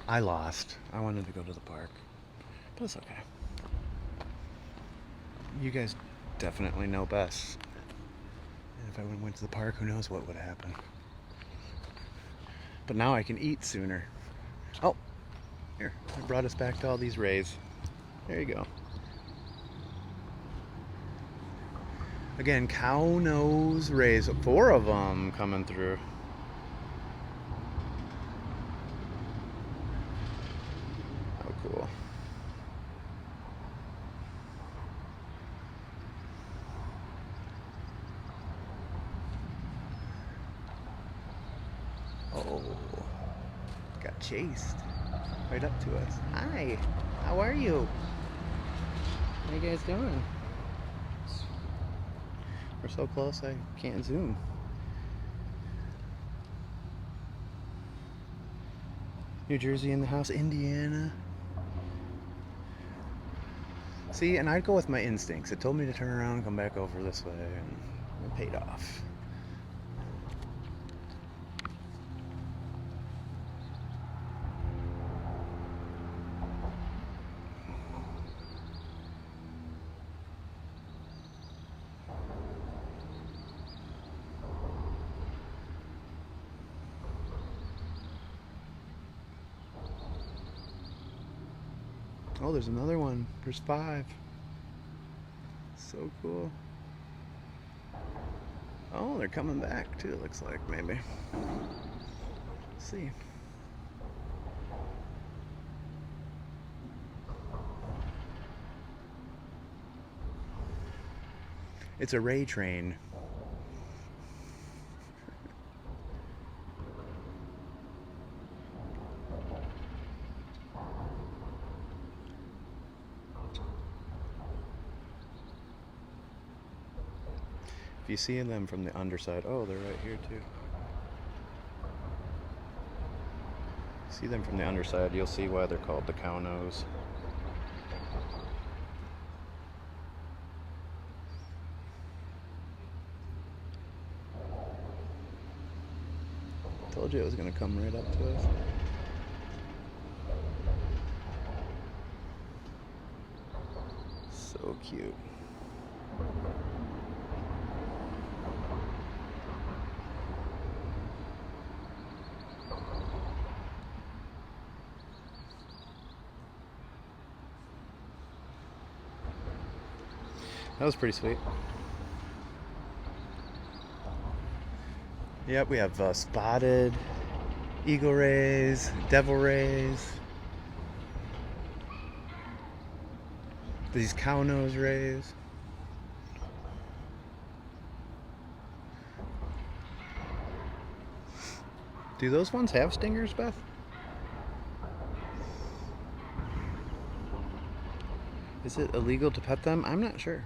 I lost. I wanted to go to the park. But it's okay. You guys definitely know best. And if I went to the park, who knows what would happen. But now I can eat sooner. Oh, here. It brought us back to all these rays. There you go. Again, Cownose rays. 4 of them coming through. How cool. Oh, got chased right up to us. Hi, how are you? How you guys doing? We're so close I can't zoom. New Jersey in the house, Indiana. See, and I'd go with my instincts. It told me to turn around and come back over this way, and it paid off. Oh, there's another one. There's 5. So cool. Oh, they're coming back too, it looks like, maybe. Let's see. It's a ray train. If you see them from the underside, oh, they're right here too. See them from the underside, you'll see why they're called the Cownose. Told you it was going to come right up to us. So cute. That was pretty sweet. Yep, we have spotted eagle rays, devil rays, these Cownose rays. Do those ones have stingers, Beth? Is it illegal to pet them? I'm not sure.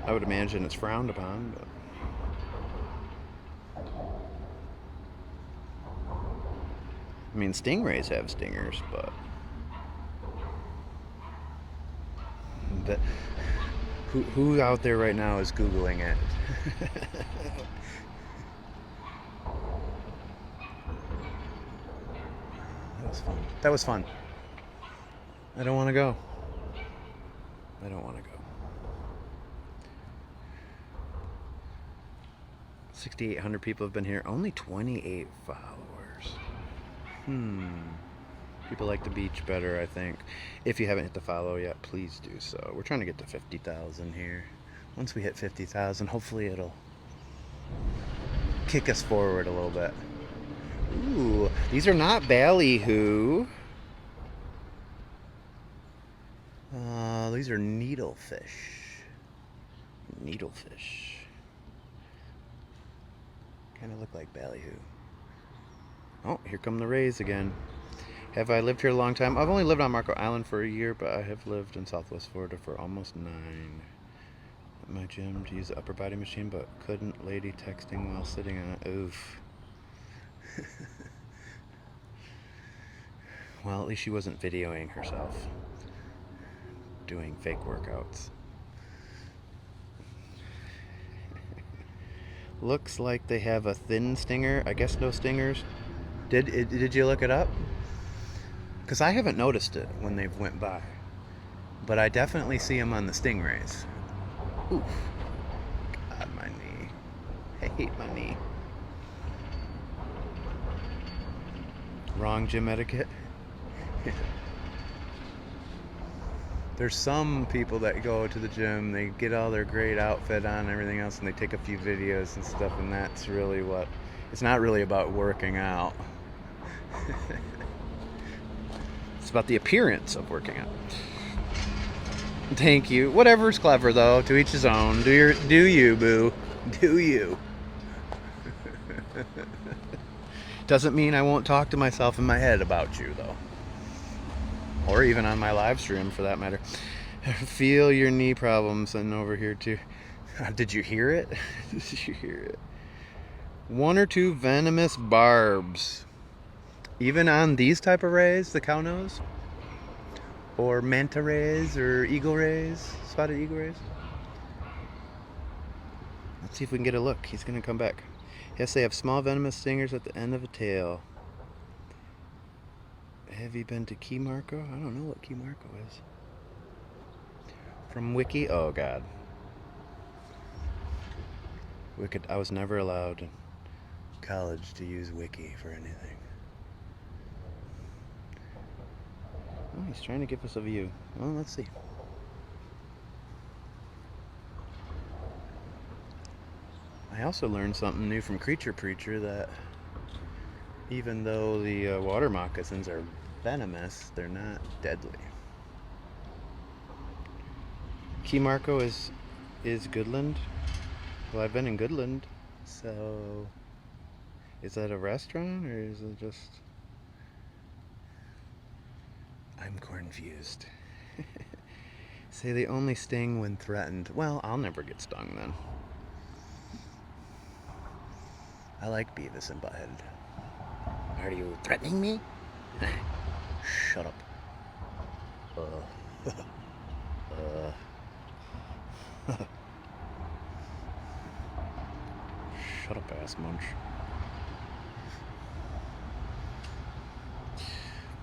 I would imagine it's frowned upon, but... I mean, stingrays have stingers, but... Who out there right now is Googling it? That was fun. That was fun. I don't want to go. I don't want to go. 6,800 people have been here. Only 28 followers. People like the beach better, I think. If you haven't hit the follow yet, please do so. We're trying to get to 50,000 here. Once we hit 50,000, hopefully it'll kick us forward a little bit. Ooh, these are not ballyhoo. These are needlefish. Needlefish. Kind of look like ballyhoo. Oh, here come the rays again. Have I lived here a long time? I've only lived on Marco Island for a year, but I have lived in Southwest Florida for almost 9. At my gym to use the upper body machine, but couldn't. Lady texting while sitting on it. Oof. Well, at least she wasn't videoing herself doing fake workouts. Looks like they have a thin stinger. I guess no stingers. Did you look it up? Because I haven't noticed it when they've went by. But I definitely see them on the stingrays. Oof. God, my knee. I hate my knee. Wrong gym etiquette. There's some people that go to the gym, they get all their great outfit on and everything else, and they take a few videos and stuff, and that's really what... It's not really about working out. It's about the appearance of working out. Thank you. Whatever's clever, though. To each his own. Do you, boo. Do you. Doesn't mean I won't talk to myself in my head about you, though. Or even on my live stream, for that matter. Feel your knee problems and over here, too. Did you hear it? Did you hear it? 1 or 2 venomous barbs. Even on these type of rays, the Cownose, or manta rays, or eagle rays, spotted eagle rays. Let's see if we can get a look. He's going to come back. Yes, they have small venomous stingers at the end of a tail. Have you been to Key Marco? I don't know what Key Marco is. From Wiki? Oh, God. Wicked. I was never allowed in college to use Wiki for anything. Oh, he's trying to give us a view. Well, let's see. I also learned something new from Creature Preacher, that even though the water moccasins are venomous, they're not deadly. Key Marco is Goodland. Well, I've been in Goodland, so is that a restaurant or is it just... I'm confused. Say they only sting when threatened. Well, I'll never get stung then. I like Beavis and Butthead. Are you threatening me? Shut up. Shut up, ass munch.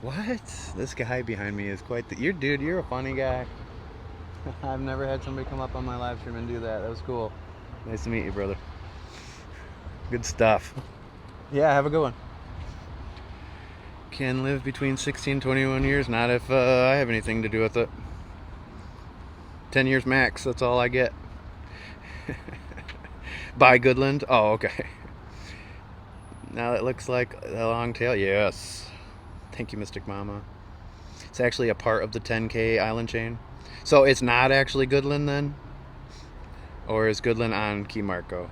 What? This guy behind me is quite the... You're a funny guy. I've never had somebody come up on my live stream and do that. That was cool. Nice to meet you, brother. Good stuff. Yeah, have a good one. Can live between 16 and 21 years. Not if I have anything to do with it. 10 years max. That's all I get. By Goodland? Oh, okay. Now it looks like a long tail. Yes. Thank you, Mystic Mama. It's actually a part of the 10K island chain. So it's not actually Goodland then? Or is Goodland on Key Marco?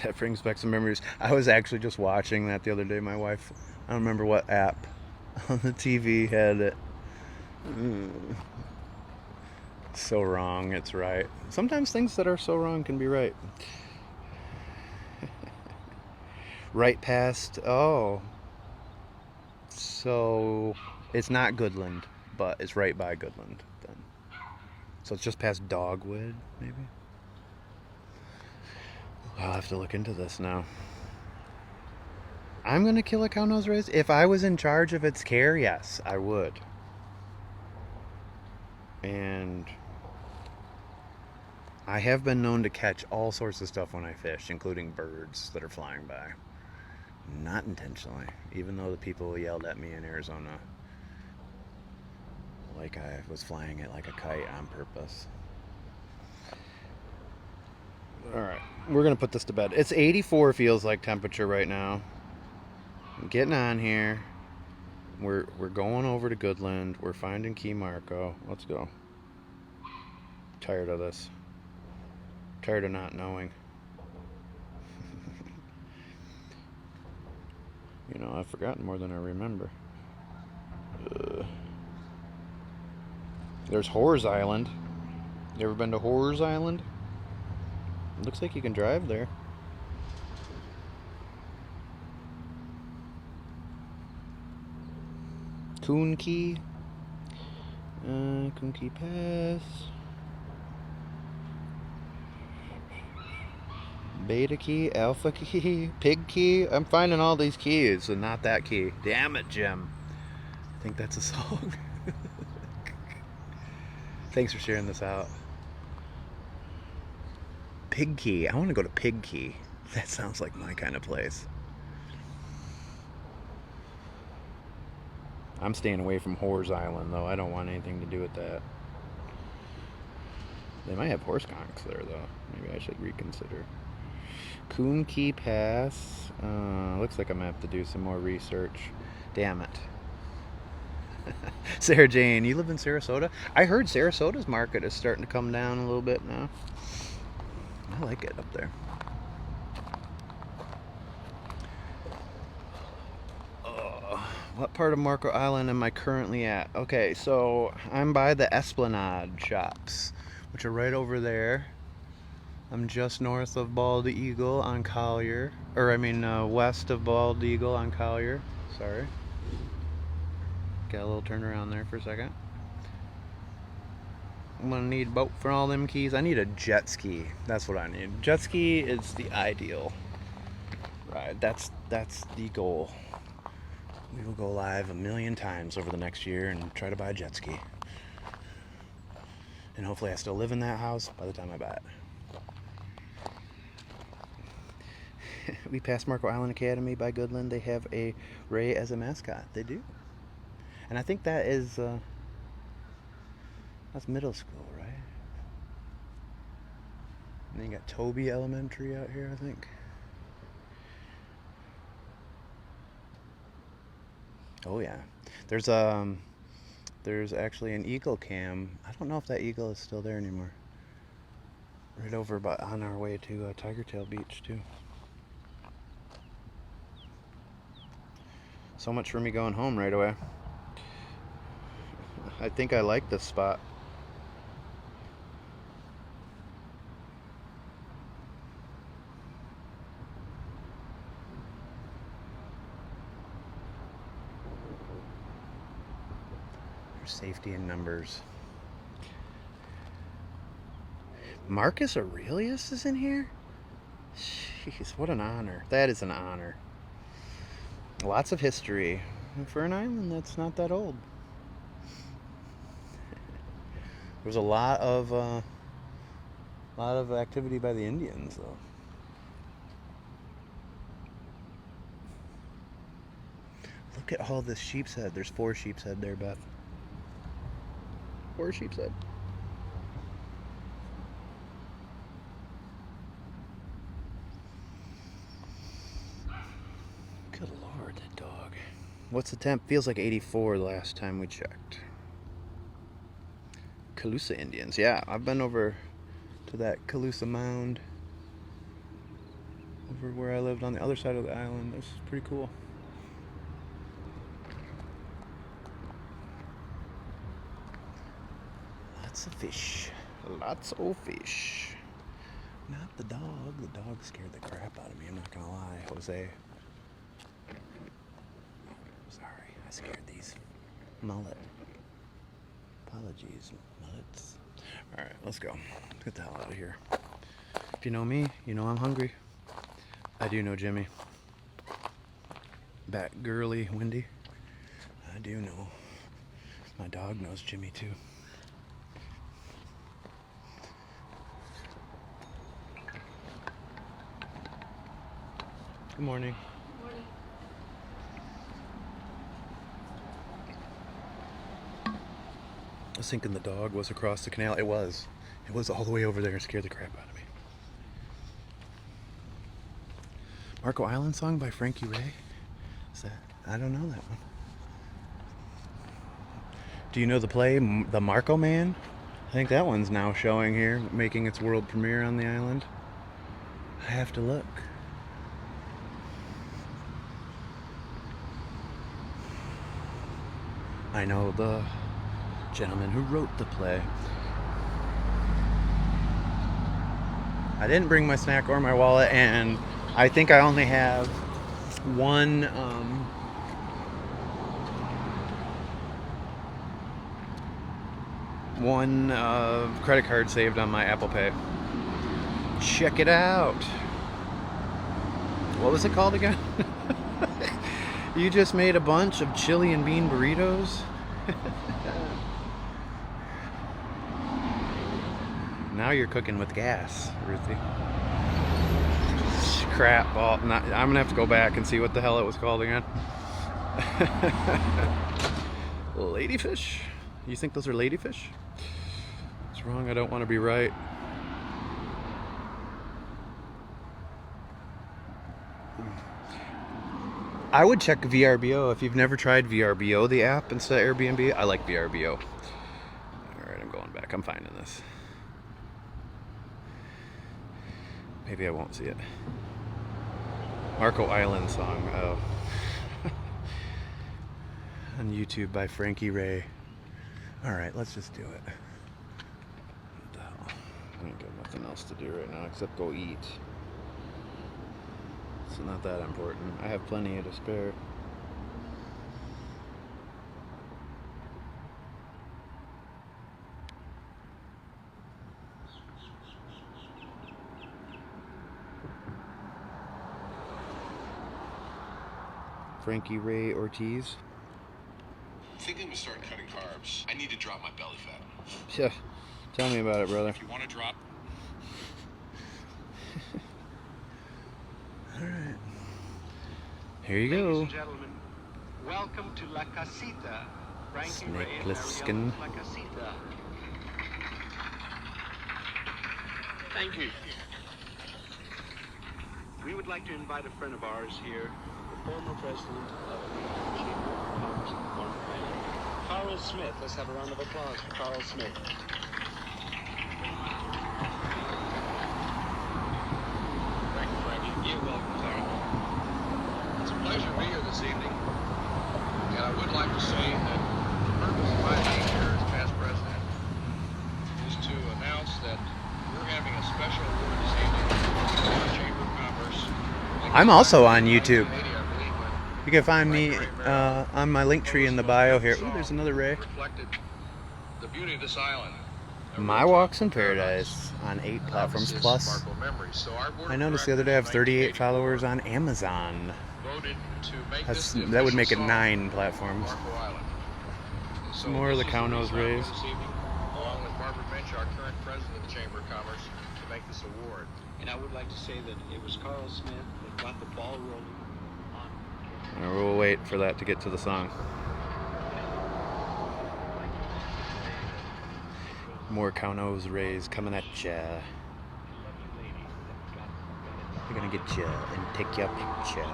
That brings back some memories. I was actually just watching that the other day. My wife, I don't remember what app on the TV had it. So wrong, it's right. Sometimes things that are so wrong can be right. Right past, oh. So it's not Goodland, but it's right by Goodland then. So it's just past Dogwood, maybe? I'll have to look into this now. I'm going to kill a Cownose race? If I was in charge of its care, yes, I would. And I have been known to catch all sorts of stuff when I fish, including birds that are flying by. Not intentionally, even though the people yelled at me in Arizona like I was flying it like a kite on purpose. Alright, we're going to put this to bed. It's 84 feels like temperature right now. I'm getting on here. We're going over to Goodland. We're finding Key Marco. Let's go. Tired of this. Tired of not knowing. You know, I've forgotten more than I remember. There's Horrors Island. You ever been to Horrors Island? It looks like you can drive there. Coon Key. Coon Key Pass. Beta Key, Alpha Key, Pig Key. I'm finding all these keys and not that key. Damn it, Jim. I think that's a song. Thanks for sharing this out. Pig Key. I want to go to Pig Key. That sounds like my kind of place. I'm staying away from Horrors Island, though. I don't want anything to do with that. They might have horse conchs there, though. Maybe I should reconsider. Coon Key Pass. Looks like I'm going to have to do some more research. Damn it. Sarah Jane, you live in Sarasota? I heard Sarasota's market is starting to come down a little bit now. I like it up there. What part of Marco Island am I currently at? Okay, so I'm by the Esplanade shops, which are right over there. I'm just north of Bald Eagle on Collier. West of Bald Eagle on Collier. Sorry. Got a little turnaround there for a second. I'm gonna need a boat for all them keys. I need a jet ski. That's what I need. Jet ski is the ideal ride. That's the goal. We will go live 1,000,000 times over the next year and try to buy a jet ski. And hopefully I still live in that house by the time I buy it. We passed Marco Island Academy by Goodland. They have a Ray as a mascot. They do. And I think that is, that's middle school, right? And then you got Toby Elementary out here, I think. Oh yeah. There's actually an eagle cam. I don't know if that eagle is still there anymore. Right over on our way to Tiger Tail Beach too. So much for me going home right away. I think I like this spot. There's safety in numbers. Marcus Aurelius is in here? Jeez, what an honor. That is an honor. Lots of history for an island that's not that old. There was a lot of activity by the Indians, though. Look at all this sheep's head. There's 4 sheep's head there, Beth. 4 sheep's head. Good Lord, that dog. What's the temp? Feels like 84 the last time we checked. Calusa Indians. Yeah, I've been over to that Calusa Mound over where I lived on the other side of the island. This is pretty cool. Lots of fish. Lots of fish. Not the dog. The dog scared the crap out of me. I'm not gonna lie, Jose. Sorry, I scared these. Mullet. Apologies, mullets. Alright, let's go. Let's get the hell out of here. If you know me, you know I'm hungry. I do know Jimmy. Bat girly Wendy. I do know. My dog knows Jimmy too. Good morning. Good morning. I was thinking the dog was across the canal. It was. It was all the way over there and scared the crap out of me. Marco Island song by Frankie Ray? Is that? I don't know that one. Do you know the play The Marco Man? think that one's now showing here, making its world premiere on the island. I have to look. I know the gentleman who wrote the play. I didn't bring my snack or my wallet, and I think I only have one credit card saved on my Apple Pay. Check it out. What was it called again? You just made a bunch of chili and bean burritos? Now you're cooking with gas, Ruthie. Crap. Well, I'm gonna have to go back and see what the hell it was called again. Ladyfish? You think those are ladyfish? It's wrong. I don't want to be right. I would check VRBO if you've never tried VRBO, the app, instead of Airbnb. I like VRBO. Alright, I'm going back. I'm finding this. Maybe I won't see it. Marco Island song. Oh. On YouTube by Frankie Ray. Alright, let's just do it. What the hell? I ain't got nothing else to do right now except go eat. It's not that important. I have plenty to spare. Frankie Ray Ortiz. I'm thinking of starting cutting carbs. I need to drop my belly fat. Yeah, tell me about it, brother. If you want to drop. Alright. Here you go. Ladies and gentlemen, welcome to La Casita. Frankie Ray and Snake La Casita. Thank you. We would like to invite a friend of ours here, the former president of the Chamber of Commerce of North Island, Carl Smith. Let's have a round of applause for Carl Smith. Thank you, Frankie. You're welcome, Carl. It's a pleasure to be here this evening. And I would like to say that the purpose of my being here as past president is to announce that we're having a special award this evening for the Chamber of Commerce. I'm also on YouTube. 1980, I believe, when You can find me on my link tree in the bio here. Ooh, there's another Ray. reflected the beauty of this island. My Walks in Paradise on 8 platforms plus. I noticed the other day I have 38 followers on Amazon. That would make it 9 platforms. Some more of the Cownose Rays. Along with Barbara Finch, our current president of the Chamber of Commerce, to make this award. And I would like to say that it was Carl Smith that got the ball rolling on. And we'll wait for that to get to the song. More Cownose Rays coming at ya. They're gonna get ya and take your picture.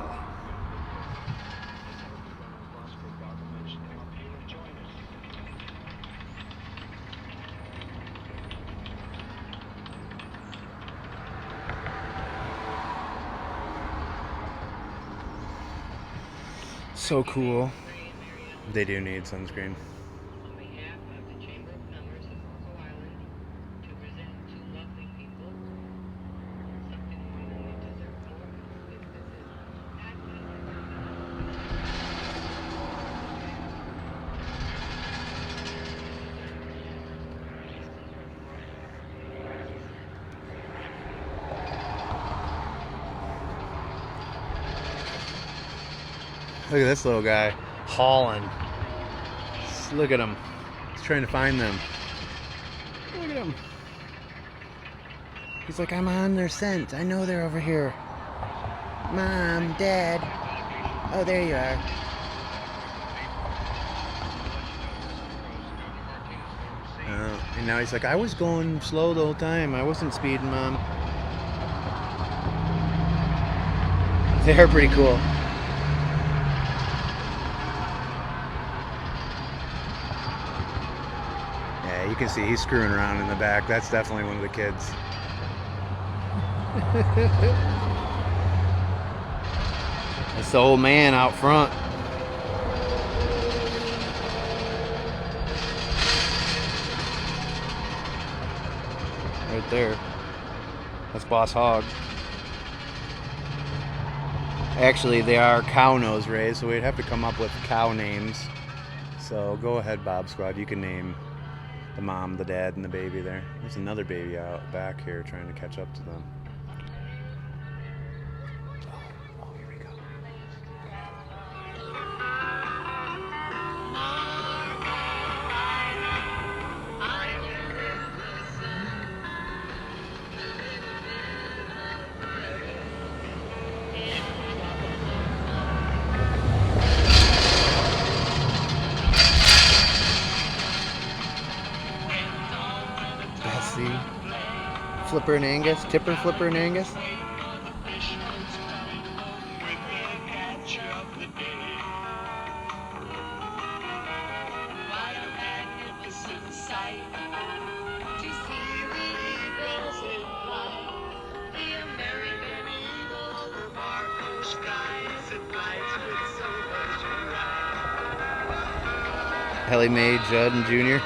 So cool. They do need sunscreen. On behalf of the Chamber of Commerce of Marco Island, to present two lovely people, something more than they deserve for, because this is Look at this little guy hauling. Just look at him. He's trying to find them. Look at him. He's like, I'm on their scent. I know they're over here. Mom, Dad. Oh, there you are. And now he's like, I was going slow the whole time. I wasn't speeding, Mom. They're pretty cool. You can see he's screwing around in the back. That's definitely one of the kids. That's the old man out front. Right there. That's Boss Hog. Actually, they are Cownose raised, so we'd have to come up with cow names. So go ahead, Bob Squad. You can name the mom, the dad, and the baby there. There's another baby out back here trying to catch up to them. Oh, here we go. Bessie, Flipper and Angus, Tipper, Flipper and Angus. Ellie Mae, Judd, and Junior.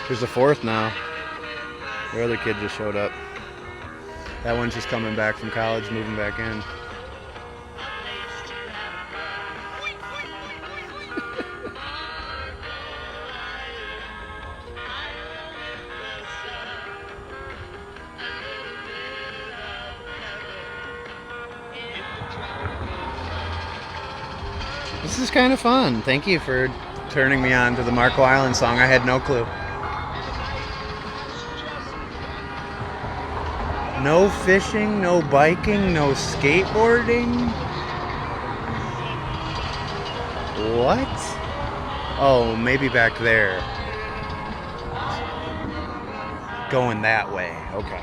There's a fourth now. Their other kid just showed up. That one's just coming back from college, moving back in. This is kind of fun. Thank you for turning me on to the Marco Island song. I had no clue. No fishing, no biking, no skateboarding. What? Oh, maybe back there. Going that way. Okay.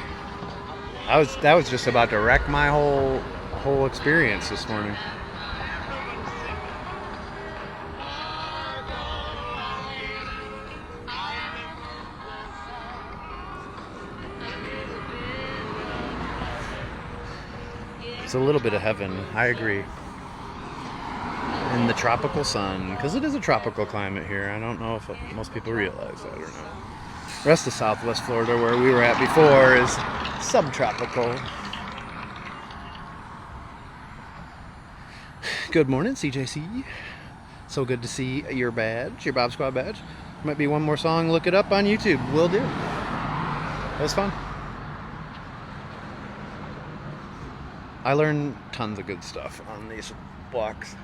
That was just about to wreck my whole experience this morning. It's a little bit of heaven, I agree. In the tropical sun, because it is a tropical climate here. I don't know if most people realize that or not. The rest of Southwest Florida, where we were at before, is subtropical. Good morning, CJC. So good to see your badge, your Bob Squad badge. Might be one more song, look it up on YouTube. Will do. That was fun. I learned tons of good stuff on these walks.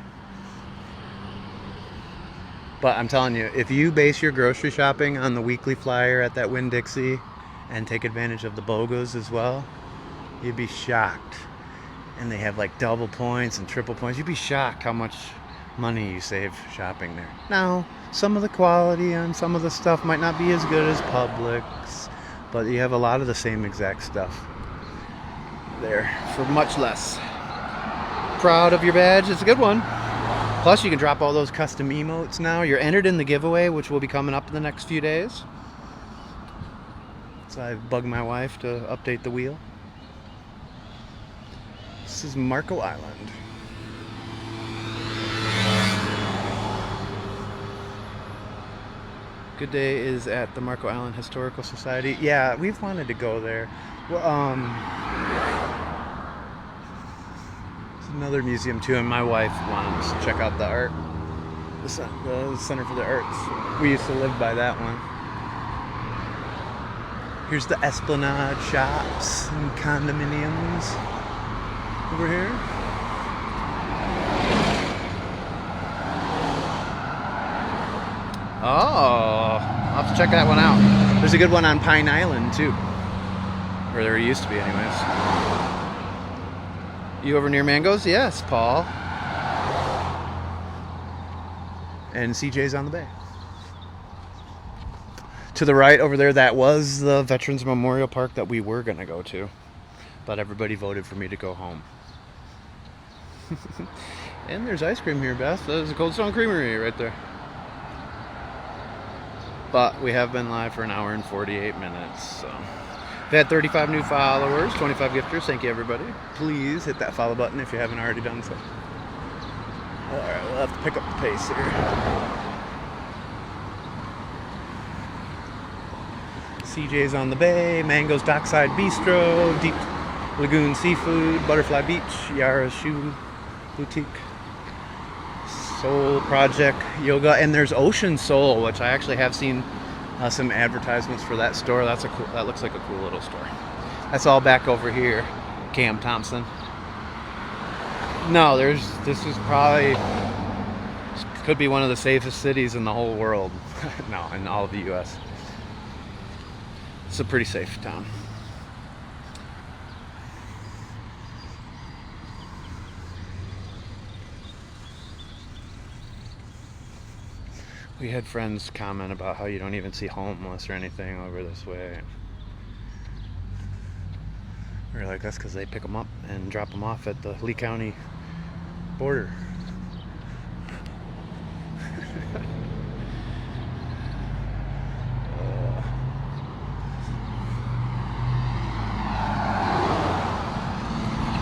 But I'm telling you, if you base your grocery shopping on the weekly flyer at that Winn-Dixie and take advantage of the BOGOs as well, you'd be shocked. And they have like double points and triple points. You'd be shocked how much money you save shopping there. Now, some of the quality on some of the stuff might not be as good as Publix, but you have a lot of the same exact stuff there for much less. Proud of your badge. It's a good one. Plus, you can drop all those custom emotes now. You're entered in the giveaway, which will be coming up in the next few days. So I bugged my wife to update the wheel. This is Marco Island. Good Day is at the Marco Island Historical Society. Yeah, we've wanted to go there. Well, there's another museum too, and my wife wanted us to check out the art, the Center for the Arts. We used to live by that one. Here's the Esplanade shops and condominiums over here. Oh, I'll have to check that one out. There's a good one on Pine Island too, or there used to be anyways. You over near Mangoes? Yes, Paul. And CJ's on the bay. To the right over there, that was the Veterans Memorial Park that we were going to go to. But everybody voted for me to go home. And there's ice cream here, Beth. There's a Cold Stone Creamery right there. But we have been live for an hour and 48 minutes. So we've had 35 new followers, 25 gifters. Thank you, everybody. Please hit that follow button if you haven't already done so. All right, we'll have to pick up the pace here. CJ's on the bay, Mango's Dockside Bistro, Deep Lagoon Seafood, Butterfly Beach, Yara's Shoe Boutique, Soul Project Yoga, and there's Ocean Soul, which I actually have seen some advertisements for that store. That looks like a cool little store. That's all back over here, Cam Thompson. No, this is probably, could be one of the safest cities in the whole world. No, in all of the U.S. It's a pretty safe town. We had friends comment about how you don't even see homeless or anything over this way. We were like, that's because they pick them up and drop them off at the Lee County border.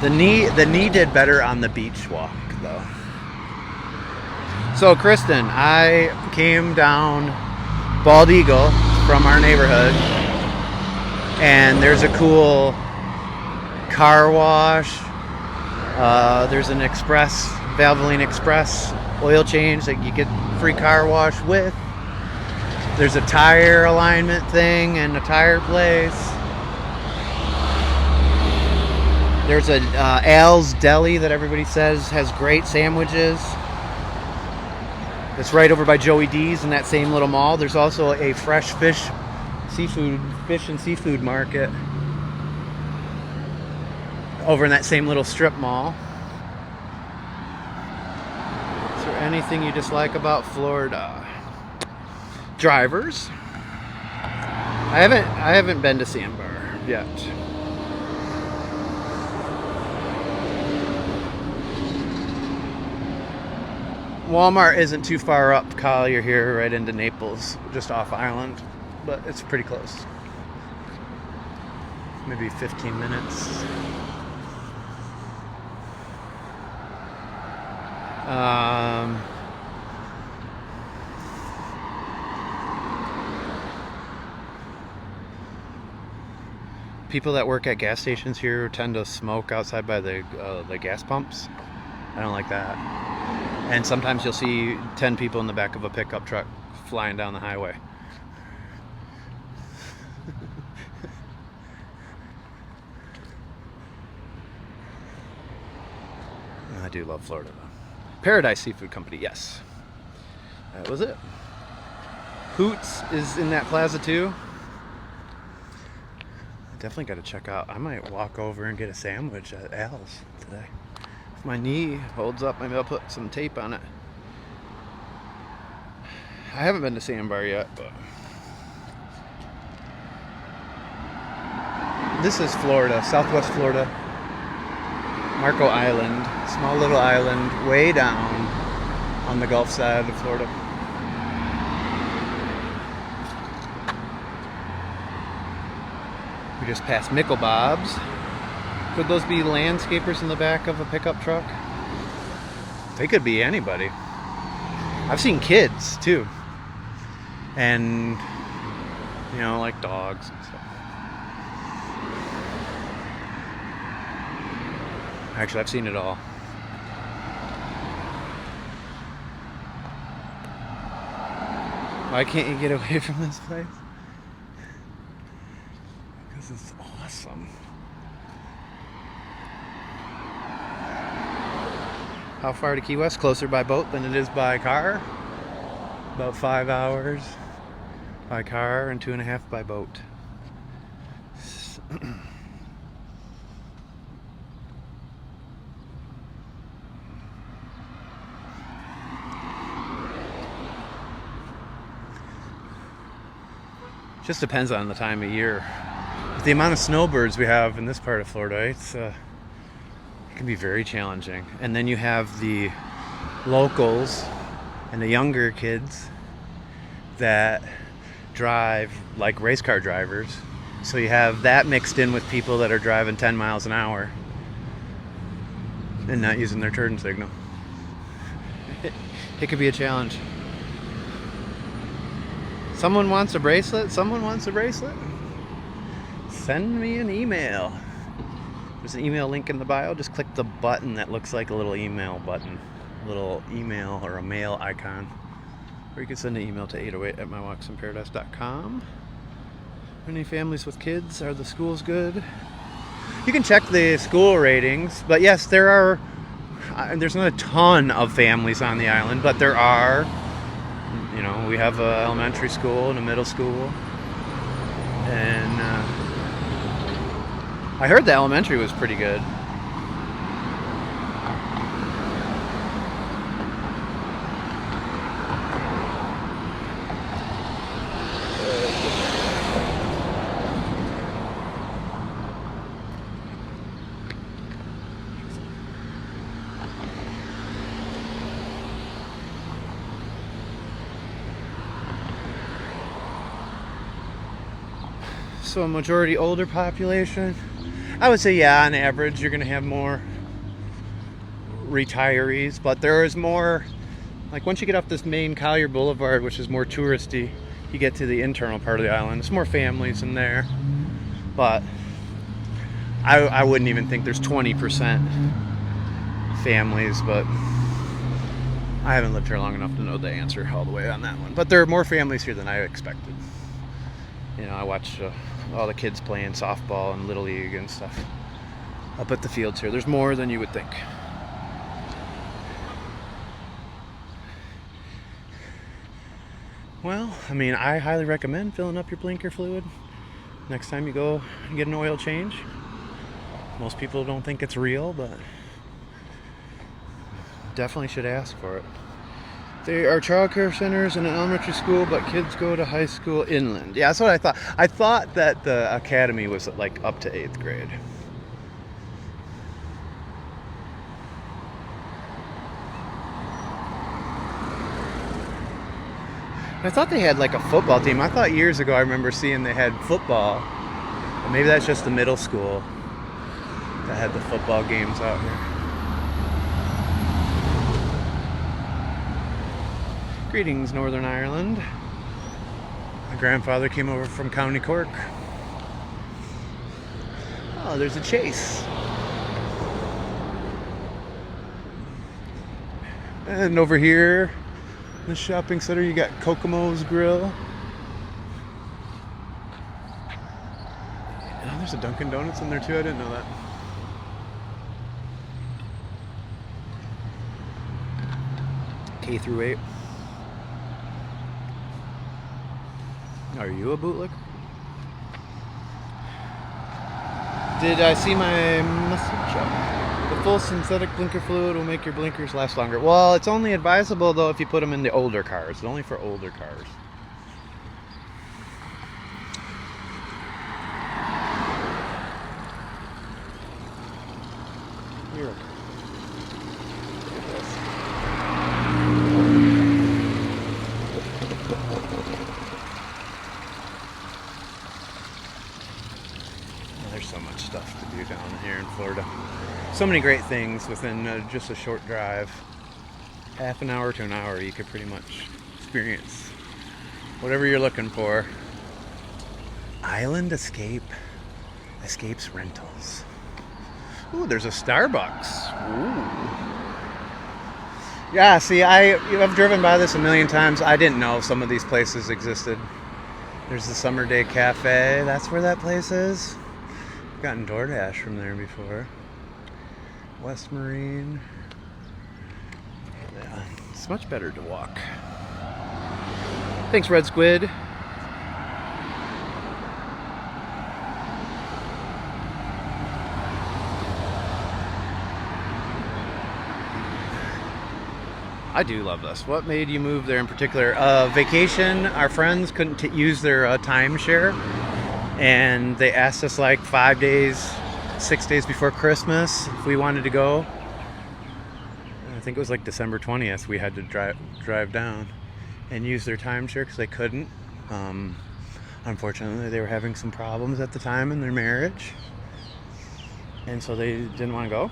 The knee did better on the beach walk, though. So, Kristen, I came down Bald Eagle from our neighborhood, and there's a cool car wash. There's an Express, Valvoline Express oil change that you get free car wash with. There's a tire alignment thing and a tire place. There's a Al's Deli that everybody says has great sandwiches. It's right over by Joey D's in that same little mall. There's also a fresh fish and seafood market over in that same little strip mall. Is there anything you dislike about Florida? Drivers. I haven't been to Sandbar yet. Walmart isn't too far up Collier here, right into Naples, just off island, but it's pretty close. Maybe 15 minutes. People that work at gas stations here tend to smoke outside by the gas pumps. I don't like that. And sometimes you'll see 10 people in the back of a pickup truck flying down the highway. I do love Florida, though. Paradise Seafood Company, yes. That was it. Hoots is in that plaza, too. I definitely got to check out. I might walk over and get a sandwich at Al's today. If my knee holds up, maybe I'll put some tape on it. I haven't been to Sandbar yet, but this is Florida, Southwest Florida. Marco Island, small little island way down on the Gulf side of Florida. We just passed Mickle Bob's. Could those be landscapers in the back of a pickup truck? They could be anybody. I've seen kids too. And, you know, like dogs and stuff. Actually, I've seen it all. Why can't you get away from this place? Because it's awesome. How far to Key West? Closer by boat than it is by car. About 5 hours by car and 2.5 by boat. Just depends on the time of year. With the amount of snowbirds we have in this part of Florida, it can be very challenging. And then you have the locals and the younger kids that drive like race car drivers. So you have that mixed in with people that are driving 10 miles an hour and not using their turn signal. It could be a challenge. Someone wants a bracelet? Someone wants a bracelet? Send me an email. There's an email link in the bio. Just click the button that looks like a little email button. A little email or a mail icon. Or you can send an email to 808@mywalksinparadise.com. Any families with kids? Are the schools good? You can check the school ratings, but yes, there's not a ton of families on the island, but there are. You know, we have an elementary school and a middle school, and I heard the elementary was pretty good. So a majority older population. I would say, yeah, on average you're going to have more retirees, but there is more, like once you get off this main Collier Blvd, which is more touristy, you get to the internal part of the island. There's more families in there, but I wouldn't even think there's 20% families, but I haven't lived here long enough to know the answer all the way on that one. But there are more families here than I expected. You know, I watch all the kids playing softball and Little League and stuff up at the fields here. There's more than you would think. Well, I mean, I highly recommend filling up your blinker fluid next time you go and get an oil change. Most people don't think it's real, but definitely should ask for it. They are child care centers and an elementary school, but kids go to high school inland. Yeah, that's what I thought. I thought that the academy was like up to 8th grade. I thought they had like a football team. I thought years ago I remember seeing they had football. But maybe that's just the middle school that had the football games out here. Greetings, Northern Ireland. My grandfather came over from County Cork. Oh, there's a chase. And over here, in the shopping center, you got Kokomo's Grill. Oh, there's a Dunkin' Donuts in there too. I didn't know that. K through 8. Are you a bootlicker? Did I see my message? The full synthetic blinker fluid will make your blinkers last longer. Well, it's only advisable though if you put them in the older cars. It's only for older cars. Here. So much stuff to do down here in Florida. So many great things within just a short drive. Half an hour to an hour, you could pretty much experience whatever you're looking for. Island Escapes Rentals. Ooh, there's a Starbucks. Ooh. Yeah, see, I've driven by this a million times. I didn't know some of these places existed. There's the Summer Day Cafe. That's where that place is. I've gotten DoorDash from there before. West Marine. Yeah, it's much better to walk. Thanks, Red Squid. I do love this. What made you move there in particular? Vacation. Our friends couldn't use their timeshare. And they asked us like 5 days, 6 days before Christmas if we wanted to go. And I think it was like December 20th we had to drive down and use their timeshare because they couldn't. Unfortunately, they were having some problems at the time in their marriage, and so they didn't want to go.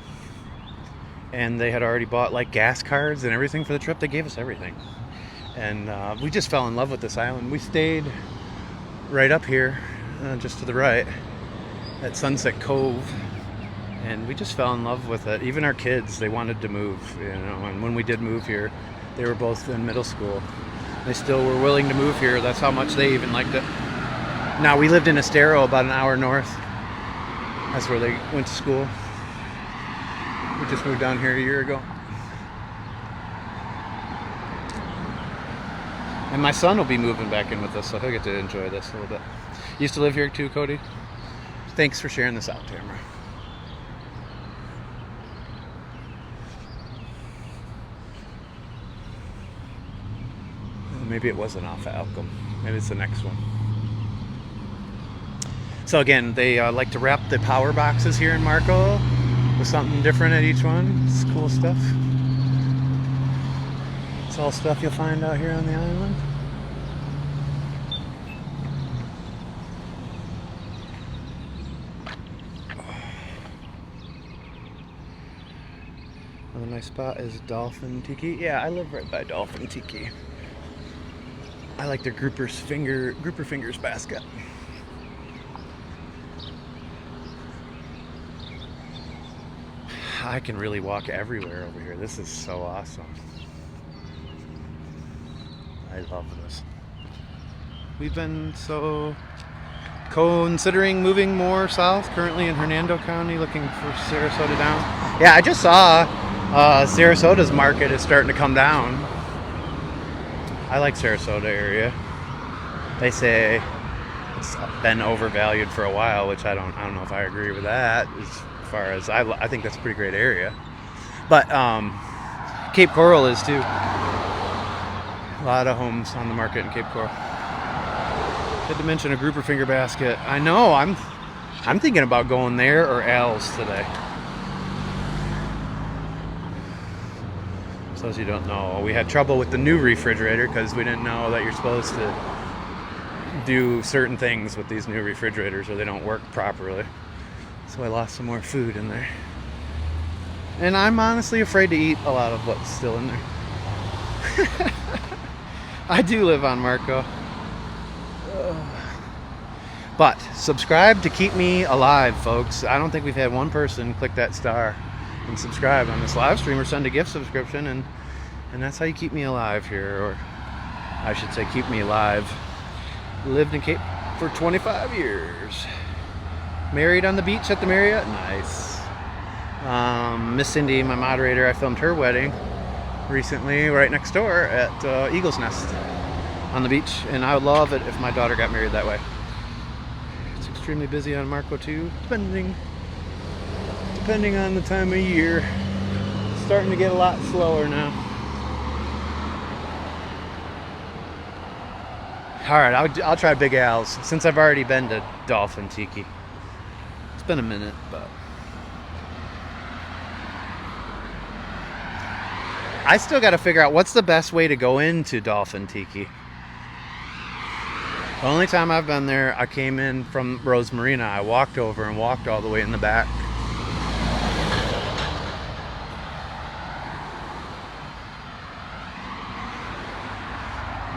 And they had already bought like gas cards and everything for the trip. They gave us everything, and we just fell in love with this island. We stayed right up here, just to the right, at Sunset Cove, and we just fell in love with it. Even our kids, they wanted to move, you know. And when we did move here, they were both in middle school. They still were willing to move here. That's how much they even liked it. Now, we lived in Estero, about an hour north. That's where they went to school. We just moved down here a year ago. And my son will be moving back in with us, so he'll get to enjoy this a little bit. You used to live here too, Cody? Thanks for sharing this out, Tamara. Maybe it wasn't off of Alchem. Maybe it's the next one. So again, they like to wrap the power boxes here in Marco with something different at each one. It's cool stuff. It's all stuff you'll find out here on the island. Another nice spot is Dolphin Tiki. Yeah, I live right by Dolphin Tiki. I like their grouper fingers basket. I can really walk everywhere over here. This is so awesome. I love this. We've been considering moving more south, currently in Hernando County, looking for Sarasota down. Yeah, I just saw Sarasota's market is starting to come down. I like Sarasota area. They say it's been overvalued for a while, which I don't know if I agree with that. As far as I think that's a pretty great area, but Cape Coral is too. A lot of homes on the market in Cape Coral. Had to mention a grouper finger basket. I know I'm thinking about going there or Al's today. So as you don't know, we had trouble with the new refrigerator because we didn't know that you're supposed to do certain things with these new refrigerators or they don't work properly. So I lost some more food in there. And I'm honestly afraid to eat a lot of what's still in there. I do live on Marco. But subscribe to keep me alive, folks. I don't think we've had one person click that star and subscribe on this live stream or send a gift subscription, and that's how you keep me alive here, or I should say keep me alive. Lived in Cape for 25 years. Married on the beach at the Marriott. Nice. Miss Cindy, my moderator, I filmed her wedding recently right next door at Eagle's Nest on the beach, and I would love it if my daughter got married that way. It's extremely busy on Marco too, depending on the time of year. It's starting to get a lot slower now. Alright, I'll try Big Al's since I've already been to Dolphin Tiki. It's been a minute, but I still got to figure out what's the best way to go into Dolphin Tiki. The only time I've been there, I came in from Rose Marina. I walked over and walked all the way in the back.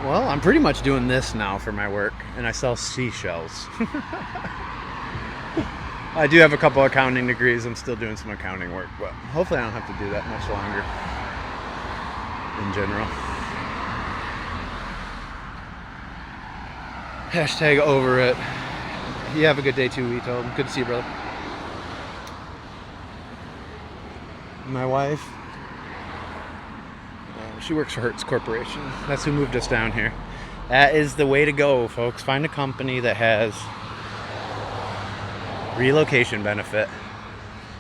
Well, I'm pretty much doing this now for my work, and I sell seashells. I do have a couple accounting degrees. I'm still doing some accounting work, but hopefully I don't have to do that much longer in general. Hashtag over it. You have a good day too, we told him. Good to see you, brother. My wife, she works for Hertz Corporation. That's who moved us down here. That is the way to go, folks. Find a company that has relocation benefit.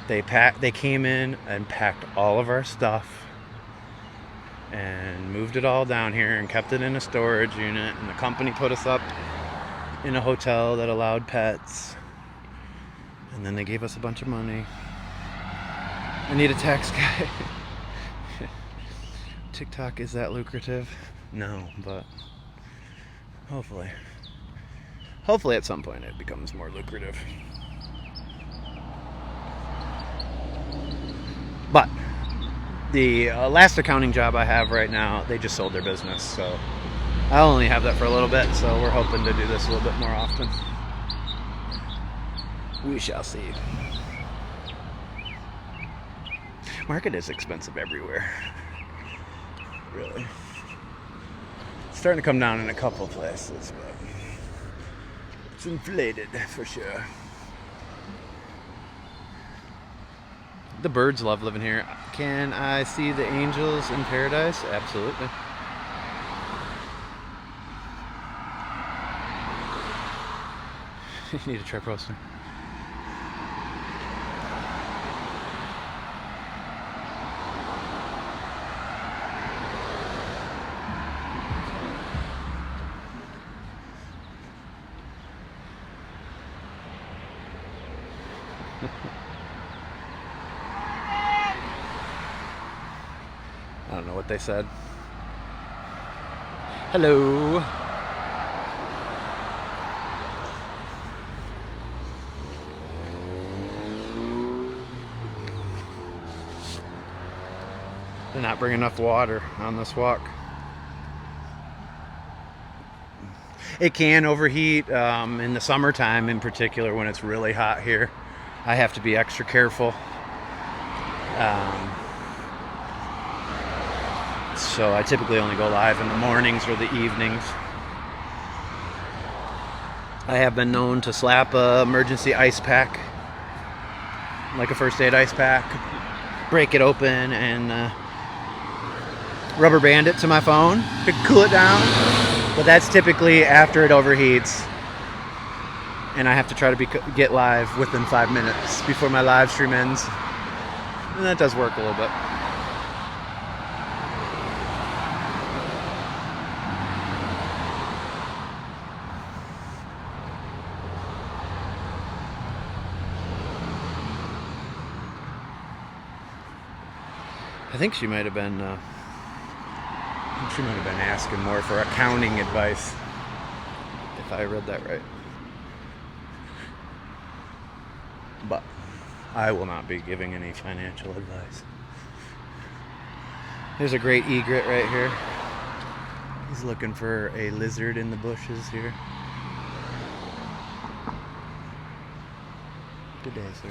They came in and packed all of our stuff and moved it all down here and kept it in a storage unit, and the company put us up in a hotel that allowed pets, and then they gave us a bunch of money. I need a tax guy. TikTok, is that lucrative? No, but hopefully hopefully at some point it becomes more lucrative. But the last accounting job I have right now, they just sold their business, so I only have that for a little bit, so we're hoping to do this a little bit more often. We shall see. Market is expensive everywhere. Really. It's starting to come down in a couple of places, but it's inflated for sure. The birds love living here. Can I see the angels in paradise? Absolutely. You need a trip roaster. I don't know what they said. Hello. They're not bringing enough water on this walk. It can overheat in the summertime, in particular when it's really hot here. I have to be extra careful. So I typically only go live in the mornings or the evenings. I have been known to slap a emergency ice pack, like a first aid ice pack, break it open and rubber band it to my phone to cool it down. But that's typically after it overheats, and I have to try to get live within 5 minutes before my live stream ends, and that does work a little bit. I think she might have been asking more for accounting advice, if I read that right. But I will not be giving any financial advice. There's a great egret right here. He's looking for a lizard in the bushes here. Good day, sir.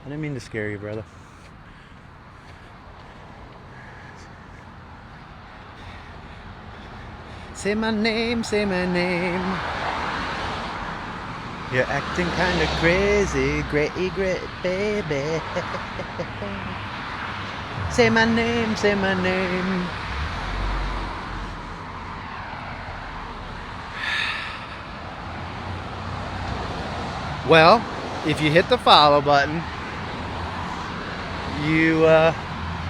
I didn't mean to scare you, brother. Say my name, say my name. You're acting kinda crazy, great egret, baby. Say my name, say my name. Well, if you hit the follow button, you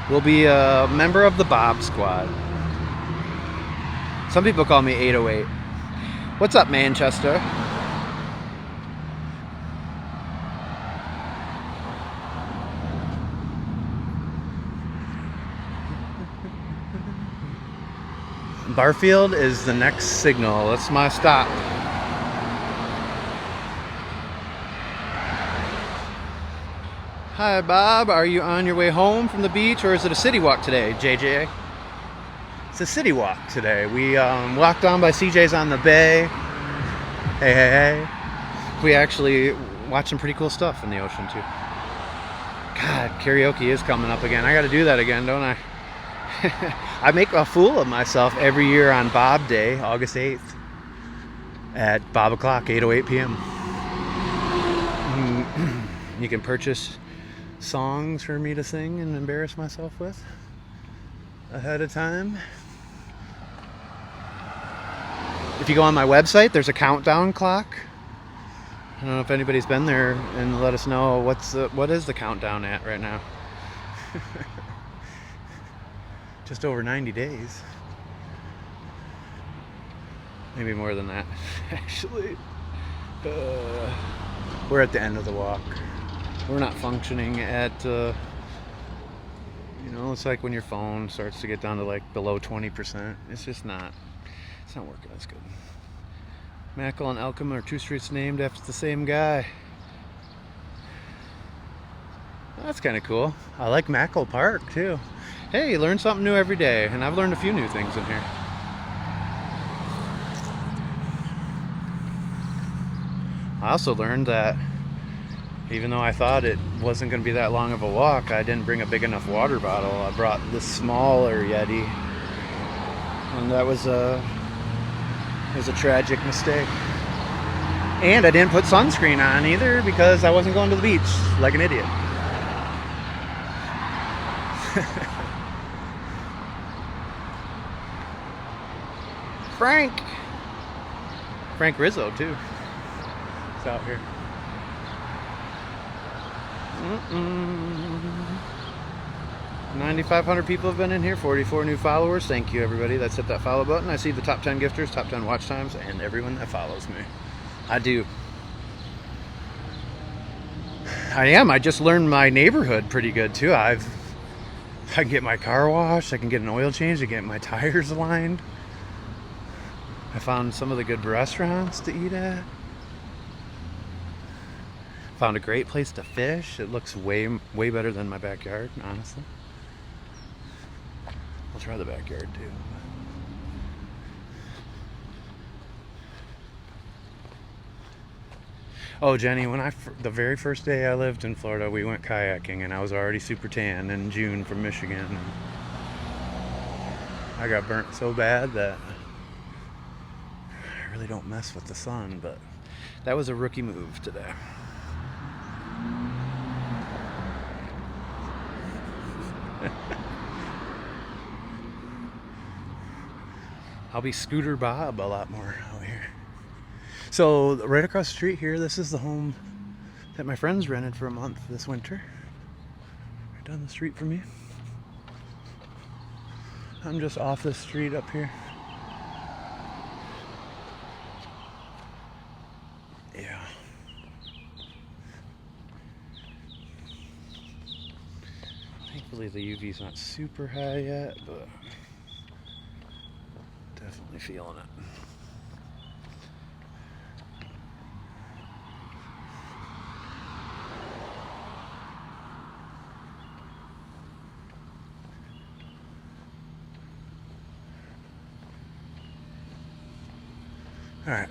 will be a member of the Bob Squad. Some people call me 808. What's up, Manchester? Barfield is the next signal. That's my stop. Hi, Bob. Are you on your way home from the beach, or is it a city walk today, JJ? It's a city walk today. We walked on by CJ's on the bay. Hey, hey, hey. We actually watched some pretty cool stuff in the ocean, too. God, karaoke is coming up again. I got to do that again, don't I? I make a fool of myself every year on Bob Day, August 8th, at Bob o'clock, 8:08 p.m. You can purchase songs for me to sing and embarrass myself with ahead of time. If you go on my website, there's a countdown clock. I don't know if anybody's been there and let us know what is the countdown at right now. Just over 90 days. Maybe more than that, actually. We're at the end of the walk. We're not functioning at, it's like when your phone starts to get down to like below 20%. It's just not, it's not working as good. Mackle and Elkham are two streets named after the same guy. That's kind of cool. I like Mackle Park too. Hey, you learn something new every day, and I've learned a few new things in here. I also learned that even though I thought it wasn't going to be that long of a walk, I didn't bring a big enough water bottle. I brought the smaller Yeti, and that was a tragic mistake. And I didn't put sunscreen on either because I wasn't going to the beach like an idiot. Frank Rizzo too. It's out here. 9,500 people have been in here, 44 new followers. Thank you everybody that's hit that follow button. I see the top 10 gifters, top 10 watch times, and everyone that follows me. I do. I just learned my neighborhood pretty good too. I can get my car washed, I can get an oil change, I can get my tires aligned. I found some of the good restaurants to eat at. Found a great place to fish. It looks way better than my backyard, honestly. I'll try the backyard too. Oh, Jenny, the very first day I lived in Florida, we went kayaking, and I was already super tan in June from Michigan. And I got burnt so bad that I really don't mess with the sun, but that was a rookie move today. I'll be Scooter Bob a lot more out here. So right across the street here, this is the home that my friends rented for a month this winter. Right down the street from me. I'm just off this street up here. Yeah. Thankfully the UV's not super high yet, but definitely feeling it. Alright,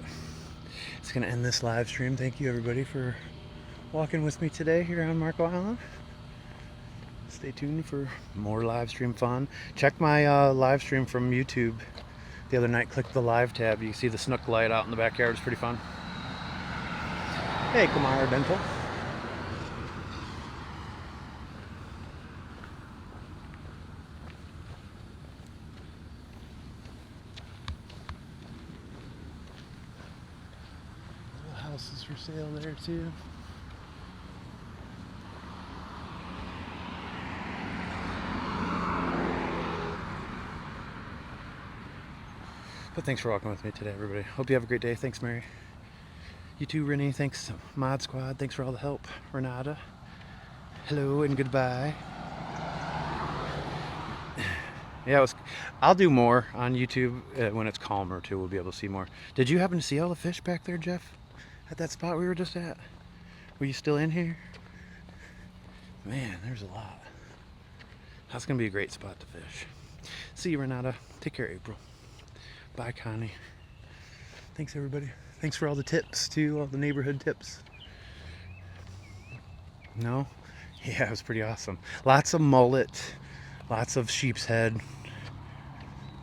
it's going to end this live stream. Thank you everybody for walking with me today here on Marco Island. Stay tuned for more live stream fun. Check my live stream from YouTube the other night. Click the live tab. You can see the snook light out in the backyard. It's pretty fun. Hey, Kumar Dental. Houses for sale there too. But thanks for walking with me today, everybody. Hope you have a great day. Thanks, Mary. You too, Renee. Thanks, Mod Squad. Thanks for all the help. Renata. Hello and goodbye. Yeah, I'll do more on YouTube when it's calmer too. We'll be able to see more. Did you happen to see all the fish back there, Jeff? At that spot we were just at? Were you still in here? Man, there's a lot. That's gonna be a great spot to fish. See you, Renata. Take care, April. Bye, Connie. Thanks, everybody. Thanks for all the tips too, all the neighborhood tips. No? Yeah, it was pretty awesome. Lots of mullet, lots of sheep's head.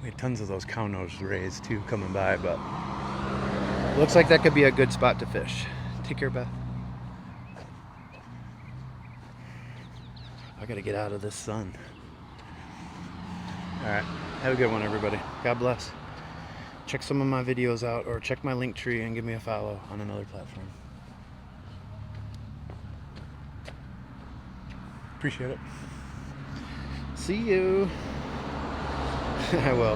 We had tons of those Cownose rays too coming by, but looks like that could be a good spot to fish. Take care, Beth. I gotta get out of this sun. Alright, have a good one, everybody. God bless. Check some of my videos out, or check my link tree and give me a follow on another platform. Appreciate it. See you. I will.